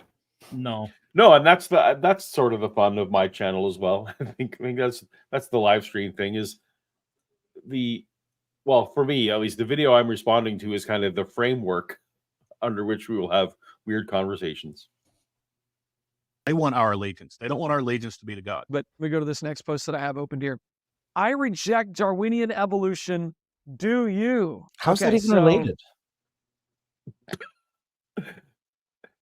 No, and that's sort of the fun of my channel as well. I think that's the live stream thing is for me at least, the video I'm responding to is kind of the framework under which we will have weird conversations. They want our allegiance. They don't want our allegiance to be to God. But we go to this next post that I have opened here. I reject Darwinian evolution. Do you? How's that even related?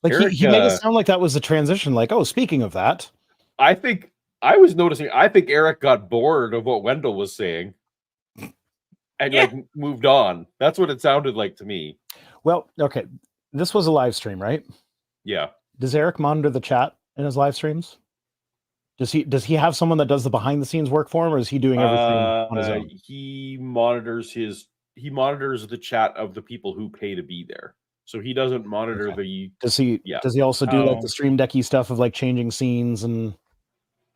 Like Eric, he made it sound like that was a transition. Like, oh, speaking of that, I think Eric got bored of what Wendell was saying and moved on. That's what it sounded like to me. Well, okay, this was a live stream, right? Yeah. Does Eric monitor the chat in his live streams? Does he have someone that does the behind the scenes work for him, or is he doing everything on his own? He monitors the chat of the people who pay to be there. So he doesn't monitor the. Does he also do like the stream decky stuff of like changing scenes and?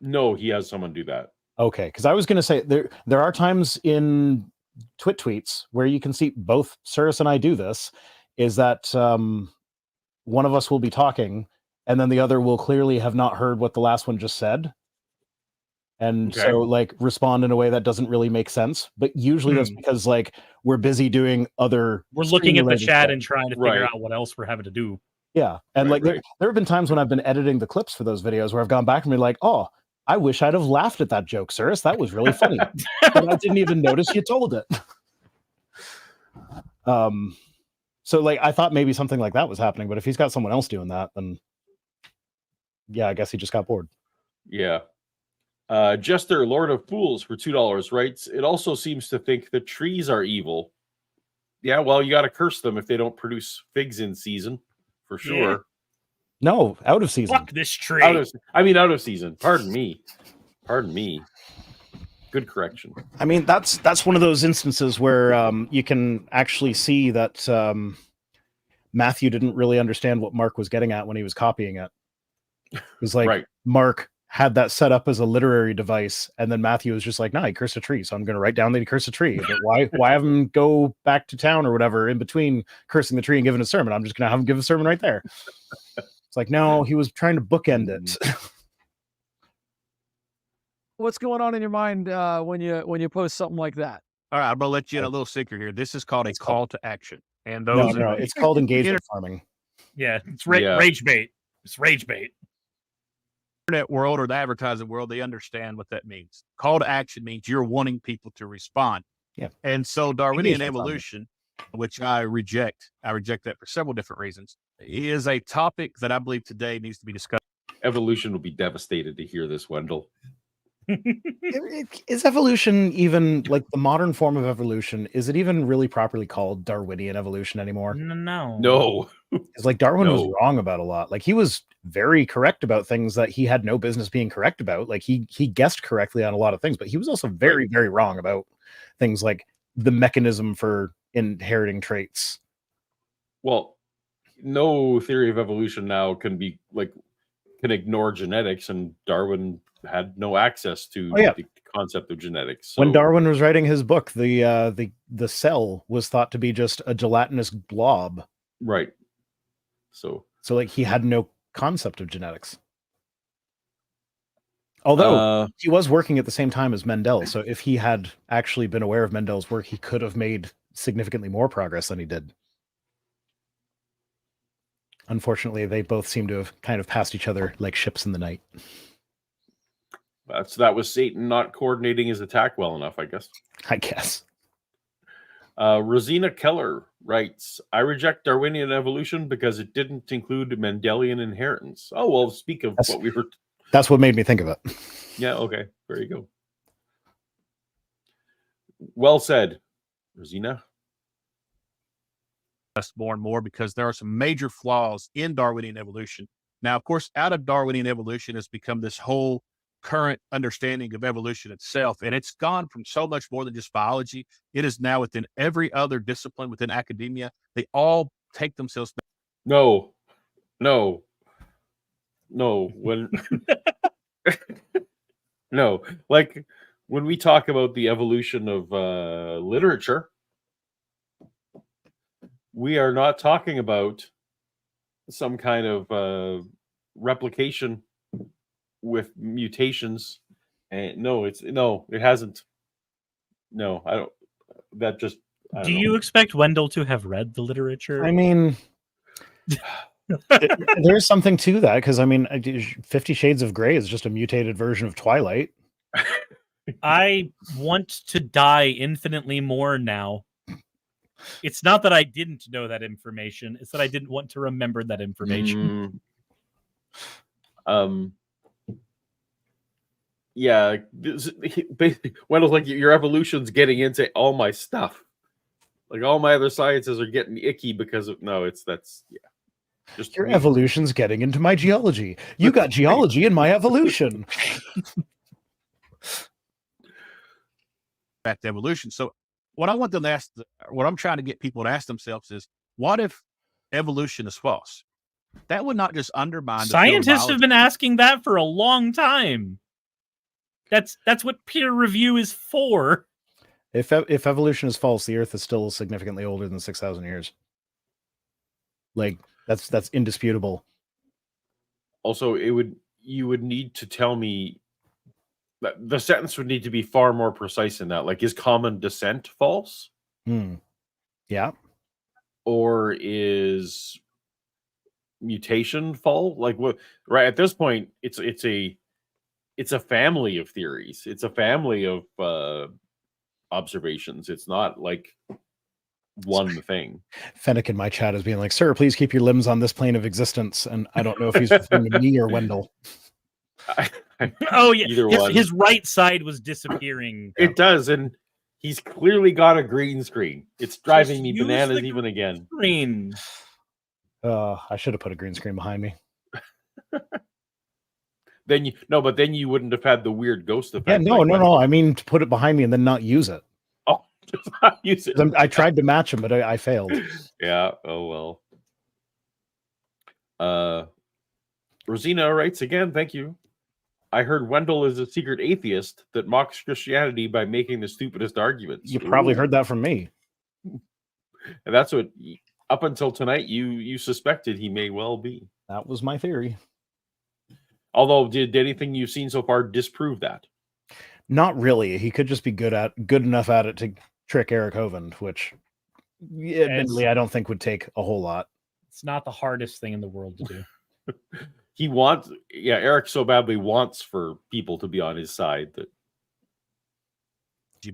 No, he has someone do that. Okay, because I was going to say there are times in tweets where you can see both Suris and I do this. Is that one of us will be talking, and then the other will clearly have not heard what the last one just said, And Okay. so like respond in a way that doesn't really make sense. But usually that's because like we're busy doing other We're looking at the stream-related chat stuff. and trying to figure Right. out what else we're having to do. Yeah. And Right, like right. there have been times when I've been editing the clips for those videos where I've gone back and been like, oh, I wish I'd have laughed at that joke, Suris. That was really funny. But I didn't even notice you told it. So like I thought maybe something like that was happening, but if he's got someone else doing that, then yeah, I guess he just got bored. Yeah. Jester, Lord of Fools, for $2 writes, it also seems to think that trees are evil. Yeah, well, you got to curse them if they don't produce figs in season, for sure. No, out of season. Fuck this tree. Out of season. Pardon me. Good correction. I mean, that's one of those instances where you can actually see that Matthew didn't really understand what Mark was getting at when he was copying it. It was like Right. Mark had that set up as a literary device, and then Matthew was just like, "Nah, he cursed a tree, so I'm going to write down that he cursed a tree. But why have him go back to town or whatever in between cursing the tree and giving a sermon? I'm just going to have him give a sermon right there." It's like, no, he was trying to bookend it. What's going on in your mind when you post something like that? All right, I'm gonna let you in a little secret here. This is called a call to action, and No, those no, it's called engagement farming. Yeah, it's Yeah. rage bait. It's rage bait. internet world or the advertising world, they understand what that means. Call to action means you're wanting people to respond. Yeah. And so Darwinian Engagement farming. evolution, which I reject that for several different reasons, is a topic that I believe today needs to be discussed. Evolution will be devastated to hear this, Wendell. Is evolution even like the modern form of evolution? Is it even really properly called Darwinian evolution anymore? No. No. It's like Darwin was No. wrong about a lot. Like he was very correct about things that he had no business being correct about. Like he guessed correctly on a lot of things, but he was also very, very wrong about things like the mechanism for inheriting traits. Well, no theory of evolution now can ignore genetics, and Darwin had no access to the concept of genetics. So, When Darwin was writing his book, the cell was thought to be just a gelatinous blob. right. So like he had no concept of genetics. Although he was working at the same time as Mendel, so if he had actually been aware of Mendel's work, he could have made significantly more progress than he did. Unfortunately, they both seem to have kind of passed each other like ships in the night. that was Satan not coordinating his attack well enough, I guess. I guess. Rosina Keller writes, I reject Darwinian evolution because it didn't include Mendelian inheritance. Oh, well, speak of what we were... That's what made me think of it. Yeah, okay. There you go. Well said, Rosina. More and more because there are some major flaws in Darwinian evolution. Now, of course, out of Darwinian evolution has become this whole current understanding of evolution itself, and it's gone from so much more than just biology. It is now within every other discipline within academia. They all take themselves back. No. When no, like when we talk about the evolution of literature, we are not talking about some kind of replication with mutations. And it hasn't. No, I don't. That just. Do you expect Wendell to have read the literature? I mean, there's something to that because I mean, 50 Shades of Grey is just a mutated version of Twilight. I want to die infinitely more now. It's not that I didn't know that information; it's that I didn't want to remember that information. Yeah, basically, Wendell's like your evolution's getting into all my stuff. Like all my other sciences are getting icky because of just your evolution's getting into my geology. You got geology in my evolution. Back to evolution. So what I want them to ask, what I'm trying to get people to ask themselves is, what if evolution is false? That would not just undermine. Scientists have been asking that for a long time. That's what peer review is for. If evolution is false, the Earth is still significantly older than 6,000 years. Like that's indisputable. Also, you would need to tell me the sentence would need to be far more precise than that. Like, is common descent false? Yeah. Or is mutation false? Like, what? Right at this point, it's a family of theories. It's a family of observations. It's not like one thing. Fennec in my chat is being like, "Sir, please keep your limbs on this plane of existence." And I don't know if he's referring to me or Wendell. Oh yeah, Either one. his right side was disappearing. It does, and he's clearly got a green screen. It's driving me use bananas the even again. Screen. I should have put a green screen behind me. Then you wouldn't have had the weird ghost effect. Yeah, no. I mean to put it behind me and then not use it. Oh, just not use it. I tried to match him, but I failed. Yeah. Oh well. Rosina writes again. Thank you. I heard Wendell is a secret atheist that mocks Christianity by making the stupidest arguments. You probably heard that from me. And that's what, up until tonight, you suspected he may well be. That was my theory. Although, did anything you've seen so far disprove that? Not really. He could just be good enough at it to trick Eric Hovind, which admittedly I don't think would take a whole lot. It's not the hardest thing in the world to do. Eric so badly wants for people to be on his side that.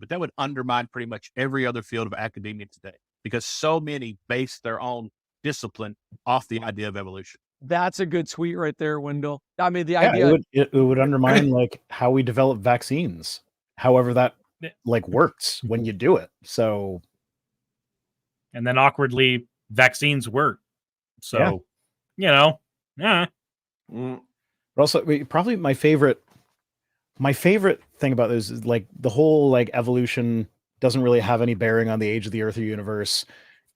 But that would undermine pretty much every other field of academia today, because so many base their own discipline off the idea of evolution. That's a good tweet right there, Wendell. I mean, the idea it would undermine like how we develop vaccines, however that like works when you do it. So, and then awkwardly, vaccines work. So, yeah. But also, probably my favorite thing about this is like the whole like evolution doesn't really have any bearing on the age of the Earth or universe.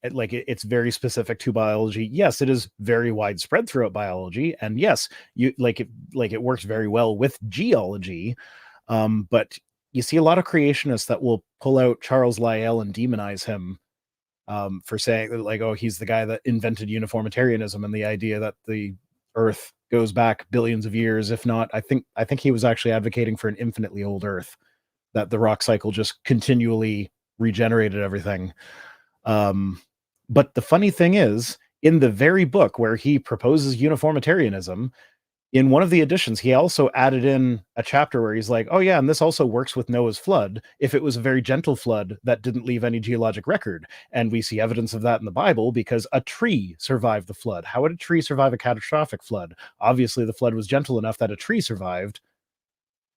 It's very specific to biology. Yes, it is very widespread throughout biology, and yes, it works very well with geology. But you see a lot of creationists that will pull out Charles Lyell and demonize him for saying like, oh, he's the guy that invented uniformitarianism and the idea that the Earth goes back billions of years, if not, I think he was actually advocating for an infinitely old Earth, that the rock cycle just continually regenerated everything. But the funny thing is, in the very book where he proposes uniformitarianism, in one of the editions, he also added in a chapter where he's like, oh yeah, and this also works with Noah's flood, if it was a very gentle flood that didn't leave any geologic record. And we see evidence of that in the Bible because a tree survived the flood. How would a tree survive a catastrophic flood? Obviously, the flood was gentle enough that a tree survived.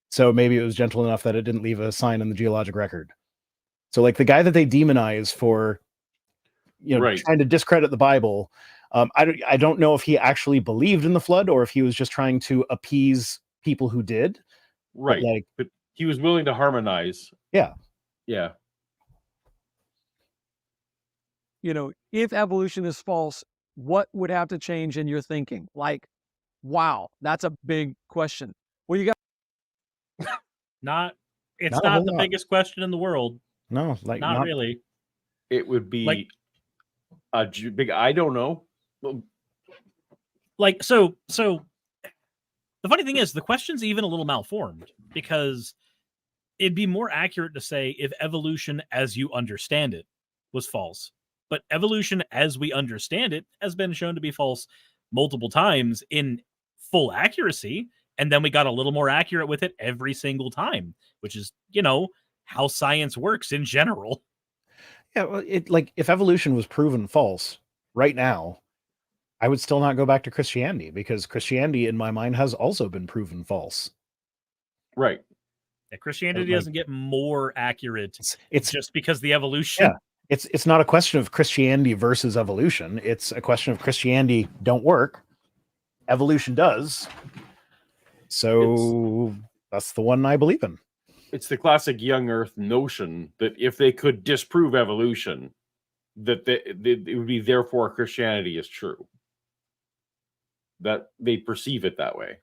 So maybe it was gentle enough that it didn't leave a sign in the geologic record. So like the guy that they demonize for, trying to discredit the Bible, I don't know if he actually believed in the flood or if he was just trying to appease people who did. Right. But he was willing to harmonize. Yeah. Yeah. If evolution is false, what would have to change in your thinking? Like, wow, that's a big question. Well, you got not the biggest question in the world. No, not really. It would be a big, I don't know. So the funny thing is the question's even a little malformed, because it'd be more accurate to say if evolution as you understand it was false. But evolution as we understand it has been shown to be false multiple times in full accuracy. And then we got a little more accurate with it every single time, which is, how science works in general. Yeah, well, if evolution was proven false right now, I would still not go back to Christianity, because Christianity, in my mind, has also been proven false. Right. Yeah, Christianity doesn't get more accurate. It's just because the evolution. Yeah, it's not a question of Christianity versus evolution. It's a question of Christianity don't work, evolution does. So that's the one I believe in. It's the classic young Earth notion that if they could disprove evolution, that it would be therefore Christianity is true. That they perceive it that way.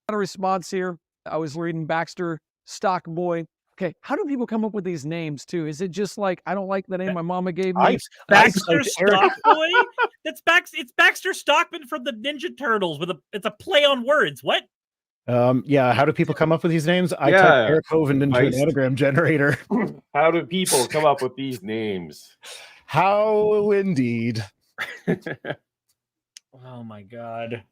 Got a response here. I was reading Baxter Stockboy. Okay, how do people come up with these names too? Is it just like, I don't like the name my mama gave me? Baxter Stockboy? It's Baxter Stockman from the Ninja Turtles it's a play on words. What? Yeah, how do people come up with these names? I Yeah. typed Eric Hovind into an Nice. anagram generator. How do people come up with these names? How indeed. Oh my god.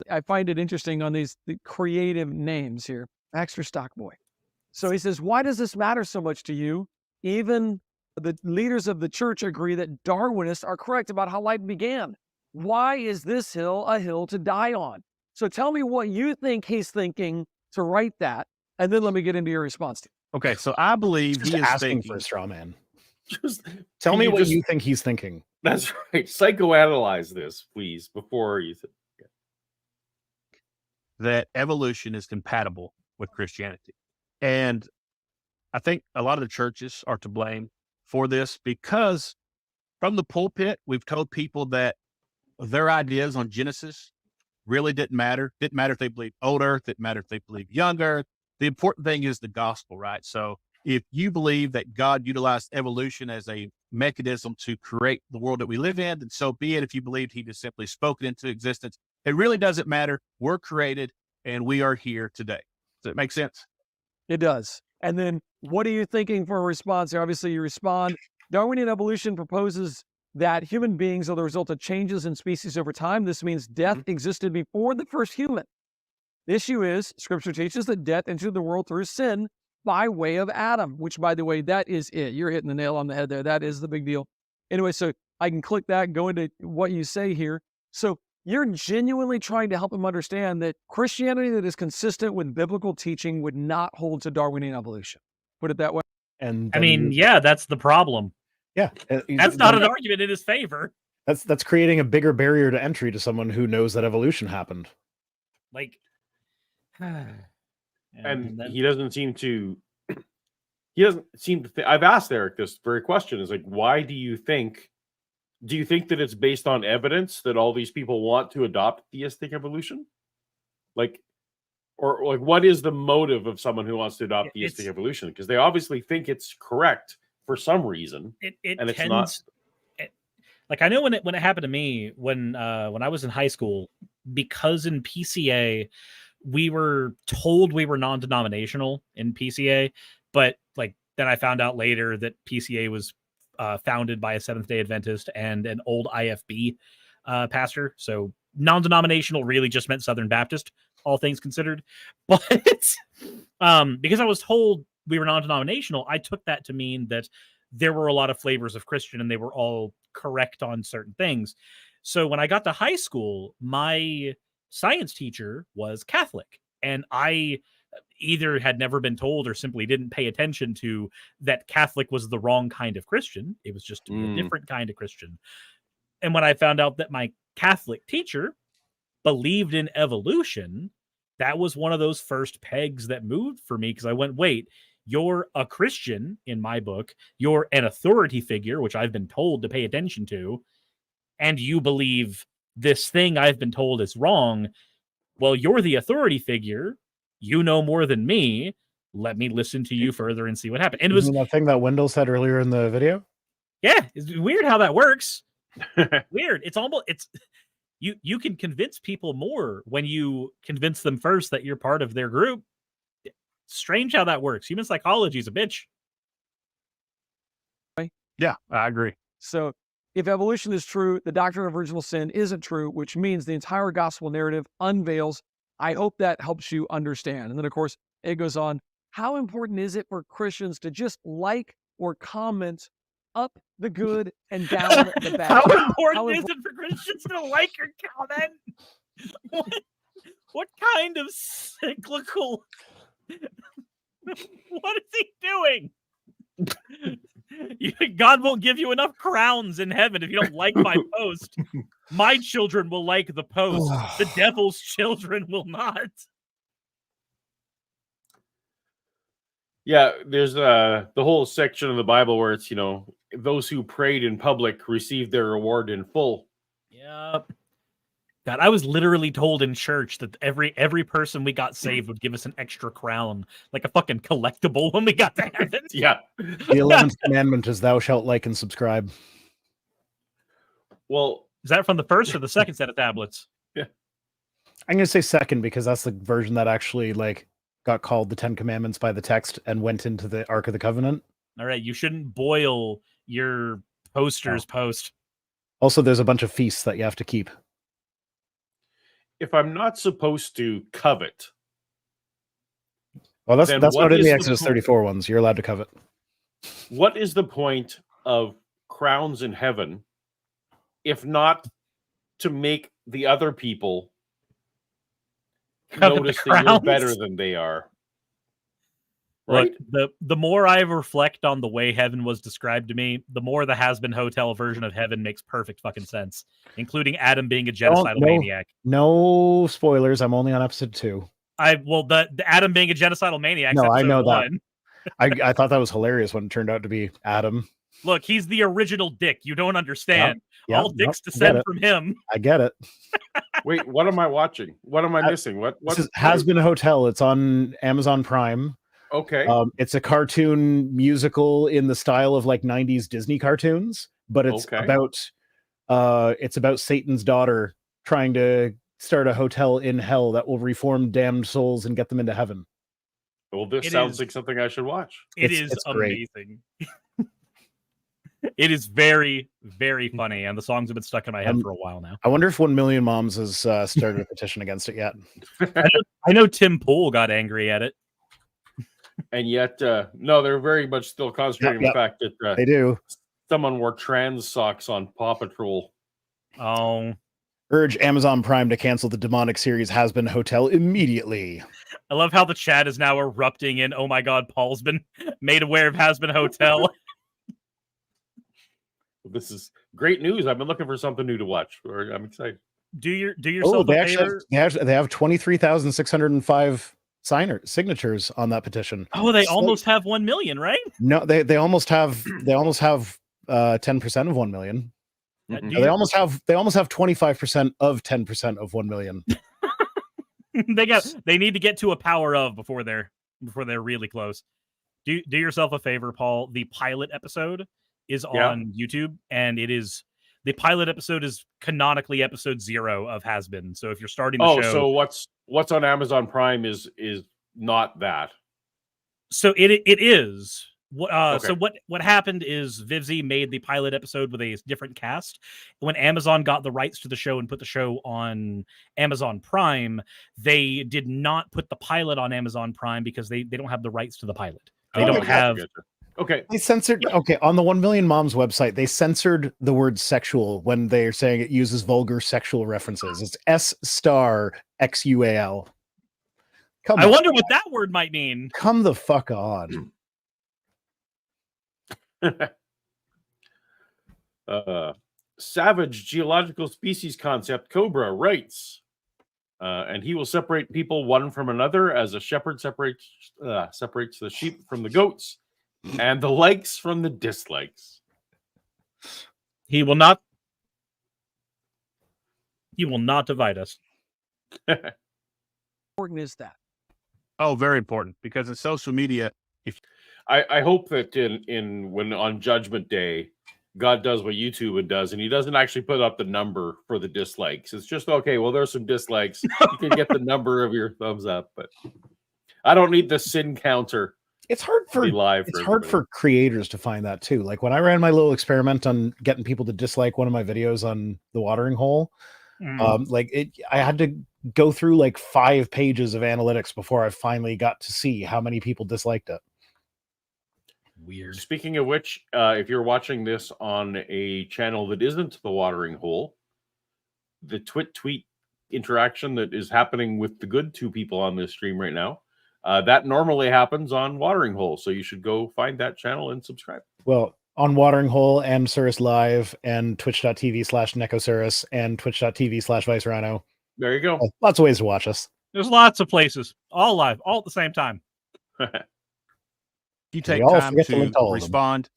I find it interesting on the creative names here. Extra Stock Boy. So he says, why does this matter so much to you? Even the leaders of the church agree that Darwinists are correct about how life began. Why is this hill a hill to die on? So tell me what you think he's thinking to write that, and then let me get into your response to it. Okay, so I believe Just he is asking thinking for a straw man. Just Tell can me you what just- you think he's thinking. That's right. Psychoanalyze this, please, before you. that evolution is compatible with Christianity. And I think a lot of the churches are to blame for this because from the pulpit, we've told people that their ideas on Genesis really didn't matter. Didn't matter if they believed old earth, didn't matter if they believed young earth. The important thing is the gospel, right? So if you believe that God utilized evolution as a mechanism to create the world that we live in, then so be it. If you believed he just simply spoke it into existence, it really doesn't matter. We're created and we are here today. Does that make sense? It does. And then what are you thinking for a response here? Obviously, you respond. Darwinian evolution proposes that human beings are the result of changes in species over time. This means death existed before the first human. The issue is, Scripture teaches that death entered the world through sin by way of Adam, which, by the way, that is it. You're hitting the nail on the head there. That is the big deal. Anyway, so I can click that, go into what you say here. So you're genuinely trying to help him understand that Christianity that is consistent with biblical teaching would not hold to Darwinian evolution. Put it that way. And I then mean, yeah, that's the problem. yeah, That's not an argument in his favor. That's creating a bigger barrier to entry to someone who knows that evolution happened. Like, And then- he doesn't seem to. He doesn't seem to. I've asked Eric this very question: is like, why do you think? Do you think that it's based on evidence that all these people want to adopt theistic evolution? Like, or like, what is the motive of someone who wants to adopt theistic evolution? Because they obviously think it's correct for some reason, it and it's tends, not. Like, I know when it happened to me when I was in high school, because in PCA we were told we were non-denominational in PCA, but like then I found out later that PCA was founded by a Seventh-day Adventist and an old IFB pastor. So non-denominational really just meant Southern Baptist, all things considered. But because I was told we were non-denominational, I took that to mean that there were a lot of flavors of Christian and they were all correct on certain things. So when I got to high school, my science teacher was Catholic, and I either had never been told or simply didn't pay attention to that Catholic was the wrong kind of Christian. It was just a different kind of Christian. And when I found out that my Catholic teacher believed in evolution, that was one of those first pegs that moved for me, because I went, wait, you're a Christian in my book, you're an authority figure, which I've been told to pay attention to, and you believe this thing I've been told is wrong. Well, you're the authority figure. You know more than me. Let me listen to you further and see what happened. And it was that thing that Wendell said earlier in the video. Yeah, it's weird how that works. Weird. It's you can convince people more when you convince them first that you're part of their group. Strange how that works. Human psychology is a bitch. Yeah, I agree. So if evolution is true, the doctrine of original sin isn't true, which means the entire gospel narrative unveils. I hope that helps you understand. And then, of course, it goes on. How important is it for Christians to just like or comment up the good and down the bad? How important is it for Christians to like or comment? What kind of cyclical? What is he doing? God won't give you enough crowns in heaven if you don't like my post. My children will like the post. The devil's children will not. Yeah, there's the whole section of the Bible where it's, those who prayed in public received their reward in full. Yep. God, I was literally told in church that every person we got saved would give us an extra crown, like a fucking collectible when we got to heaven. Yeah. The 11th commandment is thou shalt like and subscribe. Well, is that from the first or the second set of tablets? Yeah. I'm going to say second because that's the version that actually like got called the Ten Commandments by the text and went into the Ark of the Covenant. All right, you shouldn't boil your poster's post. Also, there's a bunch of feasts that you have to keep. If I'm not supposed to covet, Well, that's then not what in is the the Exodus po- 34 ones. You're allowed to covet. what is the point of crowns in heaven if not to make the other people Covet the notice that you're crowns? better than they are? Look, Right? the more I reflect on the way heaven was described to me, the more the Has-Been Hotel version of heaven makes perfect fucking sense, including Adam being a genocidal maniac. No spoilers. I'm only on episode 2. The Adam being a genocidal maniac. No, I know that. 1. I thought that was hilarious when it turned out to be Adam. Look, he's the original dick. You don't understand. Yep, All dicks get descend it. from him. I get it. Wait, what am I watching? What am I missing? What Has Been Hotel. It's on Amazon Prime. Okay. It's a cartoon musical in the style of like 90s Disney cartoons, but it's about Satan's daughter trying to start a hotel in hell that will reform damned souls and get them into heaven. Well, this sounds like something I should watch. It's amazing. It is very, very funny, and the songs have been stuck in my head for a while now. I wonder if 1 Million Moms has started a petition against it yet. I know Tim Pool got angry at it. And yet, no, they're very much still concentrating on the fact that they do. Someone wore trans socks on Paw Patrol. Oh. Urge Amazon Prime to cancel the demonic series Has Been Hotel immediately. I love how the chat is now erupting in, oh my god, Paul's been made aware of Has Been Hotel. This is great news. I've been looking for something new to watch. I'm excited. Do yourself a favor. They have 23,605 signatures on that petition. Oh, they almost have 1 million, right? No, they almost have 10% of 1 million. Mm-hmm. They almost have 25% of 10% of 1 million. They need to get to a power of before they're really close. Do yourself a favor, Paul. The pilot episode is on YouTube, and the pilot episode is canonically episode 0 of Has Been. So if you're starting the show, so what's on Amazon Prime is not that. So it is. Okay. So what happened is Vivzy made the pilot episode with a different cast. When Amazon got the rights to the show and put the show on Amazon Prime, they did not put the pilot on Amazon Prime because they don't have the rights to the pilot. They don't have. Okay. They censored. Okay, on the 1 Million Moms website, they censored the word "sexual" when they're saying it uses vulgar sexual references. It's S**XUAL. I wonder what that word might mean. Come the fuck on. Savage geological species concept Cobra writes, and he will separate people one from another as a shepherd separates the sheep from the goats and the likes from the dislikes. He will not divide us. Important is that? Oh, very important, because in social media, I hope that when on Judgment Day, God does what YouTube does, and he doesn't actually put up the number for the dislikes. It's just, okay, well, there's some dislikes. You can get the number of your thumbs up, but I don't need the sin counter. It's hard for creators to find that too. Like when I ran my little experiment on getting people to dislike one of my videos on the watering hole, I had to go through like 5 pages of analytics before I finally got to see how many people disliked it. Weird. Speaking of which, if you're watching this on a channel that isn't the watering hole, the tweet interaction that is happening with the good 2 people on this stream right now, that normally happens on watering hole. So you should go find that channel and subscribe. Well, on watering hole and Suris Live and twitch.tv/NecoSuris and twitch.tv/Vice Rhino. There you go. Lots of ways to watch us. There's lots of places, all live, all at the same time. If you take time to respond,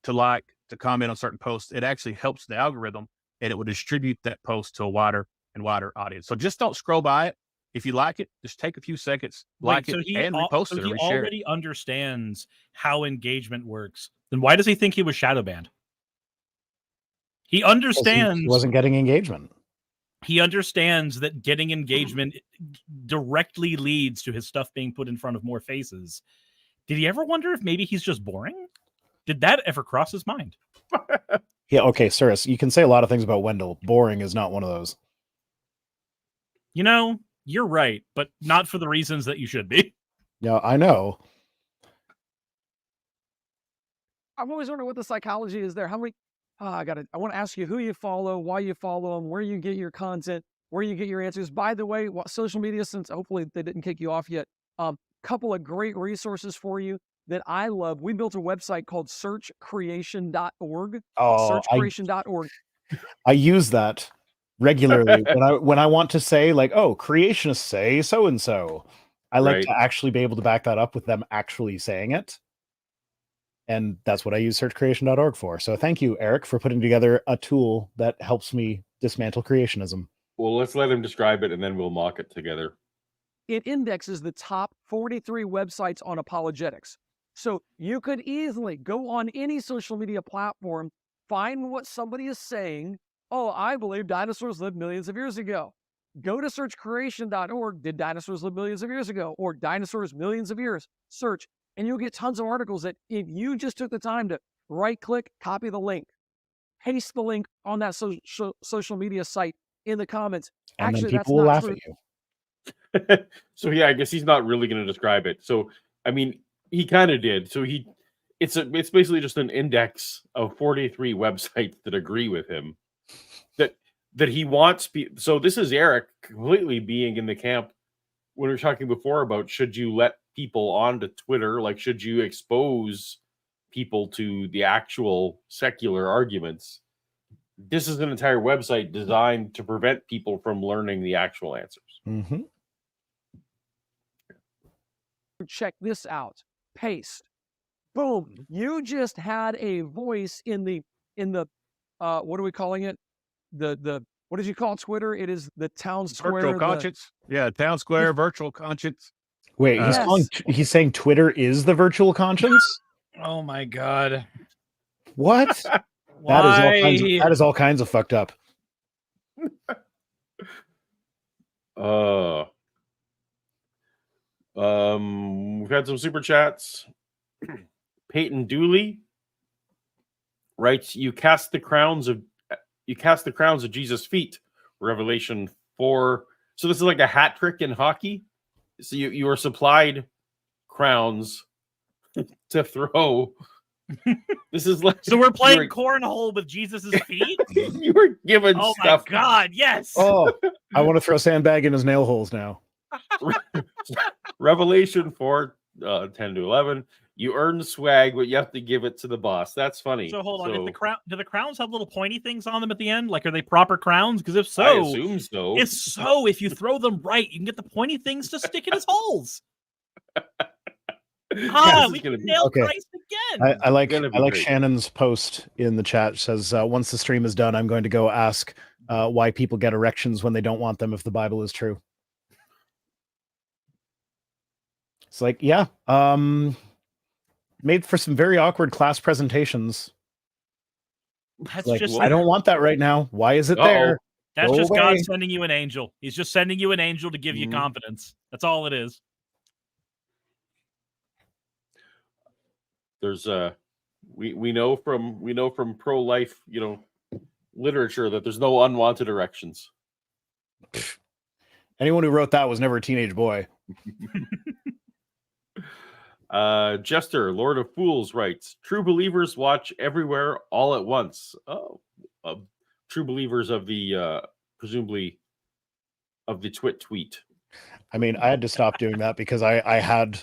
to comment on certain posts, it actually helps the algorithm, and it will distribute that post to a wider and wider audience. So just don't scroll by it. If you like it, just take a few seconds, and repost it or reshare it. He already understands how engagement works. Then why does he think he was shadow banned? He understands. He wasn't getting engagement. He understands that getting engagement directly leads to his stuff being put in front of more faces. Did he ever wonder if maybe he's just boring? Did that ever cross his mind? Yeah, okay, Suris, you can say a lot of things about Wendell. Boring is not one of those. You know, you're right, but not for the reasons that you should be. Yeah, I know. I'm always wondering what the psychology is there. How many? I want to ask you who you follow, why you follow them, where you get your content, where you get your answers. By the way, social media, since hopefully they didn't kick you off yet, couple of great resources for you that I love. We built a website called searchcreation.org. Oh, Searchcreation.org. I use that regularly when I want to say like, oh, creationists say so and so. I like to actually be able to back that up with them actually saying it. And that's what I use searchcreation.org for. So thank you, Eric, for putting together a tool that helps me dismantle creationism. Well, let's let him describe it and then we'll mock it together. It indexes the top 43 websites on apologetics. So you could easily go on any social media platform, find what somebody is saying. Oh, I believe dinosaurs lived millions of years ago. Go to searchcreation.org. Did dinosaurs live millions of years ago? Or dinosaurs millions of years? Search. And you'll get tons of articles that if you just took the time to right-click, copy the link, paste the link on that social media site in the comments. And actually, then people will laugh at you. So yeah, I guess he's not really going to describe it. So I mean, he kind of did. So it's basically just an index of 43 websites that agree with him. That he wants. So this is Eric completely being in the camp when we were talking before about should you let people onto Twitter, like should you expose people to the actual secular arguments? This is an entire website designed to prevent people from learning the actual answers. Mm-hmm. Check this out. Paste. Boom. You just had a voice in the what are we calling it? The what did you call Twitter? It is the town square. Virtual conscience. Yeah, town square, virtual conscience. Wait, he's saying Twitter is the virtual conscience? Oh my god. What? That is all kinds of fucked up. We've had some super chats. Peyton Dooley writes, you cast the crowns of Jesus' feet. Revelation 4. So this is like a hat trick in hockey. So you are supplied crowns to throw. This is like so we're playing cornhole with Jesus's feet. You were given oh stuff. My god, yes. Oh, I want to throw sandbag in his nail holes now. Revelation 4, 10 to 11. You earn swag, but you have to give it to the boss. That's funny. So hold on. If do the crowns have little pointy things on them at the end? Like, are they proper crowns? Because if so, I assume so. If you throw them right, you can get the pointy things to stick in his holes. We can nail Christ again. I like Shannon's post in the chat. It says, once the stream is done, I'm going to go ask why people get erections when they don't want them if the Bible is true. It's like, yeah. Made for some very awkward class presentations. That's like, just I don't want that right now. Why is it there? That's just God sending you an angel. He's just sending you an angel to give you confidence. That's all it is. There's we know from pro-life, literature that there's no unwanted erections. Anyone who wrote that was never a teenage boy. Jester, Lord of Fools, writes, true believers watch everywhere all at once. True believers of the presumably of the tweet. I mean, I had to stop doing that because I had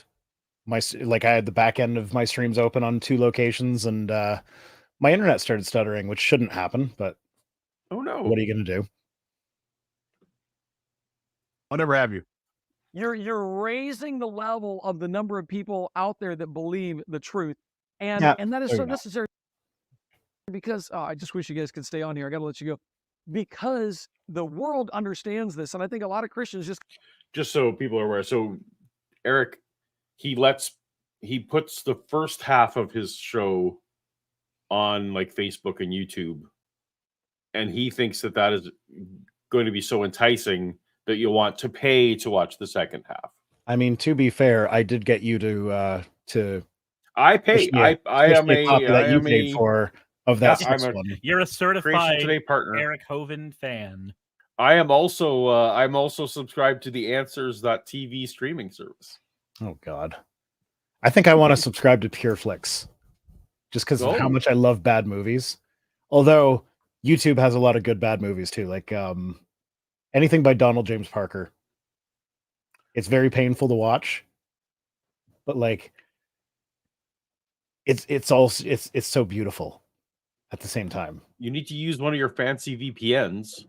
the back end of my streams open on 2 locations, and my internet started stuttering, which shouldn't happen, but oh no, what are you going to do? I'll never have you. You're raising the level of the number of people out there that believe the truth, and that is so necessary. Because I just wish you guys could stay on here. I got to let you go because the world understands this, and I think a lot of Christians just so people are aware. So Eric, he puts the first half of his show on like Facebook and YouTube, and he thinks that is going to be so enticing that you'll want to pay to watch the second half. I mean, to be fair, I did get you to I pay. push me a- I push am me a copy I that you am paid a for of yeah, that I'm sixth a one. You're a Creation certified Today partner. Eric Hovind fan. I am also I'm also subscribed to the Answers.tv streaming service. Oh God, I think I want to subscribe to PureFlix just because of how Oh. much I love bad movies. Although YouTube has a lot of good bad movies too, like anything by Donald James Parker. It's very painful to watch, but like it's so beautiful at the same time. You need to use one of your fancy VPNs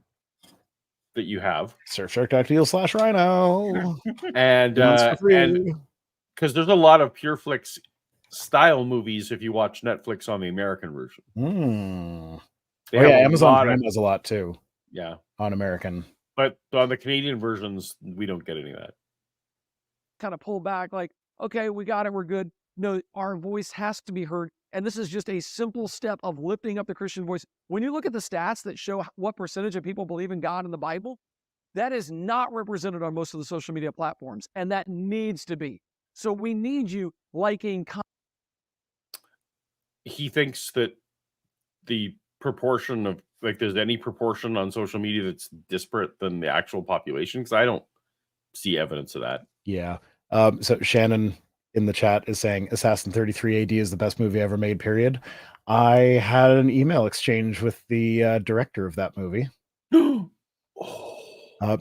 that you have, Surfshark.deal/Rhino. and 2 months for free. because there's a lot of PureFlix style movies if you watch Netflix on the American version. They Oh have yeah, a Amazon lot Prime of, has a lot too yeah, on American. but on the Canadian versions, we don't get any of that. Kind of pull back, like, okay, we got it, we're good. No, our voice has to be heard. And this is just a simple step of lifting up the Christian voice. When you look at the stats that show what percentage of people believe in God and the Bible, that is not represented on most of the social media platforms. And that needs to be. So we need you liking. He thinks that the proportion of like there's any proportion on social media that's disparate than the actual population, because I don't see evidence of that. Yeah. So Shannon in the chat is saying Assassin 33 AD is the best movie ever made, period. I had an email exchange with the director of that movie.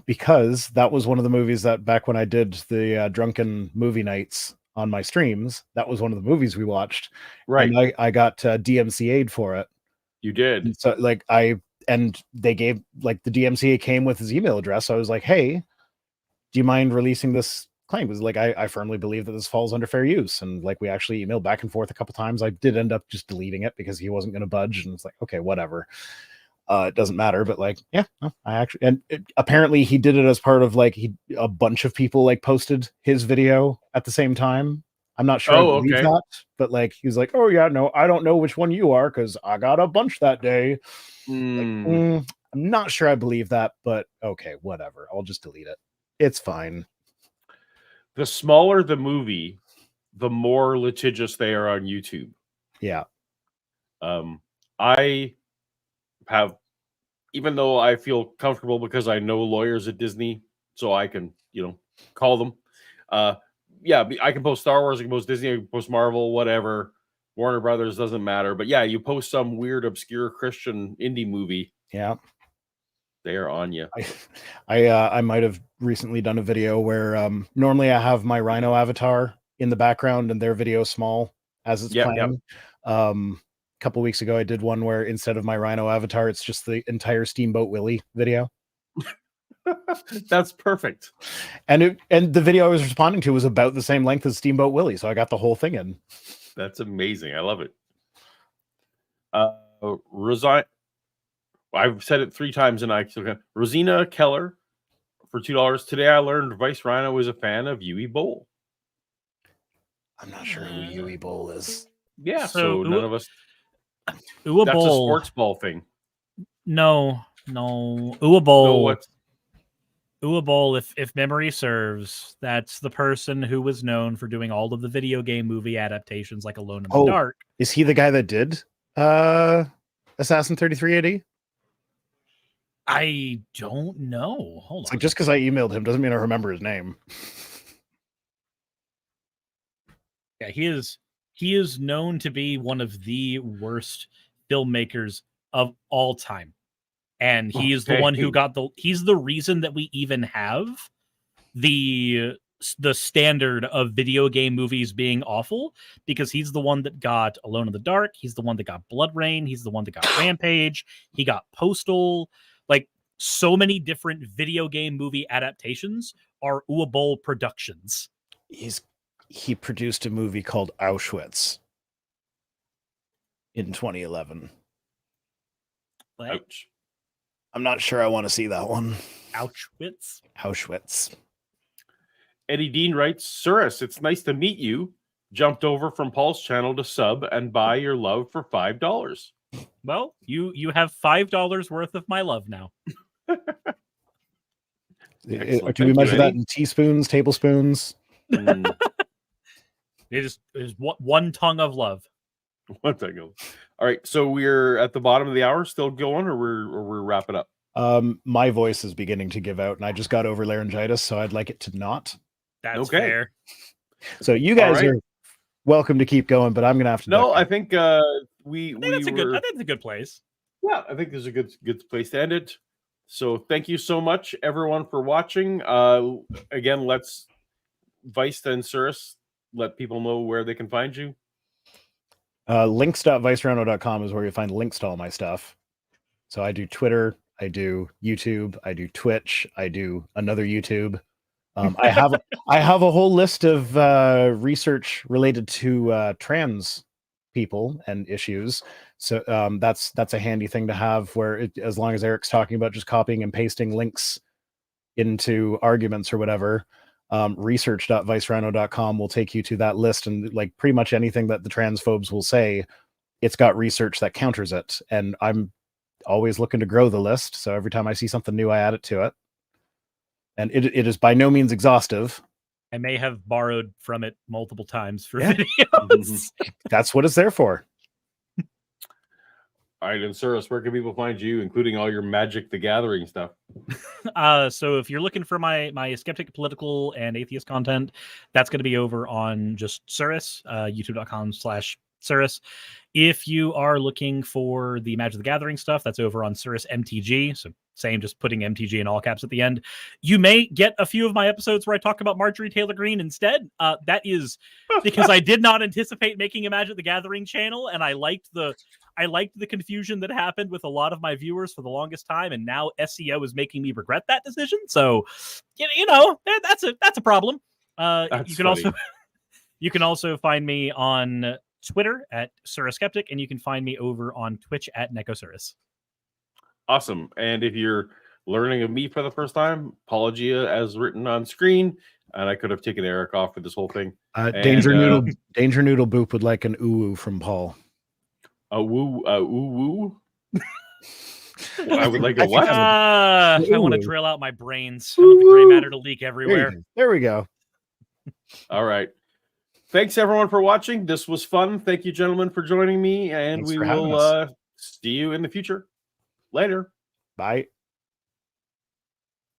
Because that was one of the movies that back when I did the drunken movie nights on my streams, that was one of the movies we watched. Right. And I got DMCA'd for it. You did. And so like they gave like the DMCA came with his email address. So I was like, hey, do you mind releasing this claim? Because like I firmly believe that this falls under fair use. And like we actually emailed back and forth a couple times. I did end up just deleting it because he wasn't going to budge. And it's like, okay, whatever. It doesn't matter, but like, yeah, no, I actually, and apparently he did it as part of like a bunch of people like posted his video at the same time. I'm not sure I believe that, but like he was like, oh yeah, no, I don't know which one you are because I got a bunch that day. Like, I'm not sure I believe that, but okay, whatever. I'll just delete it. It's fine. The smaller the movie, the more litigious they are on YouTube. Yeah. I have, even though I feel comfortable because I know lawyers at Disney, so I can, call them. Yeah, I can post Star Wars, I can post Disney, I can post Marvel, whatever. Warner Brothers, doesn't matter. But yeah, you post some weird, obscure Christian indie movie. Yeah. They are on you. I might have recently done a video where normally I have my Rhino avatar in the background and their video small as it's playing. A couple weeks ago, I did one where instead of my Rhino avatar, it's just the entire Steamboat Willie video. That's perfect. And the video I was responding to was about the same length as Steamboat Willie, so I got the whole thing in. That's amazing. I love it. I've said it 3 times and Rosina Keller for $2. Today I learned Vice Rhino is a fan of Yui Bowl. I'm not sure who Yui Bowl is. Yeah, so none of us. Ua That's Bowl. a sports ball thing. No. Ua Bowl. No, what? Ua Bowl, if memory serves, that's the person who was known for doing all of the video game movie adaptations like Alone in the Dark. Is he the guy that did Assassin 33 AD? I don't know. Hold on. Like just because I emailed him doesn't mean I remember his name. Yeah, he is known to be one of the worst filmmakers of all time. And he is the one who he's the reason that we even have the standard of video game movies being awful, because he's the one that got Alone in the Dark. He's the one that got Blood Rain. He's the one that got Rampage. He got Postal. Like, so many different video game movie adaptations are Ua Bowl productions. He produced a movie called Auschwitz in 2011. Ouch. I'm not sure I want to see that one. Auschwitz. Eddie Dean writes, Suris, it's nice to meet you. Jumped over from Paul's channel to sub and buy your love for $5. Well, you have $5 worth of my love now. Excellent. Do we Thank you, measure that Eddie. in teaspoons, tablespoons? Mm, It is one tongue of love. one second. All right, so we're at the bottom of the hour, still going, or we're wrapping up. My voice is beginning to give out, and I just got over laryngitis, so I'd like it to not. That's Okay. fair. So you All guys right. are welcome to keep going, but I'm gonna have to. No, duck I out. think I we think that's a were. good. I think that's a good place. Yeah, I think there's a good place to end it. So thank you so much, everyone, for watching. Again, let's Vice and Suris let people know where they can find you. Links.vicerano.com is where you find links to all my stuff. So I do Twitter, I do YouTube, I do Twitch, I do another YouTube. I have a whole list of research related to trans people and issues. So that's a handy thing to have. Where as long as Eric's talking about just copying and pasting links into arguments or whatever, research.vicerano.com will take you to that list, and like pretty much anything that the transphobes will say, it's got research that counters it. And I'm always looking to grow the list, so every time I see something new, I add it to it. And it is by no means exhaustive. I may have borrowed from it multiple times for Yeah. videos. That's what it's there for. All right, and Suris, where can people find you, including all your Magic the Gathering stuff? So if you're looking for my skeptic, political, and atheist content, that's going to be over on just Suris, youtube.com/Suris. If you are looking for the Magic the Gathering stuff, that's over on Suris MTG. So same, just putting MTG in all caps at the end. You may get a few of my episodes where I talk about Marjorie Taylor Greene instead. That is because I did not anticipate making a Magic the Gathering channel, and I liked the confusion that happened with a lot of my viewers for the longest time, and now SEO is making me regret that decision. So, you know, that's a problem. That's You can also find me on Twitter at Suraskeptic, and you can find me over on Twitch at Necosurus. Awesome. And if you're learning of me for the first time, Apologia as written on screen, and I could have taken Eric off with this whole thing. Danger Noodle Boop would like an ooh from Paul. A woo, woo. I would like a what? I want to drill out my brains. I want the gray matter to leak everywhere. There we go. All right. Thanks, everyone, for watching. This was fun. Thank you, gentlemen, for joining me, and Thanks we for having will us. see you in the future. Later. Bye.